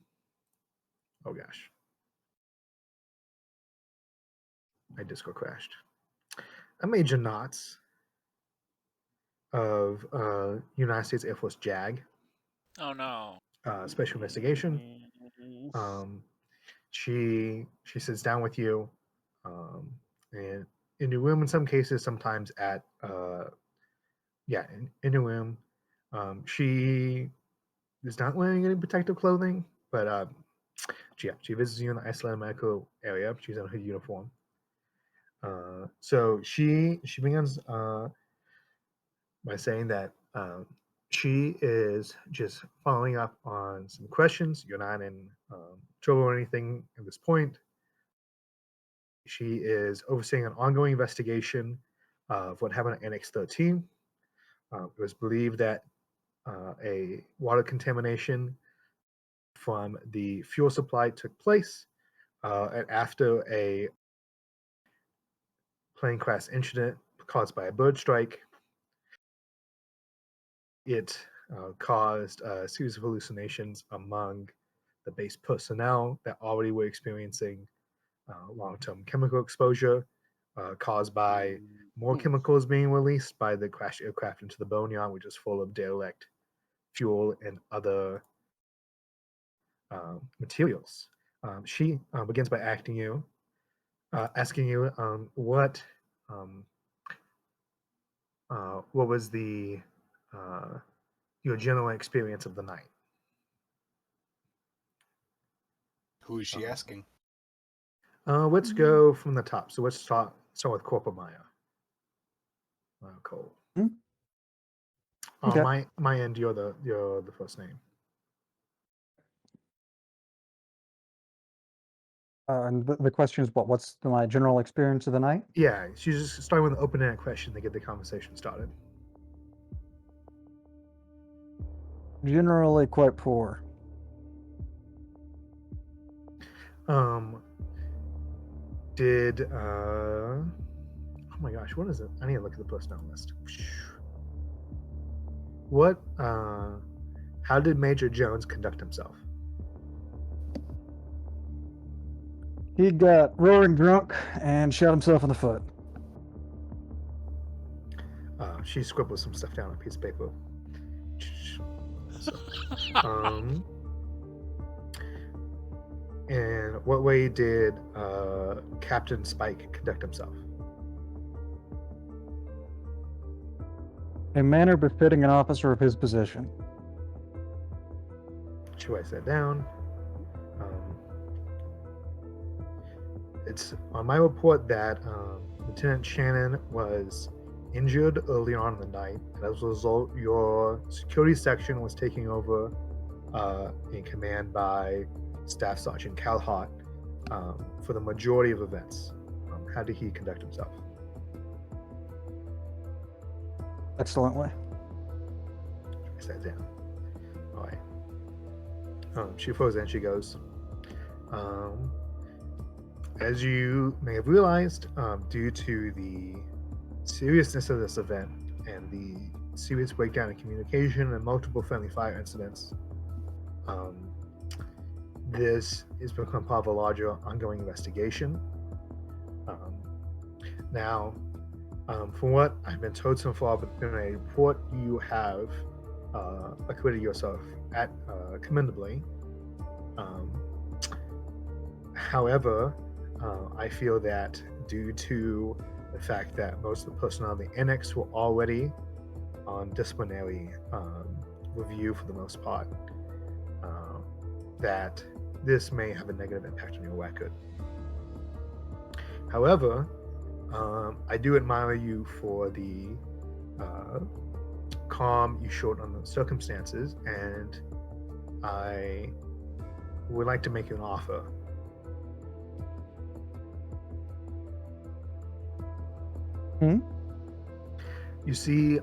gosh, my Discord crashed. A major knots of United States Air Force JAG, Oh no. Special Investigation. She sits down with you, and in the room in some cases, sometimes at in the room. She is not wearing any protective clothing, but she visits you in the isolated medical area. She's in her uniform. So she begins by saying that she is just following up on some questions. You're not in trouble or anything at this point. She is overseeing an ongoing investigation of what happened at Annex 13. It was believed that a water contamination from the fuel supply took place, and after a plane crash incident caused by a bird strike, it caused a series of hallucinations among the base personnel that already were experiencing long-term chemical exposure caused by more chemicals being released by the crashed aircraft into the boneyard, which is full of derelict fuel and other materials. She begins by asking you what was the your general experience of the night. Who is she asking? Let's go from the top. So let's start with Corporal Maya. Cole. On Okay. my end, you're the first name. And the question is, what's my general experience of the night? Yeah, she's just starting with an open-ended question to get the conversation started. Generally quite poor. Did oh my gosh, what is it? I need to look at the personnel list. What how did Major Jones conduct himself? He got roaring drunk and shot himself in the foot. She scribbled some stuff down on a piece of paper. So, and what way did Captain Spike conduct himself? A manner befitting an officer of his position. She writes that down. It's on my report that Lieutenant Shannon was injured early on in the night, and as a result, your security section was taken over in command by Staff Sergeant Cal Hott for the majority of events. How did he conduct himself? Excellently. Write that down. All right. She throws in. She goes. As you may have realized, due to the seriousness of this event and the serious breakdown in communication and multiple friendly fire incidents, this has become part of a larger ongoing investigation. Now, from what I've been told so far, but in a report, you have acquitted yourself commendably. However, I feel that due to the fact that most of the personnel of the annex were already on disciplinary review for the most part, that this may have a negative impact on your record. However, I do admire you for the calm you showed on the circumstances, and I would like to make you an offer. You see,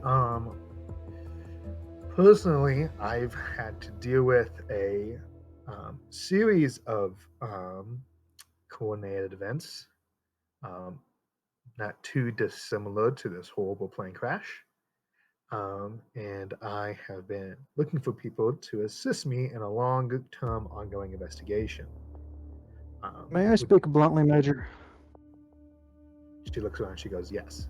personally, I've had to deal with a series of coordinated events, not too dissimilar to this horrible plane crash. And I have been looking for people to assist me in a long-term ongoing investigation. May I speak bluntly, Major? She looks around and she goes, yes.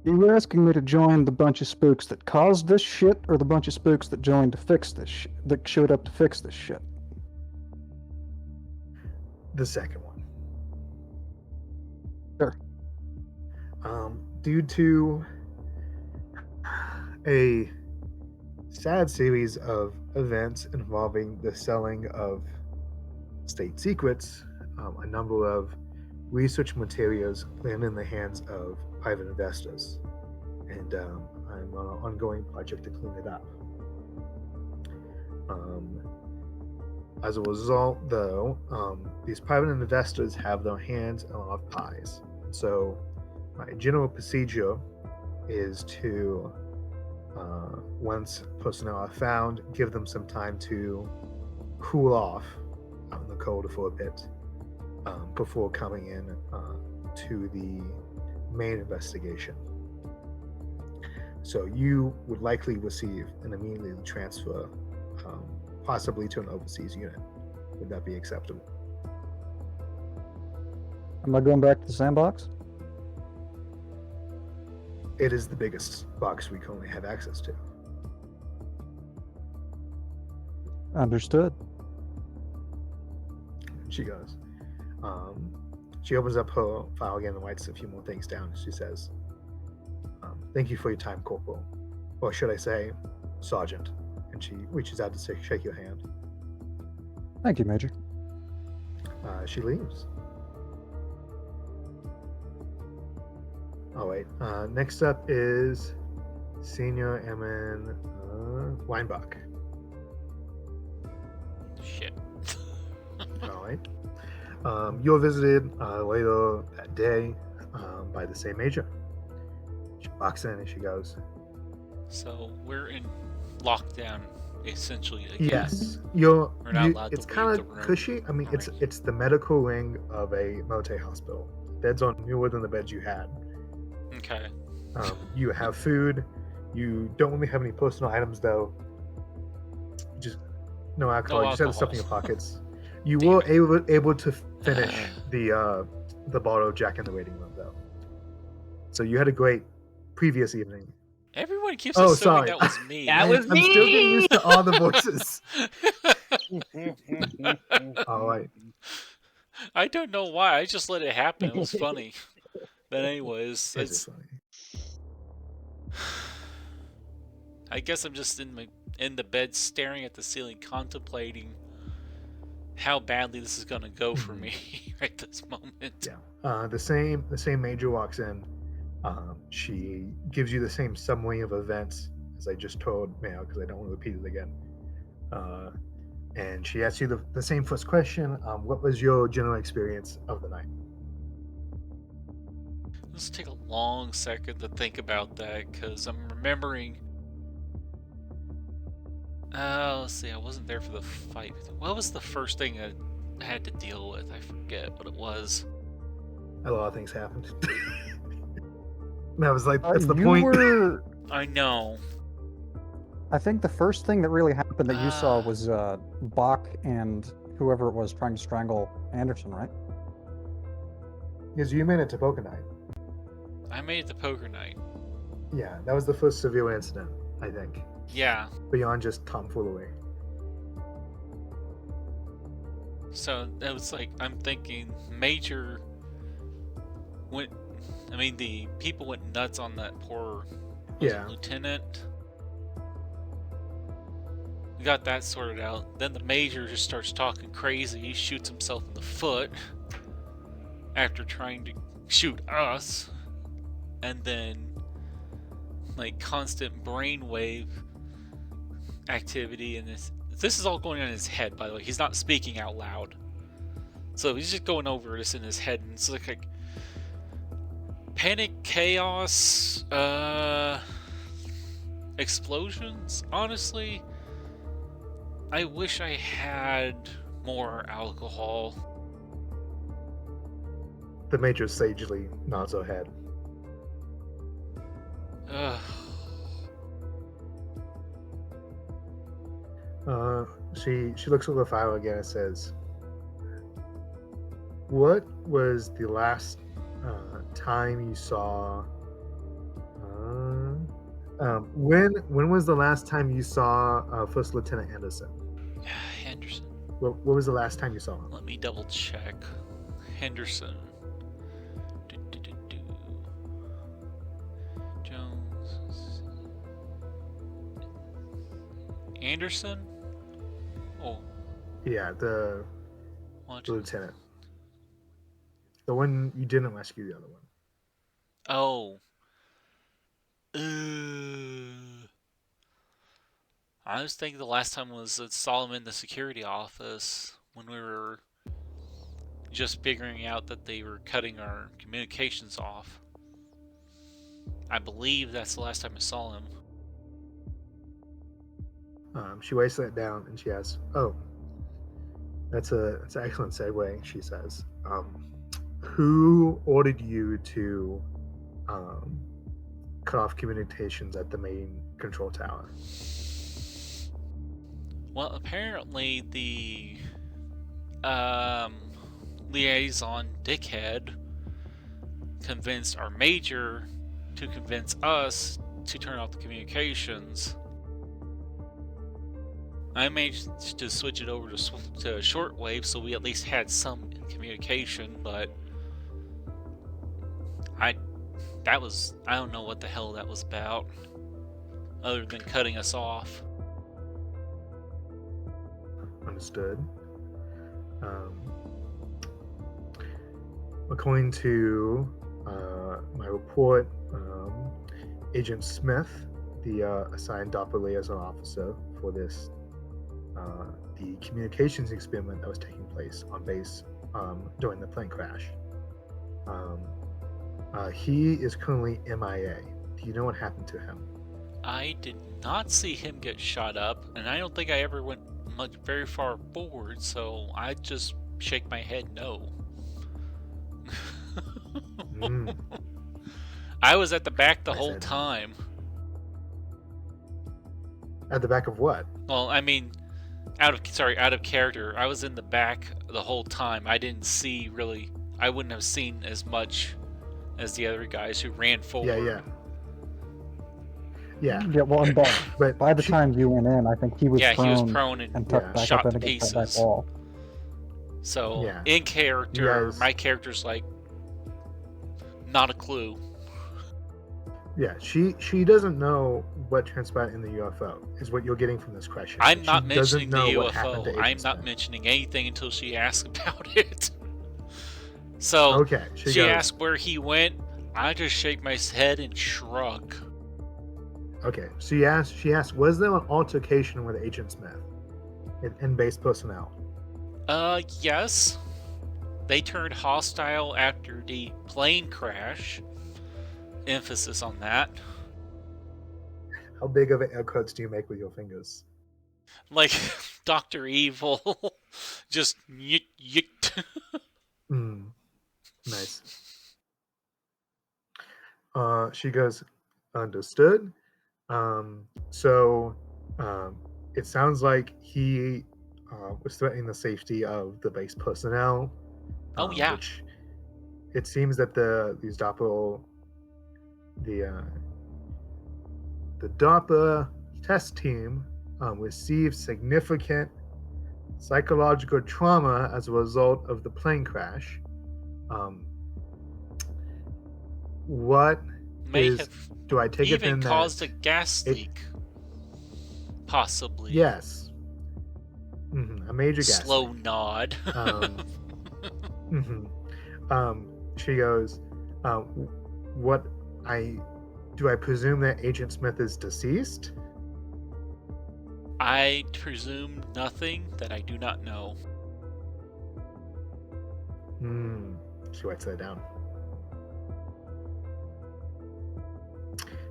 You were asking me to join the bunch of spooks that caused this shit, or the bunch of spooks that joined to fix this shit, that showed up to fix this shit? The second one. Sure. Due to a sad series of events involving the selling of state secrets, a number of research materials landed in the hands of private investors, and I'm on an ongoing project to clean it up. As a result, though, these private investors have their hands in a lot of pies. So my general procedure is to, once personnel are found, give them some time to cool off out in the cold for a bit before coming in to the main investigation. So you would likely receive an immediate transfer, possibly to an overseas unit. Would that be acceptable? Am I going back to the sandbox? It is the biggest box we currently have access to. Understood. She goes. She opens up her file again and writes a few more things down. She says, thank you for your time, Corporal. or should I say, Sergeant. And she reaches out to shake your hand. Thank you, Major. She leaves. All right. Next up is Senior Emin Weinbach. Shit. All right. You're visited later that day by the same major. She walks in and she goes, So we're in lockdown, essentially. Again. "Yes, We're not allowed It's to kind leave of the room. cushy. I mean, Alright. it's the medical wing of a Mote hospital. Beds are newer than the beds you had. Okay. You have food. You don't really have any personal items though. Just no alcohol. No You just have the stuff in alcohol. your pockets. You Damn were it. able to finish the bottle of Jack in the waiting room though. So you had a great previous evening. Everyone keeps Oh, assuming sorry. that was me. That was I'm still getting used to all the voices. All right. I don't know why. I just let it happen. It was funny. But anyways, It is funny. I guess I'm just in the bed staring at the ceiling, contemplating how badly this is gonna go for me right this moment. Yeah. The same major walks in. She gives you the same summary of events as I just told Mayo because I don't want to repeat it again. And she asks you the same first question. What was your general experience of the night? Let's take a long second to think about that because I'm remembering. Let's see. I wasn't there for the fight. What was the first thing I had to deal with? I forget what it was. A lot of things happened. And I was like, that's the You point. were. I know. I think the first thing that really happened that you saw was Bach and whoever it was trying to strangle Anderson, right? Because you made it to poker night. I made it to poker night. Yeah, that was the first severe incident, I think. Yeah. Beyond just tomfoolery. So that was like, I'm thinking Major went. I mean, the people went nuts on that poor lieutenant. We got that sorted out. Then the Major just starts talking crazy. He shoots himself in the foot after trying to shoot us. And then, like, constant brainwave activity. And this is all going on in his head, by the way. He's not speaking out loud. So he's just going over this in his head. And it's like panic, chaos, explosions. Honestly, I wish I had more alcohol. The major sagely nods her head. She looks over the file again and says, "What was the last time you saw? When was the last time you saw First Lieutenant Anderson? Henderson. What was the last time you saw him? Let me double check. Henderson. Jones. Anderson? Oh. Yeah, the What? lieutenant. The one you didn't rescue, the other one. Oh. I was thinking the last time was saw him in the security office when we were just figuring out that they were cutting our communications off. I believe that's the last time I saw him. She weighs that down and she asks, "Oh, that's an excellent segue." She says, "Who ordered you to cut off communications at the main control tower?" Well, apparently the liaison dickhead convinced our major to convince us to turn off the communications. I managed to switch it over to shortwave, so we at least had some communication. But I don't know what the hell that was about. other than cutting us off. Understood. According to my report, Agent Smith, the assigned Doppler liaison officer for this, the communications experiment that was taking place on base during the plane crash, he is currently MIA. Do you know what happened to him? I did not see him get shot up, and I don't think I ever went very far forward, so I just shake my head no. I was at the back the whole time. At the back of what? Well, I mean, out of character. I was in the back the whole time. I didn't see really. I wouldn't have seen as much as the other guys who ran forward. Yeah. Well, but by the time you went in, I think he was prone. He was prone and shot to pieces. That wall. So in character, my character's like not a clue. Yeah, she doesn't know what transpired in the UFO, is what you're getting from this question. I'm not mentioning the UFO. I'm not mentioning anything until she asks about it. So she asked where he went. I just shake my head and shrug. Okay, so she asked, was there an altercation with Agent Smith and base personnel? Yes. They turned hostile after the plane crash. Emphasis on that. How big of an air quotes do you make with your fingers? Like Dr. Evil. Just yik. Nice. She goes, understood. So it sounds like he was threatening the safety of the base personnel. Which it seems that these Doppler, the DARPA test team received significant psychological trauma as a result of the plane crash. What do I take it in that caused a gas leak? Possibly. Yes. A major gas Slow leak. Nod. She goes, do I presume that Agent Smith is deceased? I presume nothing that I do not know. She writes that down.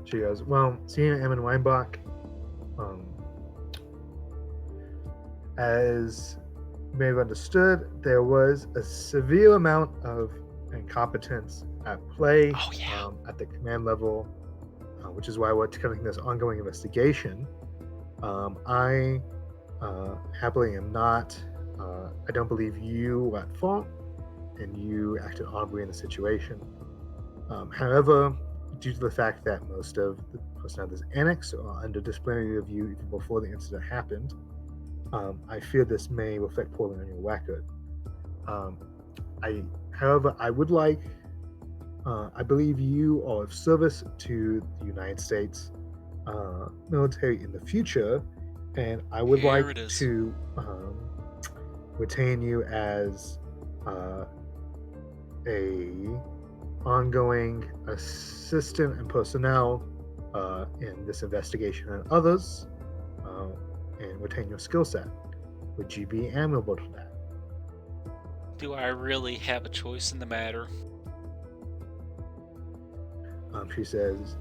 She goes, well, Senior Emin Weinbach, as you may have understood, there was a severe amount of incompetence at play at the command level, which is why we're conducting this ongoing investigation. I happily am not. I don't believe you were at fault, and you acted honorably in the situation. However, due to the fact that most of the personnel of this annex are under disciplinary review even before the incident happened, I fear this may reflect poorly on your record. However, I would like, I believe you are of service to the United States military in the future, and I would like to retain you as a ongoing assistant and personnel in this investigation and others, and retain your skill set. Would you be amenable to that? Do I really have a choice in the matter? She says,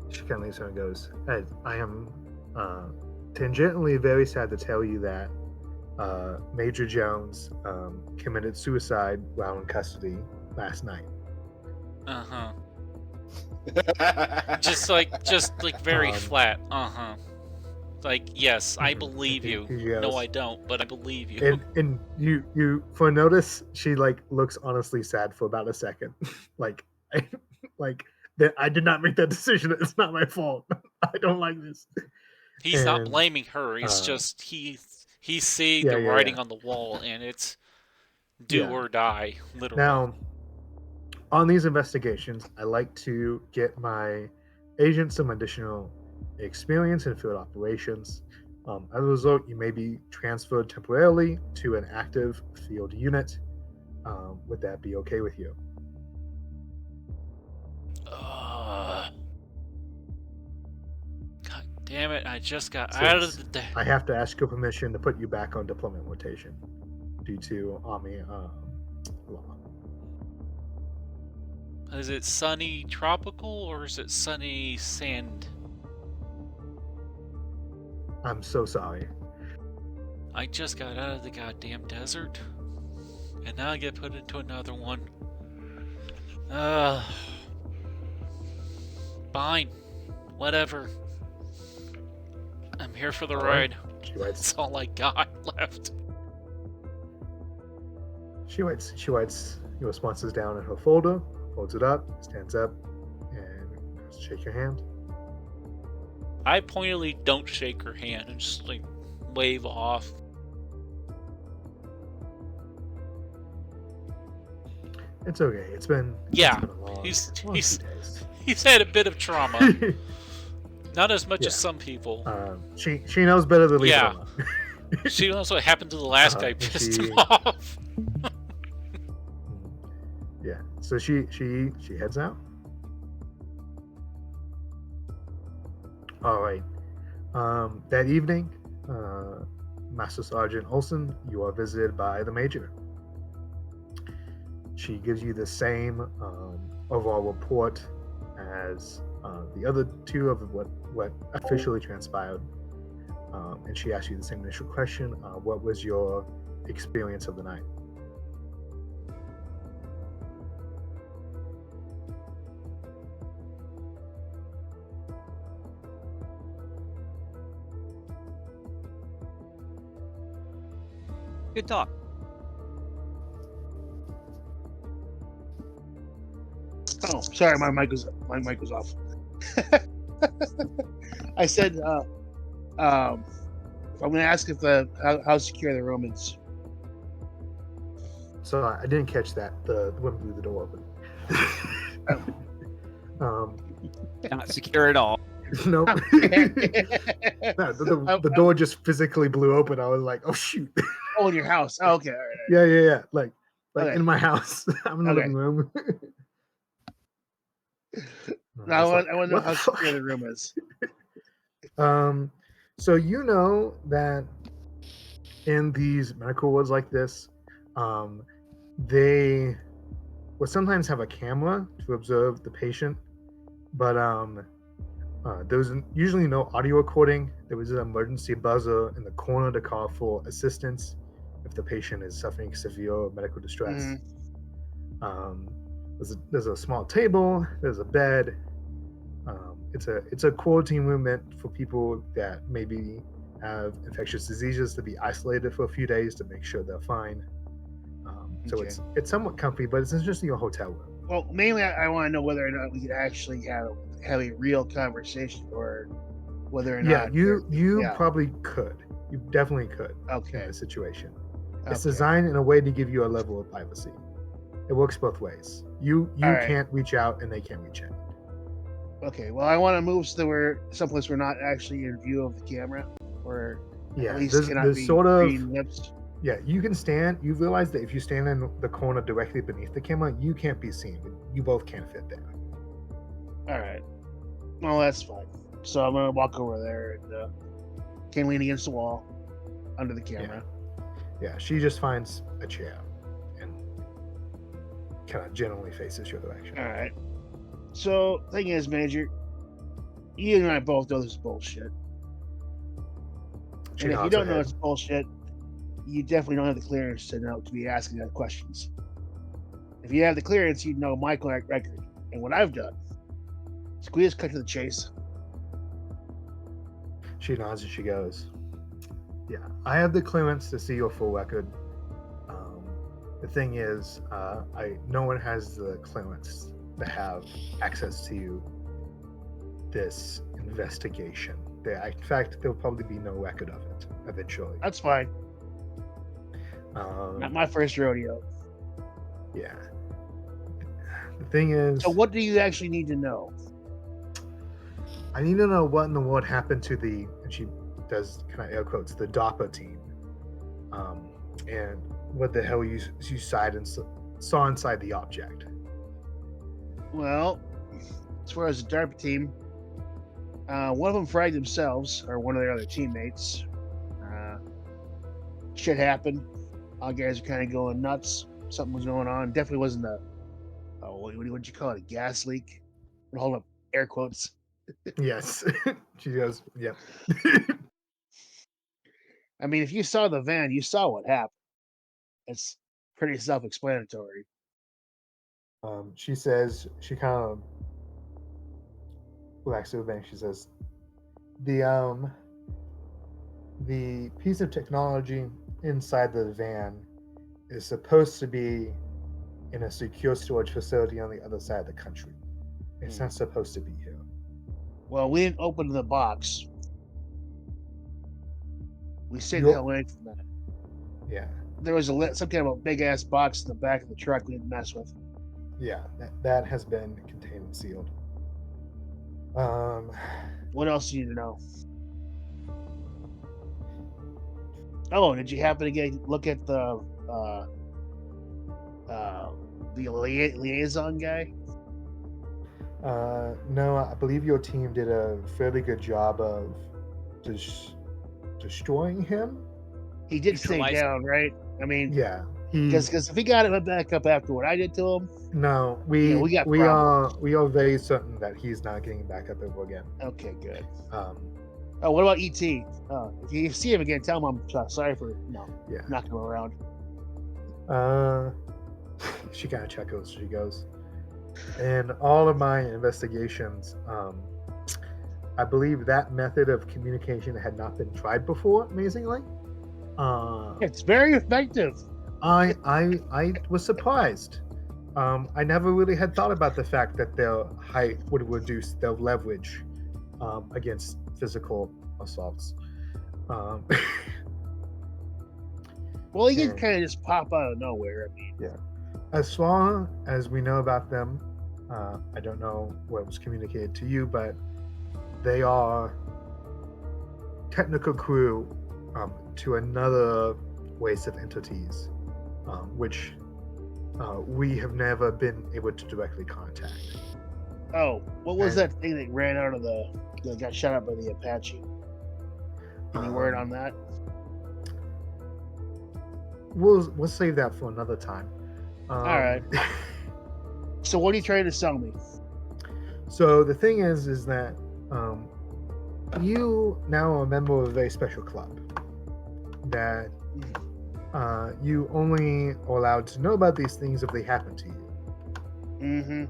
she kind of leaves her and goes, I am tangentially very sad to tell you that Major Jones committed suicide while in custody last night. just like very flat. Like, yes, I believe you. Goes, no, I don't, but I believe you. And you for notice, she like looks honestly sad for about a second. That I did not make that decision. It's not my fault. I don't like this. He's not blaming her. He's just he's seeing the writing on the wall, and it's do or die, literally. Now, on these investigations, I like to get my agent some additional experience in field operations. As a result, you may be transferred temporarily to an active field unit. Would that be okay with you? God damn it, I just got So out of the... I have to ask your permission to put you back on deployment rotation due to Army law. Is it sunny tropical or is it sunny sand? I'm so sorry. I just got out of the goddamn desert. And now I get put into another one. Fine. Whatever. I'm here for the All right. ride. She writes. That's all I got left. She writes your responses down in her folder, folds it up, stands up, and goes to shake your hand. I pointedly don't shake her hand and just like wave off. It's okay. It's been Yeah, a long, he's few days. he's had a bit of trauma. Not as much as Yeah. some people. She knows better than Lisa. Yeah. Know. She knows what happened to the last guy and pissed she- him off. Yeah. So she heads out. All right. That evening, Master Sergeant Olson, you are visited by the Major. She gives you the same overall report as the other two of what officially transpired, and she asks you the same initial question: what was your experience of the night? Good talk. Oh, sorry, my mic was off. I said, I'm going to ask if how secure the room is. So I didn't catch that. The woman blew the door open. Not secure at all. Nope. No, the door just physically blew open. I was like, oh shoot. Oh, in your house. Oh, okay, all right. Yeah. Like Okay. in my house. I'm in the Okay. living room. No, I want to know what how the fuck? secure the room is. So you know that in these medical wards like this, they will sometimes have a camera to observe the patient, but there was usually no audio recording. There was an emergency buzzer in the corner to call for assistance if the patient is suffering severe medical distress. There's a small table. There's a bed. It's a quarantine room meant for people that maybe have infectious diseases to be isolated for a few days to make sure they're fine. So Okay. it's somewhat comfy, but it's just a hotel room. Well, mainly I want to know whether or not we could actually have a real conversation, or whether or Yeah, not. you yeah. probably could. You definitely could in Okay. this situation. It's Okay. designed in a way to give you a level of privacy. It works both ways. You All right. can't reach out and they can't reach out. Okay. Well, I want to move so that we're someplace we're not actually in view of the camera, or Yeah, at least there's cannot be sort of reading lips. yeah. You can stand. You realize that if you stand in the corner directly beneath the camera, you can't be seen. But you both can't fit there. All right. Well, that's fine. So I'm gonna walk over there and can lean against the wall under the camera. Yeah, she just finds a chair and kind of generally faces your direction. All right. So thing is, Major, you and I both know this is bullshit. She And if you nods don't her know head. it's bullshit, you definitely don't have the clearance to know to be asking that questions. If you have the clearance, you'd know my record and what I've done. So can we just cut to the chase? She nods and she goes, "Yeah, I have the clearance to see your full record. The thing is, no one has the clearance to have access to this investigation. In fact, there'll probably be no record of it eventually. That's fine. Not my first rodeo. Yeah. The thing is, So what do you actually need to know? I need to know what in the world happened to the, and she does kind of air quotes, the DARPA team. And what the hell you saw inside the object. Well, as far as the Derp team, one of them fried themselves, or one of their other teammates. Shit happened. All guys are kind of going nuts. Something was going on. Definitely wasn't what'd you call it? A gas leak? Hold up, air quotes. Yes. She goes, yeah. I mean, if you saw the van, you saw what happened. It's pretty self-explanatory. She says, she kind of relaxes her bank. She says, the piece of technology inside the van is supposed to be in a secure storage facility on the other side of the country. It's not supposed to be here. Well, we didn't open the box. We stayed the hell away from that. Yeah. There was some kind of a big ass box in the back of the truck we didn't mess with. Yeah, that has been contained and sealed. What else do you need to know? Oh, did you happen to look at the liaison guy? No, I believe your team did a fairly good job of destroying him. He did stay Neutralize- down, right? I mean, Yeah, because if he got it back up after what I did to him, no, we got are very certain that he's not getting back up ever again. okay, good. Oh, what about ET? If you see him again, tell him I'm sorry for knocking him around. She kind of chuckles. She goes, in all of my investigations, I believe that method of communication had not been tried before. Amazingly, it's very effective. I was surprised. I never really had thought about the fact that their height would reduce their leverage against physical assaults. Well, he can kind of just pop out of nowhere. I mean, yeah. As far as we know about them, I don't know what was communicated to you, but they are technical crew to another race of entities, which we have never been able to directly contact. Oh, what was that thing that ran out of that got shot up by the Apache? Any word on that? We'll save that for another time. All right. So what are you trying to sell me? So the thing is that you now are a member of a very special club that you only are allowed to know about these things if they happen to you. Mm-hmm.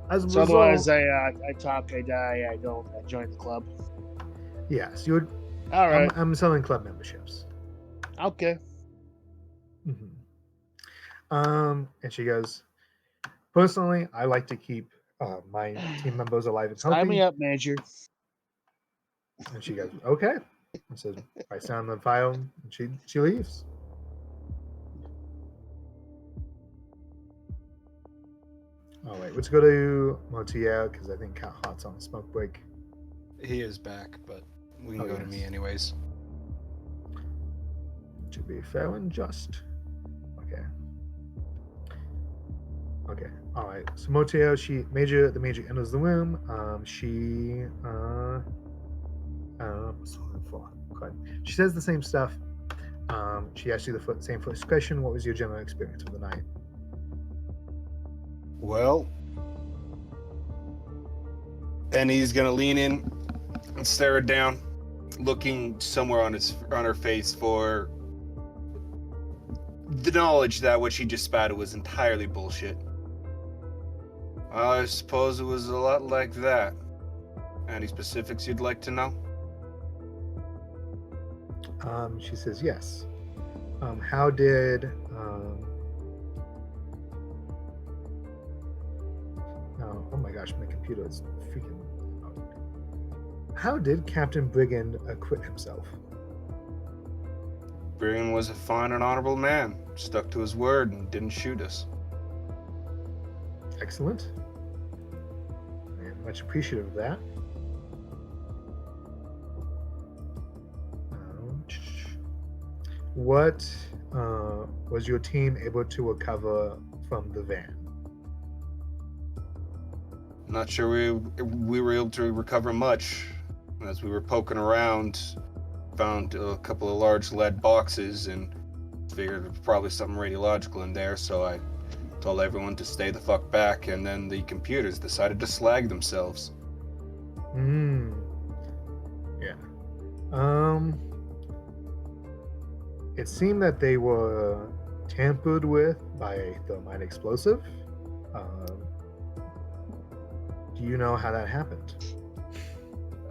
As a so result, otherwise, I talk, I die, I don't. I join the club. Yes, you would. All right. I'm selling club memberships. Okay. And she goes, personally, I like to keep my team members alive and healthy. Sign me up, Major. And she goes, okay. And says, I sound the file, and she leaves. All right, let's go to Motier because I think Cat Hot's on a smoke break. He is back, but we can go to me anyways. To be fair and just. Okay. All right. So Motier, the major enters the room. She she says the same stuff. She asks you the same first question. What was your general experience of the night? Well, and he's gonna lean in and stare her down, looking somewhere on her face for the knowledge that what she just spouted was entirely bullshit. I suppose it was a lot like that. Any specifics you'd like to know? She says yes. How did oh my gosh, my computer is freaking out. How did Captain Brigand acquit himself? Brigand was a fine and honorable man, stuck to his word and didn't shoot us. Excellent. I am much appreciative of that. what was your team able to recover from the van? Not sure we were able to recover much. As we were poking around, found a couple of large lead boxes and figured it was probably something radiological in there, so I told everyone to stay the fuck back, and then the computers decided to slag themselves. Yeah. It seemed that they were tampered with by a thermite explosive. Do you know how that happened?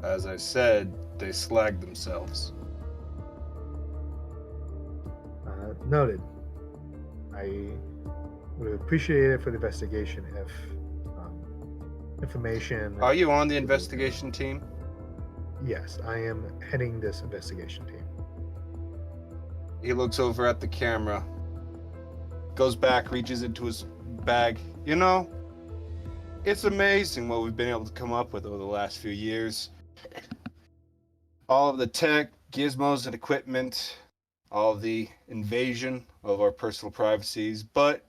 As I said, they slagged themselves. Noted. I would appreciate it for the investigation if information... Are you on the investigation team? Yes, I am heading this investigation team. He looks over at the camera, goes back, reaches into his bag. You know, it's amazing what we've been able to come up with over the last few years. All of the tech, gizmos, and equipment, all of the invasion of our personal privacies, but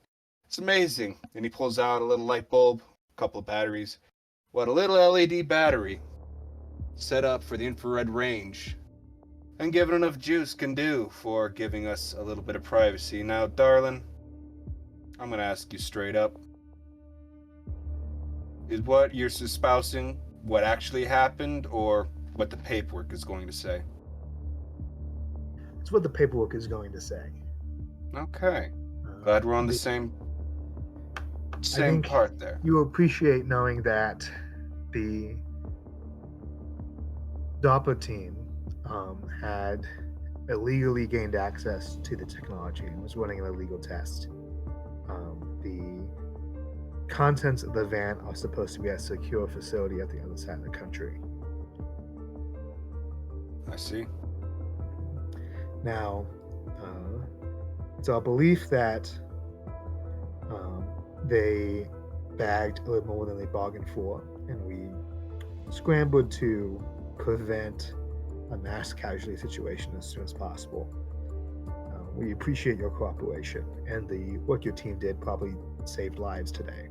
it's amazing. And he pulls out a little light bulb, a couple of batteries. What a little LED battery set up for the infrared range and given enough juice can do for giving us a little bit of privacy. Now, darling, I'm going to ask you straight up. Is what you're espousing what actually happened or what the paperwork is going to say? It's what the paperwork is going to say. Okay. Glad we're on the same part there. You appreciate knowing that the DARPA team had illegally gained access to the technology and was running an illegal test. The contents of the van are supposed to be at a secure facility at the other side of the country. I see. Now, it's our belief that they bagged a little more than they bargained for, and we scrambled to prevent a mass casualty situation as soon as possible. We appreciate your cooperation, and the work your team did probably saved lives today.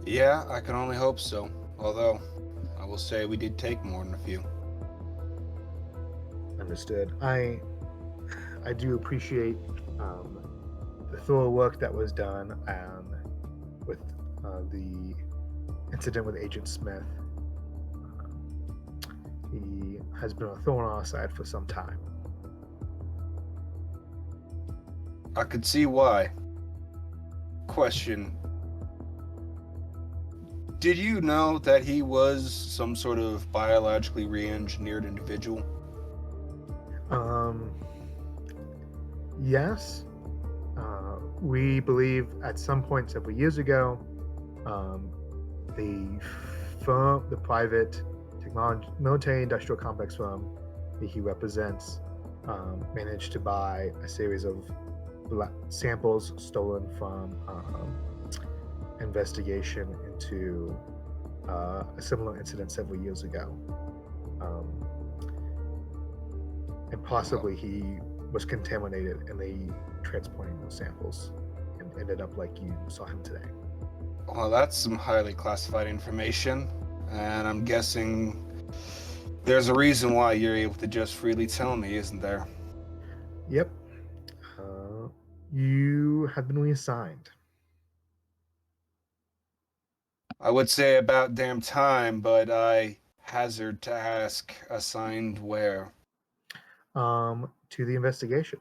Yeah, I can only hope so. Although, I will say we did take more than a few. Understood. I do appreciate the thorough work that was done with the incident with Agent Smith. He has been a thorn on our side for some time. I could see why. Question. Did you know that he was some sort of biologically re-engineered individual? Yes. We believe at some point several years ago, the private technology, military industrial complex firm that he represents managed to buy a series of samples stolen from investigation into a similar incident several years ago. And possibly he was contaminated and they transporting those samples and ended up like you saw him today. Well, that's some highly classified information, and I'm guessing there's a reason why you're able to just freely tell me, isn't there? Yep. You have been reassigned. I would say about damn time, but I hazard to ask, assigned where? To the investigation.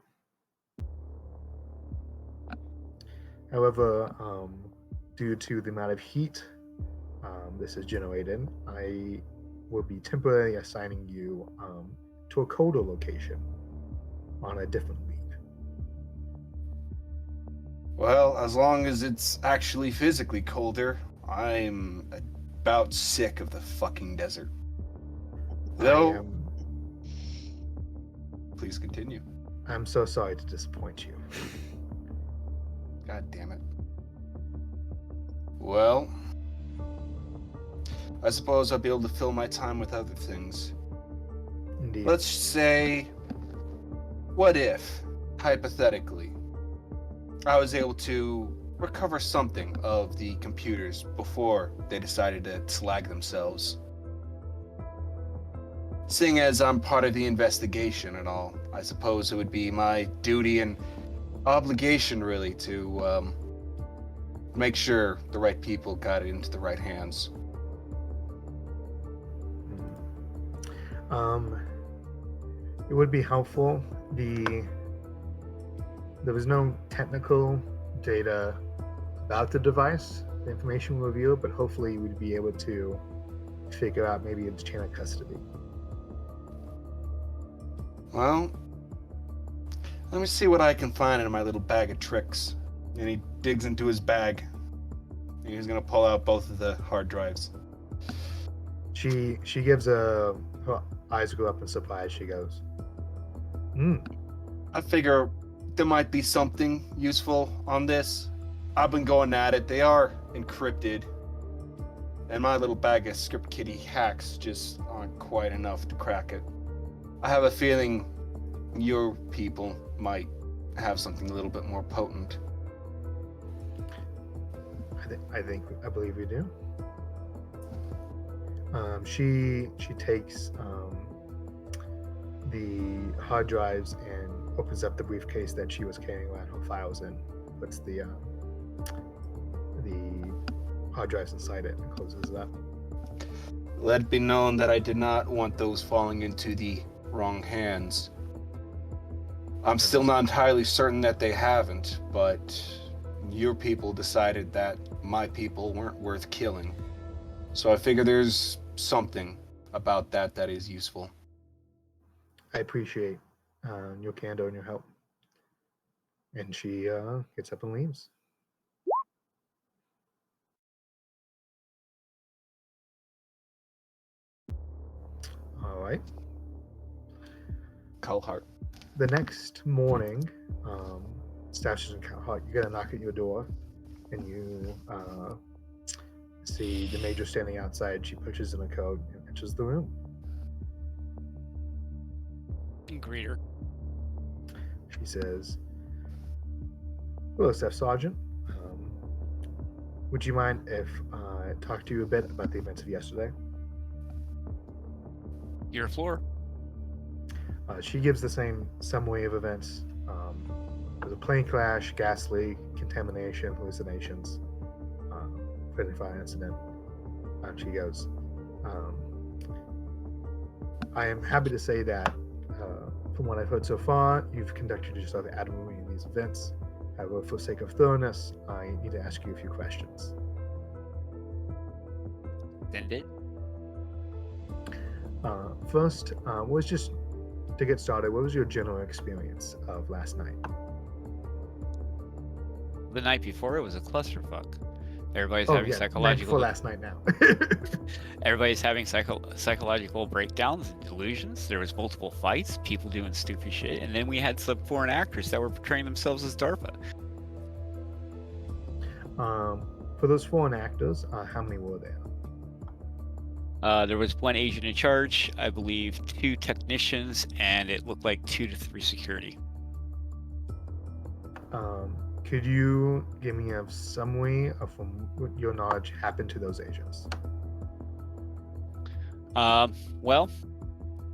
However, due to the amount of heat this is generated, I will be temporarily assigning you to a colder location on a different lead. Well, as long as it's actually physically colder, I'm about sick of the fucking desert. Though, please continue. I'm so sorry to disappoint you. God damn it. Well, I suppose I'll be able to fill my time with other things. Indeed. Let's say, what if, hypothetically, I was able to recover something of the computers before they decided to slag themselves? Seeing as I'm part of the investigation and all, I suppose it would be my duty and obligation, really, to make sure the right people got it into the right hands. It would be helpful. There was no technical data about the device, the information revealed, but hopefully we'd be able to figure out maybe its chain of custody. Well, let me see what I can find in my little bag of tricks. And he digs into his bag. And he's gonna pull out both of the hard drives. She gives her eyes go up in surprise. She goes, I figure there might be something useful on this. I've been going at it. They are encrypted. And my little bag of script kiddie hacks just aren't quite enough to crack it. I have a feeling your people might have something a little bit more potent. I believe we do. She takes the hard drives and opens up the briefcase that she was carrying around her files in, puts the hard drives inside it, and closes it up. Let it be known that I did not want those falling into the wrong hands. I'm still not entirely certain that they haven't, but your people decided that my people weren't worth killing. So I figure there's something about that that is useful. I appreciate your candor and your help. And she gets up and leaves. All right. Culhart. The next morning, Staff Sergeant Hart, you get a knock at your door, and you see the major standing outside. She pushes in a code and enters the room. Greet her. She says, "Hello, Staff Sergeant. Would you mind if I talk to you a bit about the events of yesterday?" Your floor. She gives the same summary of events. There's a plane crash, gas leak, contamination, hallucinations, friendly fire incident. She goes, I am happy to say that from what I've heard so far, you've conducted yourself admirably in these events. However, for sake of thoroughness, I need to ask you a few questions. Send it. First, was just to get started, what was your general experience of last night? The night before, it was a clusterfuck. Everybody's Oh, having yeah, night psychological. before last night now. Everybody's having psychological breakdowns and delusions. There was multiple fights, people doing stupid shit, and then we had some foreign actors that were portraying themselves as DARPA. For those foreign actors, how many were there? There was one agent in charge, I believe 2 technicians, and it looked like 2 to 3 security. Could you give me a summary of what your knowledge happened to those agents? Well,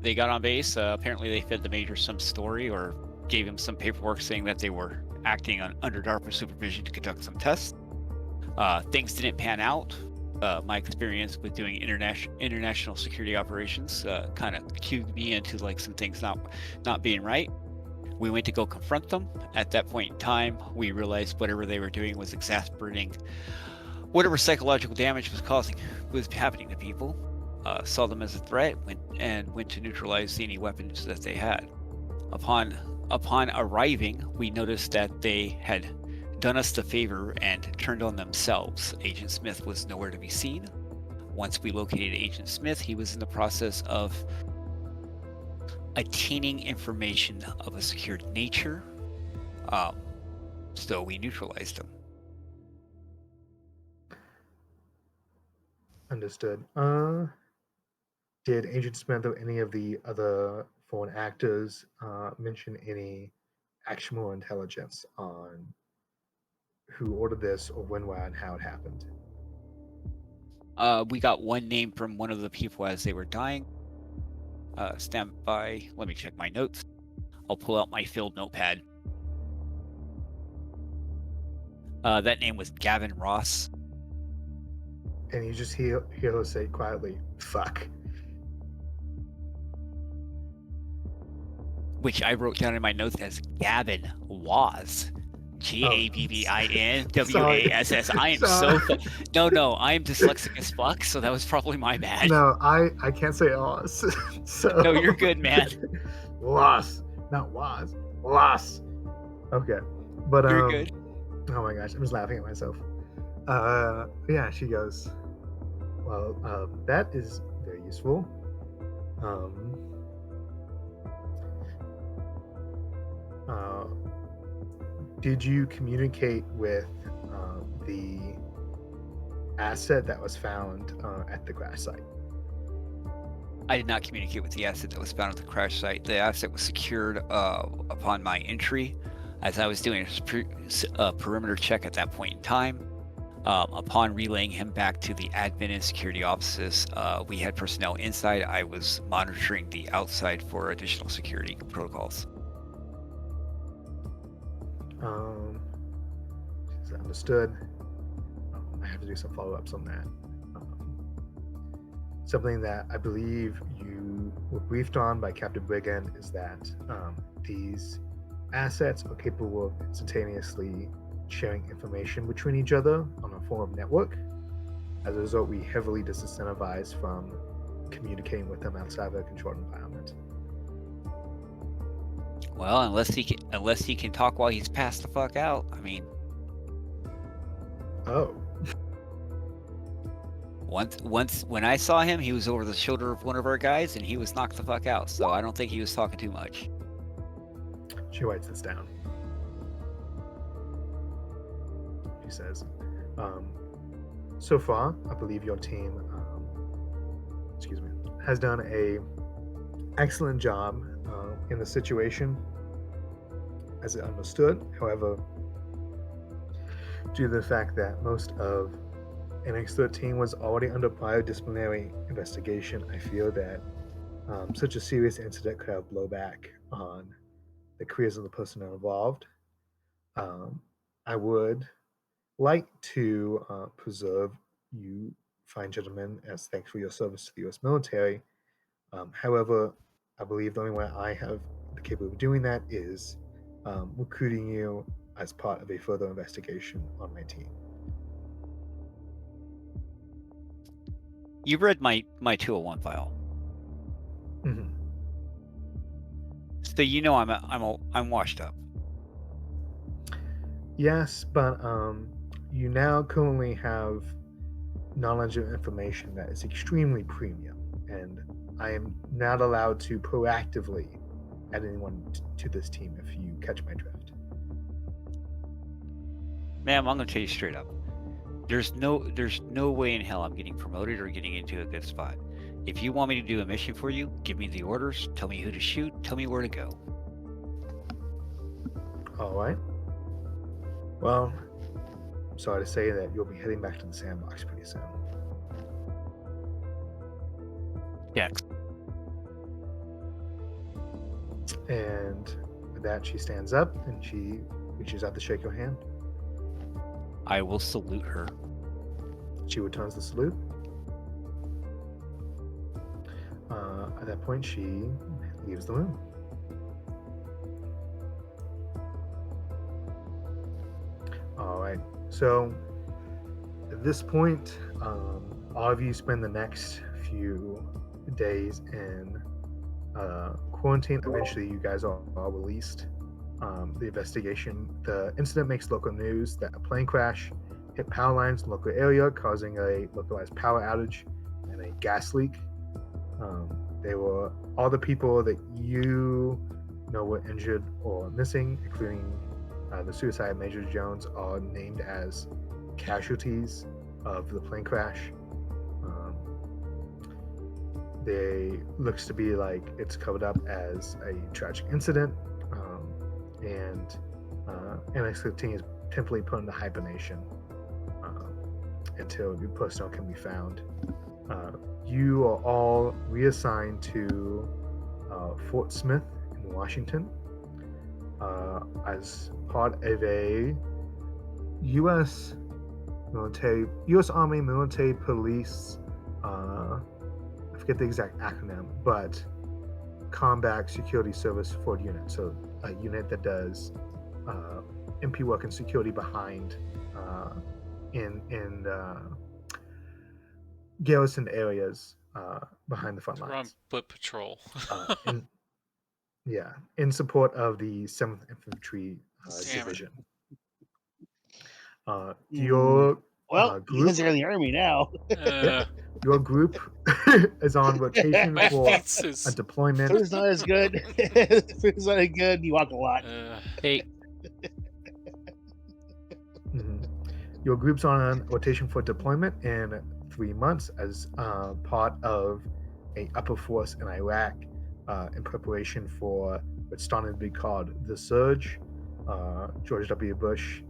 they got on base. Apparently, they fed the major some story or gave him some paperwork saying that they were acting under DARPA supervision to conduct some tests. Things didn't pan out. My experience with doing international security operations kind of cued me into like some things not being right. We went to go confront them. At that point in time, we realized whatever they were doing was exasperating whatever psychological damage was happening to people. Saw them as a threat, went to neutralize any weapons that they had. Upon arriving, we noticed that they had done us the favor and turned on themselves. Agent Smith was nowhere to be seen. Once we located Agent Smith, he was in the process of attaining information of a secured nature. So we neutralized him. Understood. Did Agent Smith or any of the other foreign actors mention any actionable intelligence on who ordered this or when, why, and how it happened? We got one name from one of the people as they were dying. Stand by. Let me check my notes. I'll pull out my filled notepad. That name was Gavin Ross. And you just hear her say quietly, "Fuck." Which I wrote down in my notes as Gavin Was. GABBIN-WASS. I am so. No, I am dyslexic as fuck, so that was probably my bad. No, I can't say Oz. So No, you're good, man. Loss, not was. Loss. Okay, but You're good. Oh my gosh, I'm just laughing at myself. Yeah, she goes, well, that is very useful. Did you communicate with the asset that was found at the crash site? I did not communicate with the asset that was found at the crash site. The asset was secured upon my entry, as I was doing a perimeter check at that point in time. Upon relaying him back to the admin and security offices, we had personnel inside. I was monitoring the outside for additional security protocols. She's understood. I have to do some follow-ups on that. Something that I believe you were briefed on by Captain Brigand is that these assets are capable of instantaneously sharing information between each other on a form of network. As a result, we heavily disincentivize from communicating with them outside of a controlled environment. Well, unless he can talk while he's passed the fuck out. I mean, oh. Once when I saw him, he was over the shoulder of one of our guys, and he was knocked the fuck out. So I don't think he was talking too much. She writes this down. She says, so far, I believe your team, has done a excellent job in the situation as it understood. However, due to the fact that most of NX-13 was already under prior disciplinary investigation, I feel that such a serious incident could have blowback on the careers of the personnel involved. I would like to preserve you fine gentlemen as thanks for your service to the U.S. military. However, I believe the only way I have the capability of doing that is recruiting you as part of a further investigation on my team. You read my 201 file, Mm-hmm. so you know I'm washed up. Yes, but you now currently have knowledge of information that is extremely premium, and I am not allowed to proactively add anyone to this team if you catch my drift. Ma'am, I'm gonna tell you straight up. There's no way in hell I'm getting promoted or getting into a good spot. If you want me to do a mission for you, give me the orders, tell me who to shoot, tell me where to go. All right. Well, I'm sorry to say that you'll be heading back to the sandbox pretty soon. Yeah. And with that, she stands up and she reaches out to shake your hand. I will salute her. She returns the salute. At that point, she leaves the room. All right. So at this point, all of you spend the next few days in quarantine. Eventually, you guys are released. The investigation, the incident makes local news that a plane crash hit power lines in the local area, causing a localized power outage and a gas leak. They were all the people that you know were injured or missing, including the suicide of Major Jones, are named as casualties of the plane crash. They looks to be like it's covered up as a tragic incident, and NX-15 is temporarily put into hibernation until new personnel can be found. You are all reassigned to Fort Smith in Washington as part of a U.S. Army military police. I forget the exact acronym, but Combat Security Service Fort Unit. So a unit that does MP work and security behind in garrison areas behind the front We're on lines. foot patrol. In support of the 7th Infantry Damn it. Division. Your Well, group, because they're in the army now. your group is on rotation My for face a is. deployment. Food's not as good. Food's not as good. You walk a lot. Hey, Mhm. Your group's on rotation for deployment in 3 months as part of a upper force in Iraq in preparation for what started to be called the Surge. George W. Bush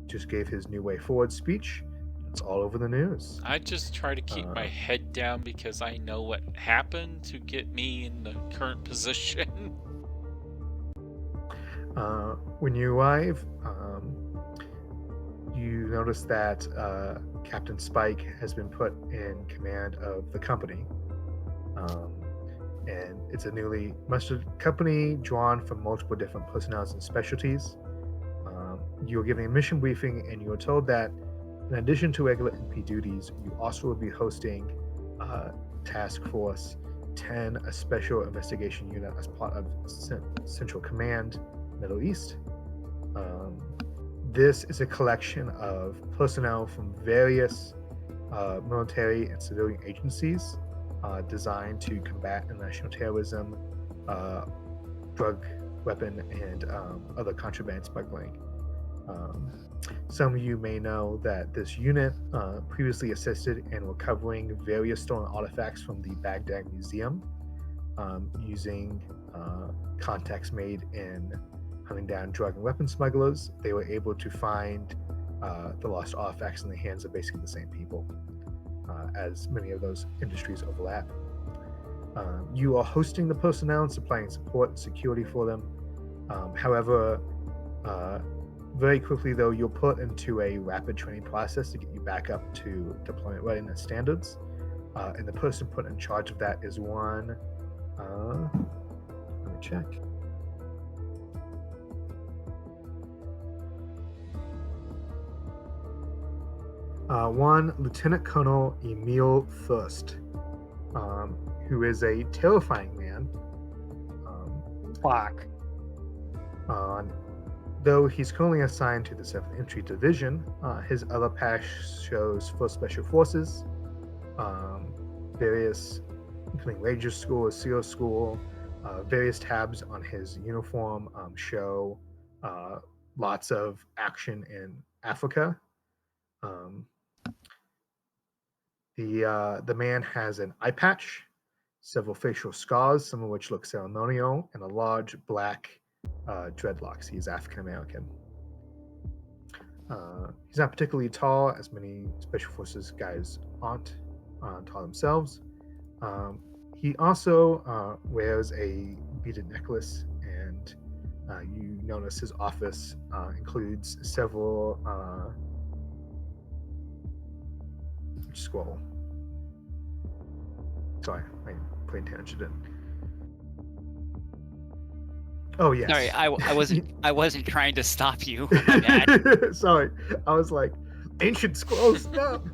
just gave his New Way Forward speech. It's all over the news. I just try to keep my head down because I know what happened to get me in the current position. When you arrive, you notice that Captain Spike has been put in command of the company. And it's a newly mustered company drawn from multiple different personnels and specialties. You were given a mission briefing, and you were told that in addition to regular MP duties, you also will be hosting Task Force 10, a special investigation unit as part of Central Command Middle East. This is a collection of personnel from various military and civilian agencies designed to combat international terrorism, drug, weapon, and other contraband smuggling. Some of you may know that this unit previously assisted in recovering various stolen artifacts from the Baghdad Museum using contacts made in hunting down drug and weapon smugglers. They were able to find the lost artifacts in the hands of basically the same people, as many of those industries overlap. You are hosting the personnel and supplying support and security for them. However, very quickly, though, you'll put into a rapid training process to get you back up to deployment readiness standards. And the person put in charge of that is one, let me check. One Lieutenant Colonel Emil Thirst, who is a terrifying man. Fuck. Though he's currently assigned to the 7th Infantry Division, his other past shows 1st Special Forces, various, including Ranger School, SEAL School, various tabs on his uniform show lots of action in Africa. The man has an eye patch, several facial scars, some of which look ceremonial, and a large black dreadlocks. He's African American. He's not particularly tall, as many Special Forces guys aren't tall themselves. He also wears a beaded necklace, and you notice his office includes several scroll. Sorry, I paying attention. Oh yes. sorry, I wasn't trying to stop you. My bad. Sorry, I was like, ancient scrolls. Stop.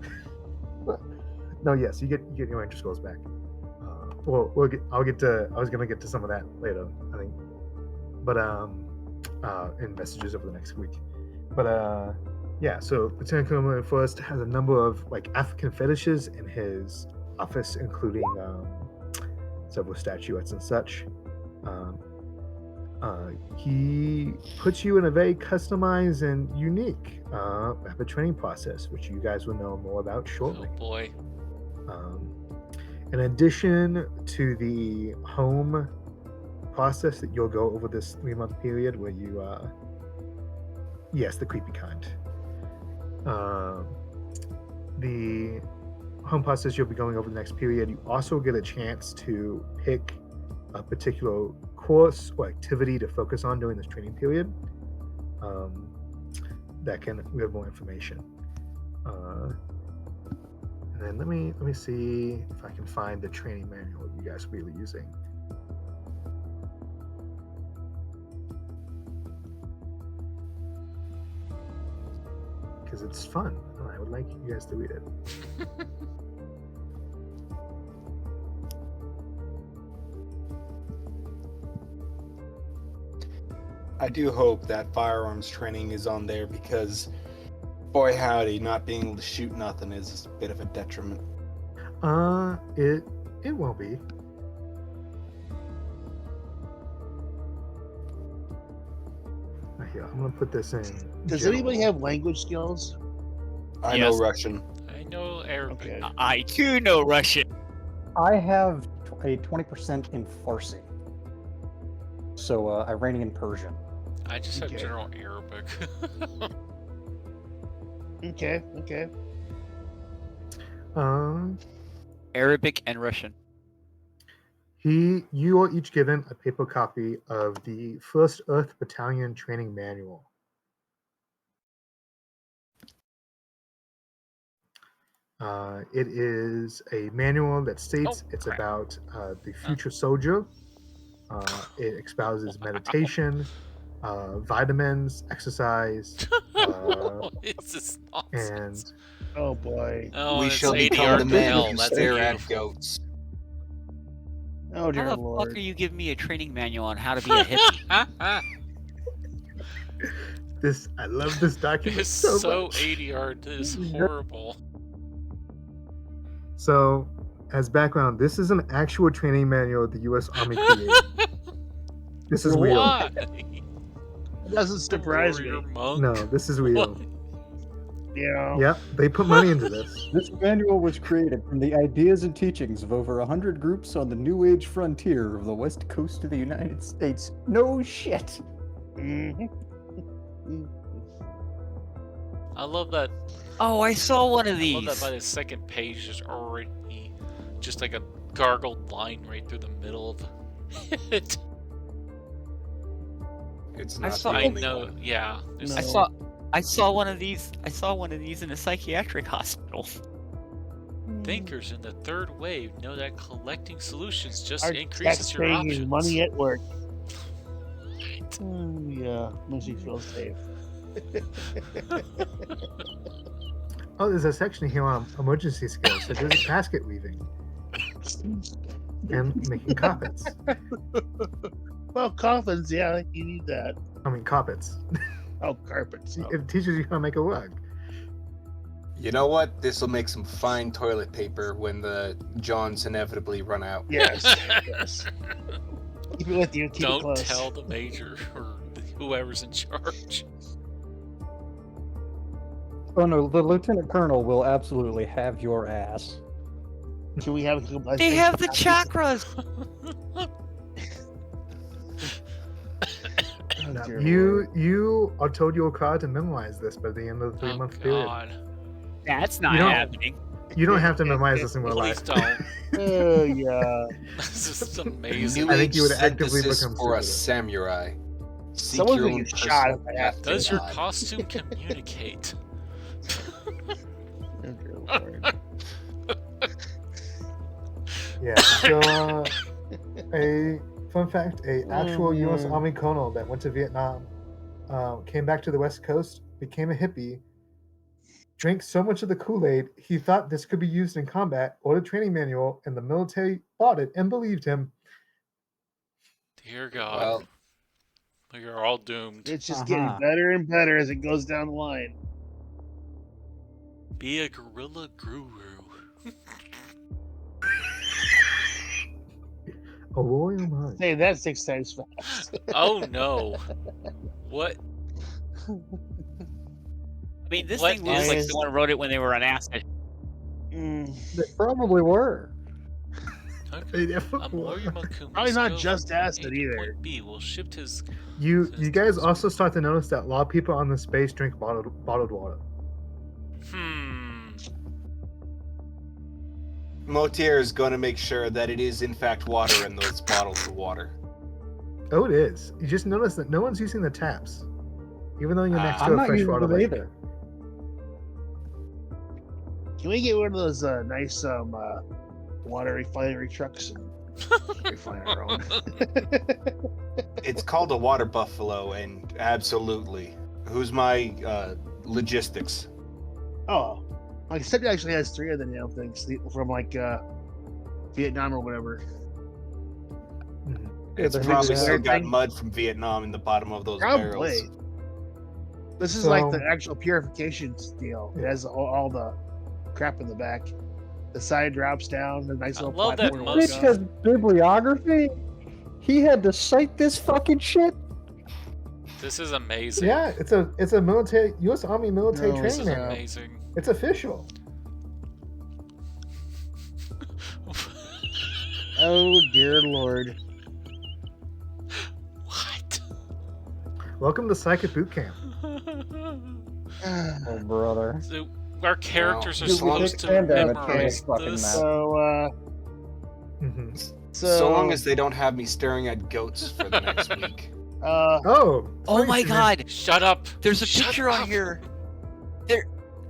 No, yes, you get your ancient scrolls back. I was gonna get to some of that later, I think, but in messages over the next week. But yeah, so Lieutenant Colonel First has a number of like African fetishes in his office, including several statuettes and such. He puts you in a very customized and unique rapid training process, which you guys will know more about shortly. Oh boy. In addition to the home process that you'll go over this 3-month period where you, yes, the creepy kind. The home process you'll be going over the next period, you also get a chance to pick a particular course or activity to focus on during this training period. That can give more information. And then let me see if I can find the training manual you guys are really using. Because it's fun. And I would like you guys to read it. I do hope that firearms training is on there because, boy howdy, not being able to shoot nothing is a bit of a detriment. It won't be. Here, I'm gonna put this in. Does general. anybody have language skills? I Yes. know Russian. I know Arabic. Okay. I too know Russian. I have a 20% in Farsi. So Iranian Persian. I just have Okay. general Arabic. Okay. Arabic and Russian. You are each given a paper copy of the 1st Earth Battalion Training Manual. It is a manual that states it's crap. about the future soldier. It espouses meditation, vitamins, exercise, What is this nonsense? and Oh boy. Oh, we it's shall 80 become yard the men hell. who That's stare at beautiful. goats. Oh dear How the lord. fuck are you giving me a training manual on how to be a hippie? I love this document It's so so much. 80 yard. This is horrible. So, as background, this is an actual training manual the U.S. Army created. This is real. Why? It doesn't surprise Warrior me. monk? No, this is real. What? Yeah. Yep, they put money into this. This manual was created from the ideas and teachings of over 100 groups on the New Age frontier of the west coast of the United States. No shit. Mhm. I love that. Oh, I saw one of I these. love that by the second page there's already just like a gargled line right through the middle of it. It's I not saw- the I only know, one. yeah. No. I saw one of these. I saw one of these in a psychiatric hospital. Thinkers in the third wave know that collecting solutions just Our increases your taxpaying options. money at work. Yeah, makes you feel safe. Oh, there's a section here on emergency skills. So there's basket weaving and making carpets. Well, coffins, yeah, you need that. I mean, carpets. Oh, carpets. Oh. It teaches you how to make a rug. You know what? This will make some fine toilet paper when the Johns inevitably run out. Yes, yes. Keep it with you. Keep it Don't close. tell the major or whoever's in charge. Oh no, the lieutenant colonel will absolutely have your ass. Can we have a They have the chakras. Oh, Now, dear you Lord. are told you're required to memorize this by the end of the Oh 3-month period. God! That's not You don't- happening. You don't have to memorize this in real Please life. don't. Oh yeah. This is New amazing. I think you would Age actively synthesis become for a stupid. samurai. Seek Someone's your gonna own get shot if personal I have path to. Does your God. costume communicate? Oh, dear Lord. Yeah. So, a fun fact: a actual U.S. Mhm. Army colonel that went to Vietnam came back to the West Coast, became a hippie, drank so much of the Kool-Aid he thought this could be used in combat, ordered a training manual, and the military bought it and believed him. Dear God, Well, we are all doomed. It's just getting Uh-huh. better and better as it goes down the line. Be a gorilla guru. A royal mind. Say that 6 times fast. Oh no! What? I mean, this What thing looks like is- someone wrote it when they were on acid. Mm. They probably were. Okay. Amorimaku Probably must not go just from acid A to either. point B. We'll shift his. You guys also start to notice that a lot of people on the space drink bottled water. Motier is going to make sure that it is in fact water in those bottles of water. Oh, it is. You just notice that no one's using the taps, even though you're next to I'm a not using freshwater them lake. either. Can we get one of those nice water refinery trucks and refine our own? It's called a water buffalo, and absolutely. Who's my logistics? Oh, like Seb actually has 3 of the damn things from like Vietnam or whatever. It's they're probably mixed still in. got mud from Vietnam in the bottom of those barrels. Probably. This is So- like the actual purification deal. It has all the crap in the back. The side drops down. The nice I little love that platform. must- Bitch has bibliography. He had to cite this fucking shit. This is amazing. Yeah, it's a military U.S. Army military No, this training This is manual. amazing. It's official. Oh dear lord. What? Welcome to Psychic Boot Camp. Oh, brother. So our characters are Dude, we supposed kicked to Sand down memorize the fucking this. map. So hmm So long as they don't have me staring at goats for the next week. Oh. Oh my thanks, god! Shut up. There's a Shut picture up. on here.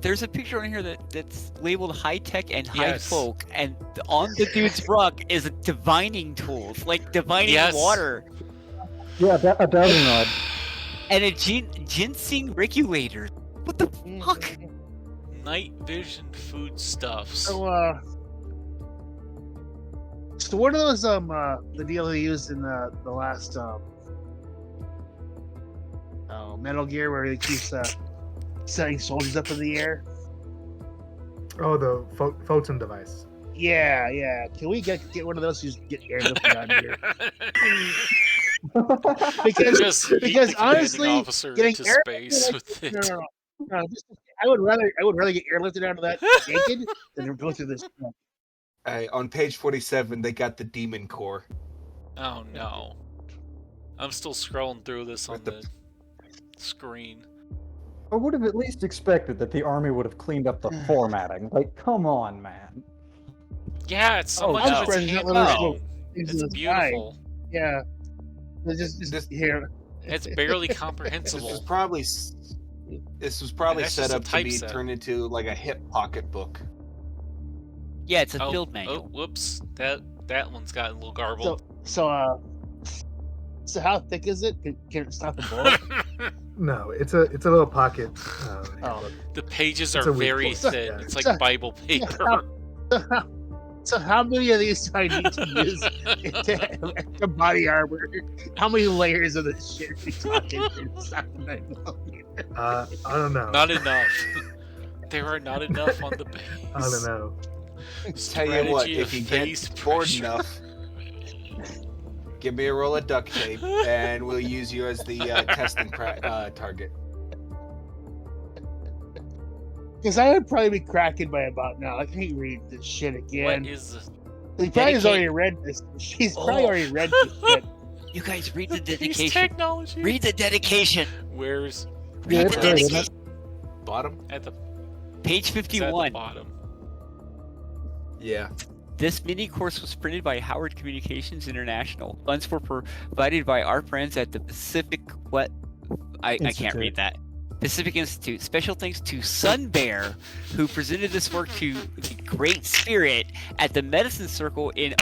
There's a picture on here that's labeled high tech and high Yes. folk, and on the dude's rug is divining tools, like divining Yes. water, Yeah, a dowsing rod. and a ginseng regulator. What the fuck? Night vision foodstuffs. So what are those the deal they used in the last Metal Gear where he keeps setting soldiers up in the air? Oh, the photon device. Yeah. Can we get one of those to just get airlifted out of here? Because Just yeet because the commanding honestly, officer getting into airlifted space like- with it. no, I would rather get airlifted out of that naked than go through this. On page 47, they got the demon core. Oh no. I'm still scrolling through this on With the- the screen. I would have at least expected that the army would have cleaned up the formatting. Like, come on, man. Yeah, it's so Oh, much no. of it's President handwritten. Little Things in It's the sky. beautiful. Yeah. It's just here. It's barely This comprehensible. was probably that's set just a up to be typeset. turned into like a hip pocketbook. Yeah, it's a Oh, field manual. whoops. That one's got a little garbled. So how thick is it? Can it stop a bullet? No, it's a little pocket. Oh. The pages It's are a weak very book, thin. yeah. It's like Bible paper. So how many of these do I need to use to body armor? How many layers of this shit are we talking? I don't know. Not enough. There are not enough on the base. I don't know. Tell you what, Strategy if of you phase get bored pressure. enough, give me a roll of duct tape, and we'll use you as the testing target. Because I would probably be cracking by about now. I can't read this shit again. What is this? He probably has Dedicate- already read this. She's probably Oh. already read this shit. You guys read the These dedication. technology. Read the dedication. Where's Yeah, Read it's the great, isn't dedication. Bottom? at the Page it's at the 51. bottom? Yeah. This mini course was printed by Howard Communications International. Funds were provided by our friends at the Pacific I can't Institute. read that. Pacific Institute. Special thanks to Sun Bear, who presented this work to the Great Spirit at the Medicine Circle in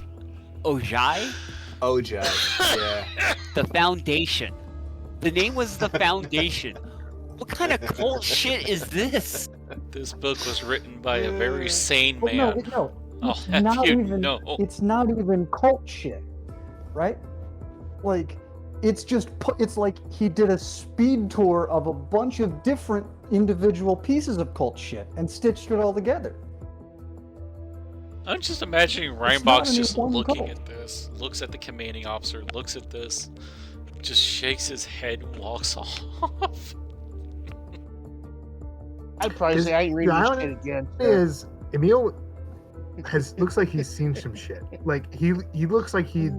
Ojai, Ojai. Yeah. the Foundation. The name was the Foundation. What kind of cult shit is this? This book was written by a very sane Well, man. no, I'll it's have not you even. know. It's not even cult shit, right? Like, it's just. It's like he did a speed tour of a bunch of different individual pieces of cult shit and stitched it all together. I'm just imagining not Reinbox any just one looking cult. at this, looks at the commanding officer, looks at this, just shakes his head and walks off. I'd probably say I ain't reading this shit again. Is Emil looks like he's seen some shit. Like he looks like he'd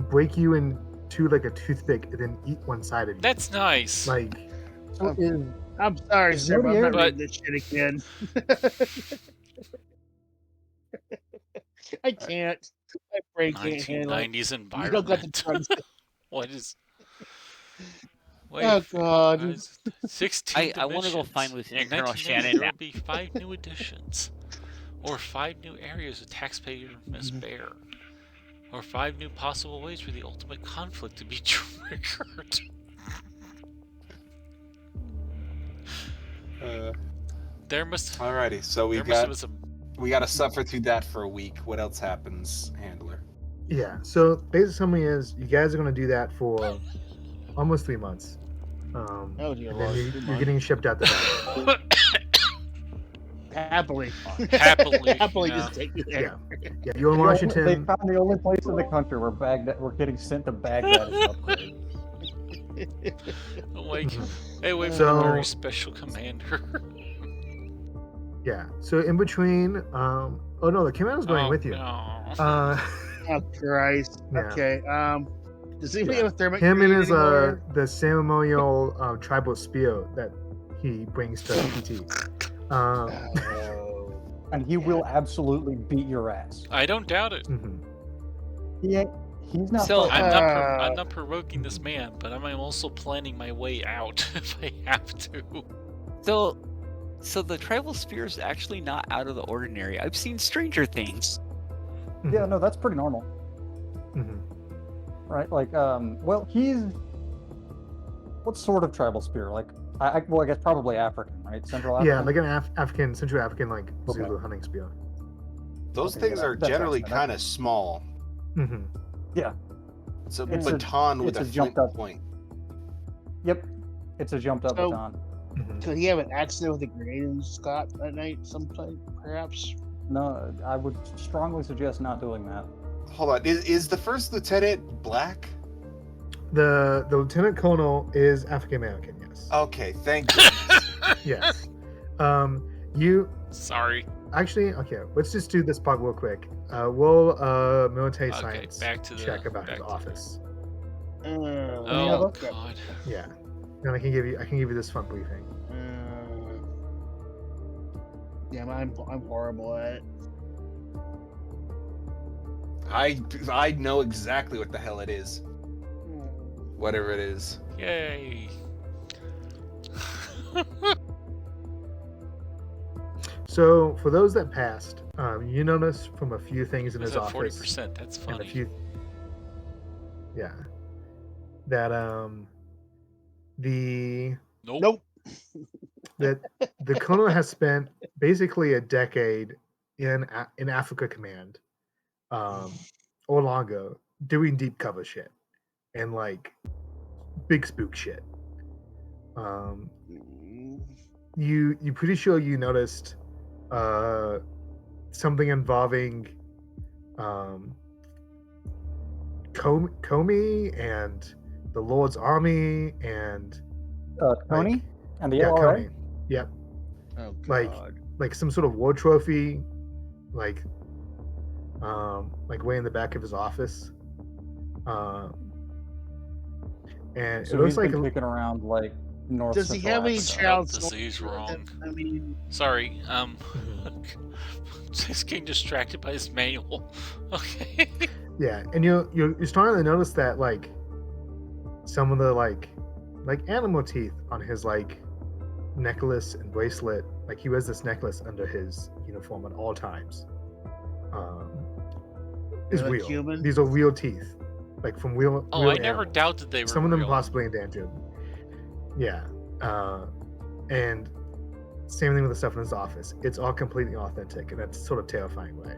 break you into like a toothpick and then eat one side of you. That's nice. Like So I'm sorry, Is sir, but I'm not Zodiac- reading this shit again. I can't. My brain can't handle it. 1990s You don't got the environment. drugs. What is? Wait, Oh God. 16 I wanna go find dimensions. Lieutenant In Colonel 1990, Shannon there now. will be 5 new additions, or 5 new areas of taxpayer must bear, or 5 new possible ways for the ultimate conflict to be triggered. There must. Alrighty, so There must have been some. we got to suffer through that for a week. What else happens, handler? yeah. So basic summary is you guys are gonna do that for almost 3 months. Oh dear and Lord. then you're getting shipped out the back. Happily. Happily, Happily yeah. just take you there. Yeah, you're in They Washington. found the only place in the country where we're getting sent to Baghdad as an upgrade. Like, hey, wait for So- the very special commander. Yeah. So in between, oh no, the commander's going Oh, with you. No. Oh Christ. Yeah. Okay. Does anybody Yeah. have a thermite Him and grenade his anymore? the ceremonial tribal spear that he brings to PT. Oh. And he will absolutely beat your ass. I don't doubt it. mhm. He's not. So, fucking- I'm not provoking this man, but I'm also planning my way out if I have to. So the tribal spear is actually not out of the ordinary. I've seen stranger things. Yeah, no, that's pretty normal, Mhm. right? Like, well, he's what sort of tribal spear? Like, I guess probably African, right? Central African. Yeah, like an African, Central African, like Okay. Zulu hunting spear. Those Okay, things yeah, are that tracks, generally man. kind of small. hmm It's a It's a- baton with it's a a flint jumped up- point. Yep, it's a jumped up So- baton. hmm Could he have an accident with a grenade in Scott that night sometime, perhaps? No, I would strongly suggest not doing that. Hold on, is the first lieutenant black? The lieutenant colonel is African American. Yes. Okay, thank goodness. Yes. You Sorry. actually okay. Let's just do this part real quick. Roll military Okay, science back to the check about his back to- office. Oh other? God. Yeah. And I can give you this fun briefing. Yeah, I'm horrible at it. I know exactly what the hell it is. Whatever it is. Yay. So for those that passed, you notice from a few things in Was his that office 40%? That's and a funny. few, yeah, that Nope. that the colonel has spent basically a decade in Africa Command, or longer, doing deep cover shit and like big spook shit. You pretty sure you noticed something involving Comey and the Lord's Army and Tony and the yeah, LRA. Coney. Yep. Oh Like- God. Like some sort of war trophy, like way in the back of his office. And So it looks he's like been kicking around like North. Does he Central have any Africa. child Disease soldiers? wrong. I mean, Sorry. Just getting distracted by this manual. Okay. yeah, and you're starting to notice that like some of the like animal teeth on his like necklace and bracelet. Like he wears this necklace under his uniform at all times. Is like real. human? These are real teeth, like from real. Oh, real I never animals. doubted they were Some of them real. possibly endangered. Yeah, and same thing with the stuff in his office. It's all completely authentic, and that's sort of terrifying way.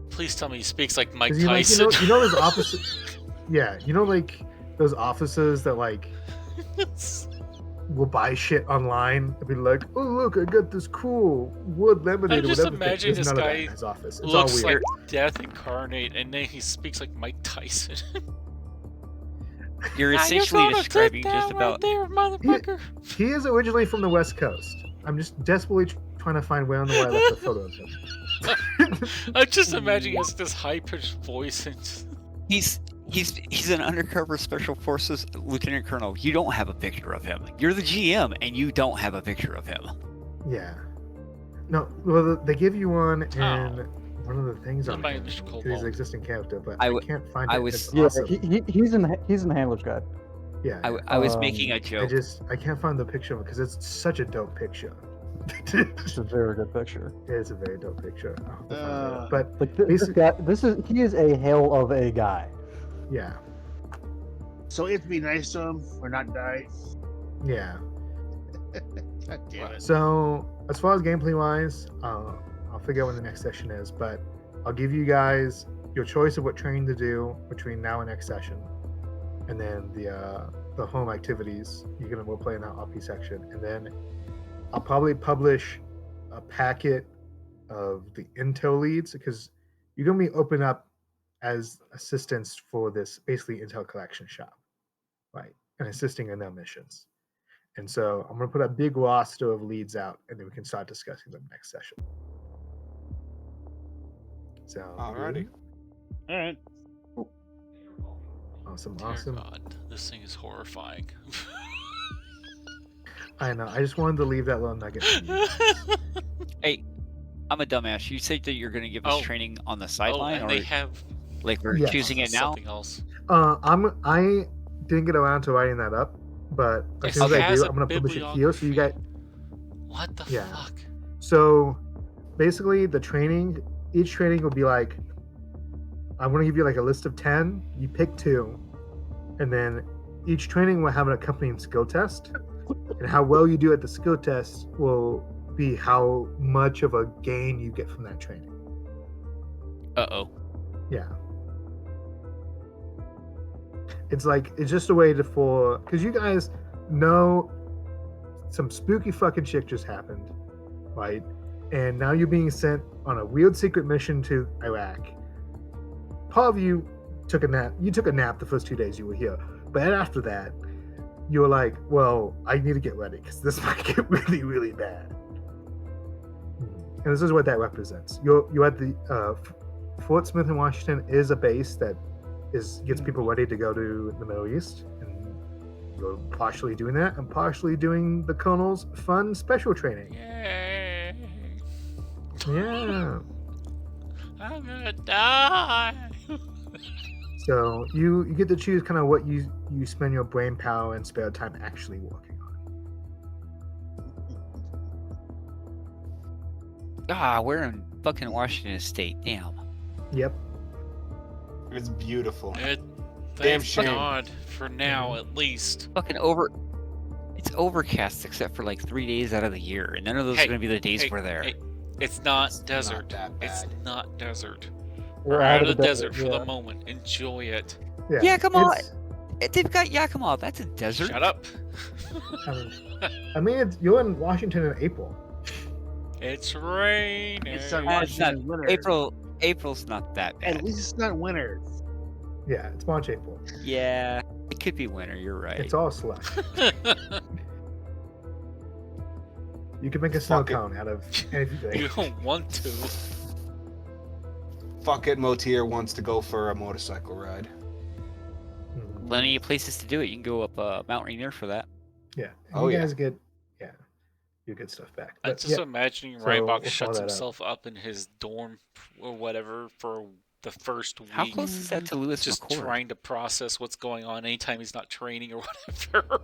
Please tell me he speaks like Mike 'Cause you Tyson. you know those offices. Yeah, you know like those offices that like will buy shit online and be like, oh look, I got this cool wood lemonade. I or just whatever thing." imagine There's this none of that guy in his office. It's looks all weird. like death incarnate, and then he speaks like Mike Tyson. You're Now you're essentially gonna describing sit just down about. right there, motherfucker. He is originally from the West Coast. I'm just desperately trying to find where on the wall I left the photo of him. I just imagine he has this high-pitched voice and He's an undercover special forces lieutenant colonel. You don't have a picture of him. You're the GM, and you don't have a picture of him. Yeah. No, well, they give you one, Oh. and one of the things on Somebody him Mr. is Cobalt. his existing character, but I I, w- can't find I it. was- It's Yeah, awesome. he's in the handler's guide. Yeah. I was Um, making a joke. I can't find the picture because it's such a dope picture. It's a very good picture. It is a very dope picture. I'll have to find it. But Like this guy, he is a hell of a guy. yeah, So it'd be nice to him or not die. yeah. God damn it. So as far as gameplay wise, I'll figure out when the next session is, but I'll give you guys your choice of what training to do between now and next session, and then the home activities we'll play in that RP section, and then I'll probably publish a packet of the intel leads because you're gonna be open up as assistants for this basically intel collection shop, right? And assisting in their missions. And so I'm gonna put a big roster of leads out, and then we can start discussing them next session. So Alrighty. All right. awesome, Dear awesome. God, this thing is horrifying. I know. I just wanted to leave that little nugget. For you guys. Hey, I'm a dumbass. You said that you're going to give us Oh. training on the Oh, sideline, and or they have like we're Yes. choosing it now? something else. I didn't get around to writing that up, but as It soon as I has do, a I'm gonna publish it here. So you bibliography. guys. What the Yeah. fuck? So basically, each training will be like, I'm going to give you like a list of 10. You pick 2, and then each training will have an accompanying skill test. And how well you do at the skill test will be how much of a gain you get from that training. Uh-oh. Yeah. It's just a way because you guys know some spooky fucking shit just happened, right? And now you're being sent on a weird secret mission to Iraq. Part of you took a nap. You took a nap the first 2 days you were here, but after that, you were like, "Well, I need to get ready because this might get really, really bad." And this is what that represents. You're at the Fort Smith in Washington is a base that gets people ready to go to the Middle East, and you're partially doing that and partially doing the Colonel's fun special training. Yay! Yeah. I'm gonna die. So you get to choose kind of what you spend your brain power and spare time actually working on. We're in fucking Washington State. Damn. Yep. It's beautiful. Damn Damn shame. God, for now at least. Fucking It's overcast except for like 3 days out of the year, and none of those Hey, are going to be the days hey, we're there. hey, it's not It's not desert. that It's bad. not desert. We're We're out of the desert for yeah. the moment. Enjoy it. Yeah. Yakima! It's- They've got Yakima. That's a desert. Shut up. I mean, you're in Washington in April. It's raining. It's not It's not Washington winter. April's not that bad. At least it's not winter. Yeah, it's March, April. Yeah, it could be winter. You're right. It's all slush. You can make a snow Fuck it. cone out of anything. You don't want to. Fuck it, Motier wants to go for a motorcycle ride. Mhm. Plenty of places to do it. You can go up Mount Rainier for that. Yeah. And Oh, you yeah. guys get you get stuff back. I'm But, just yeah, imagining so Rybok we'll follow shuts that up. himself up in his dorm or whatever for the first week. How close is that to Lewis Just McCord? trying to process what's going on anytime he's not training or whatever.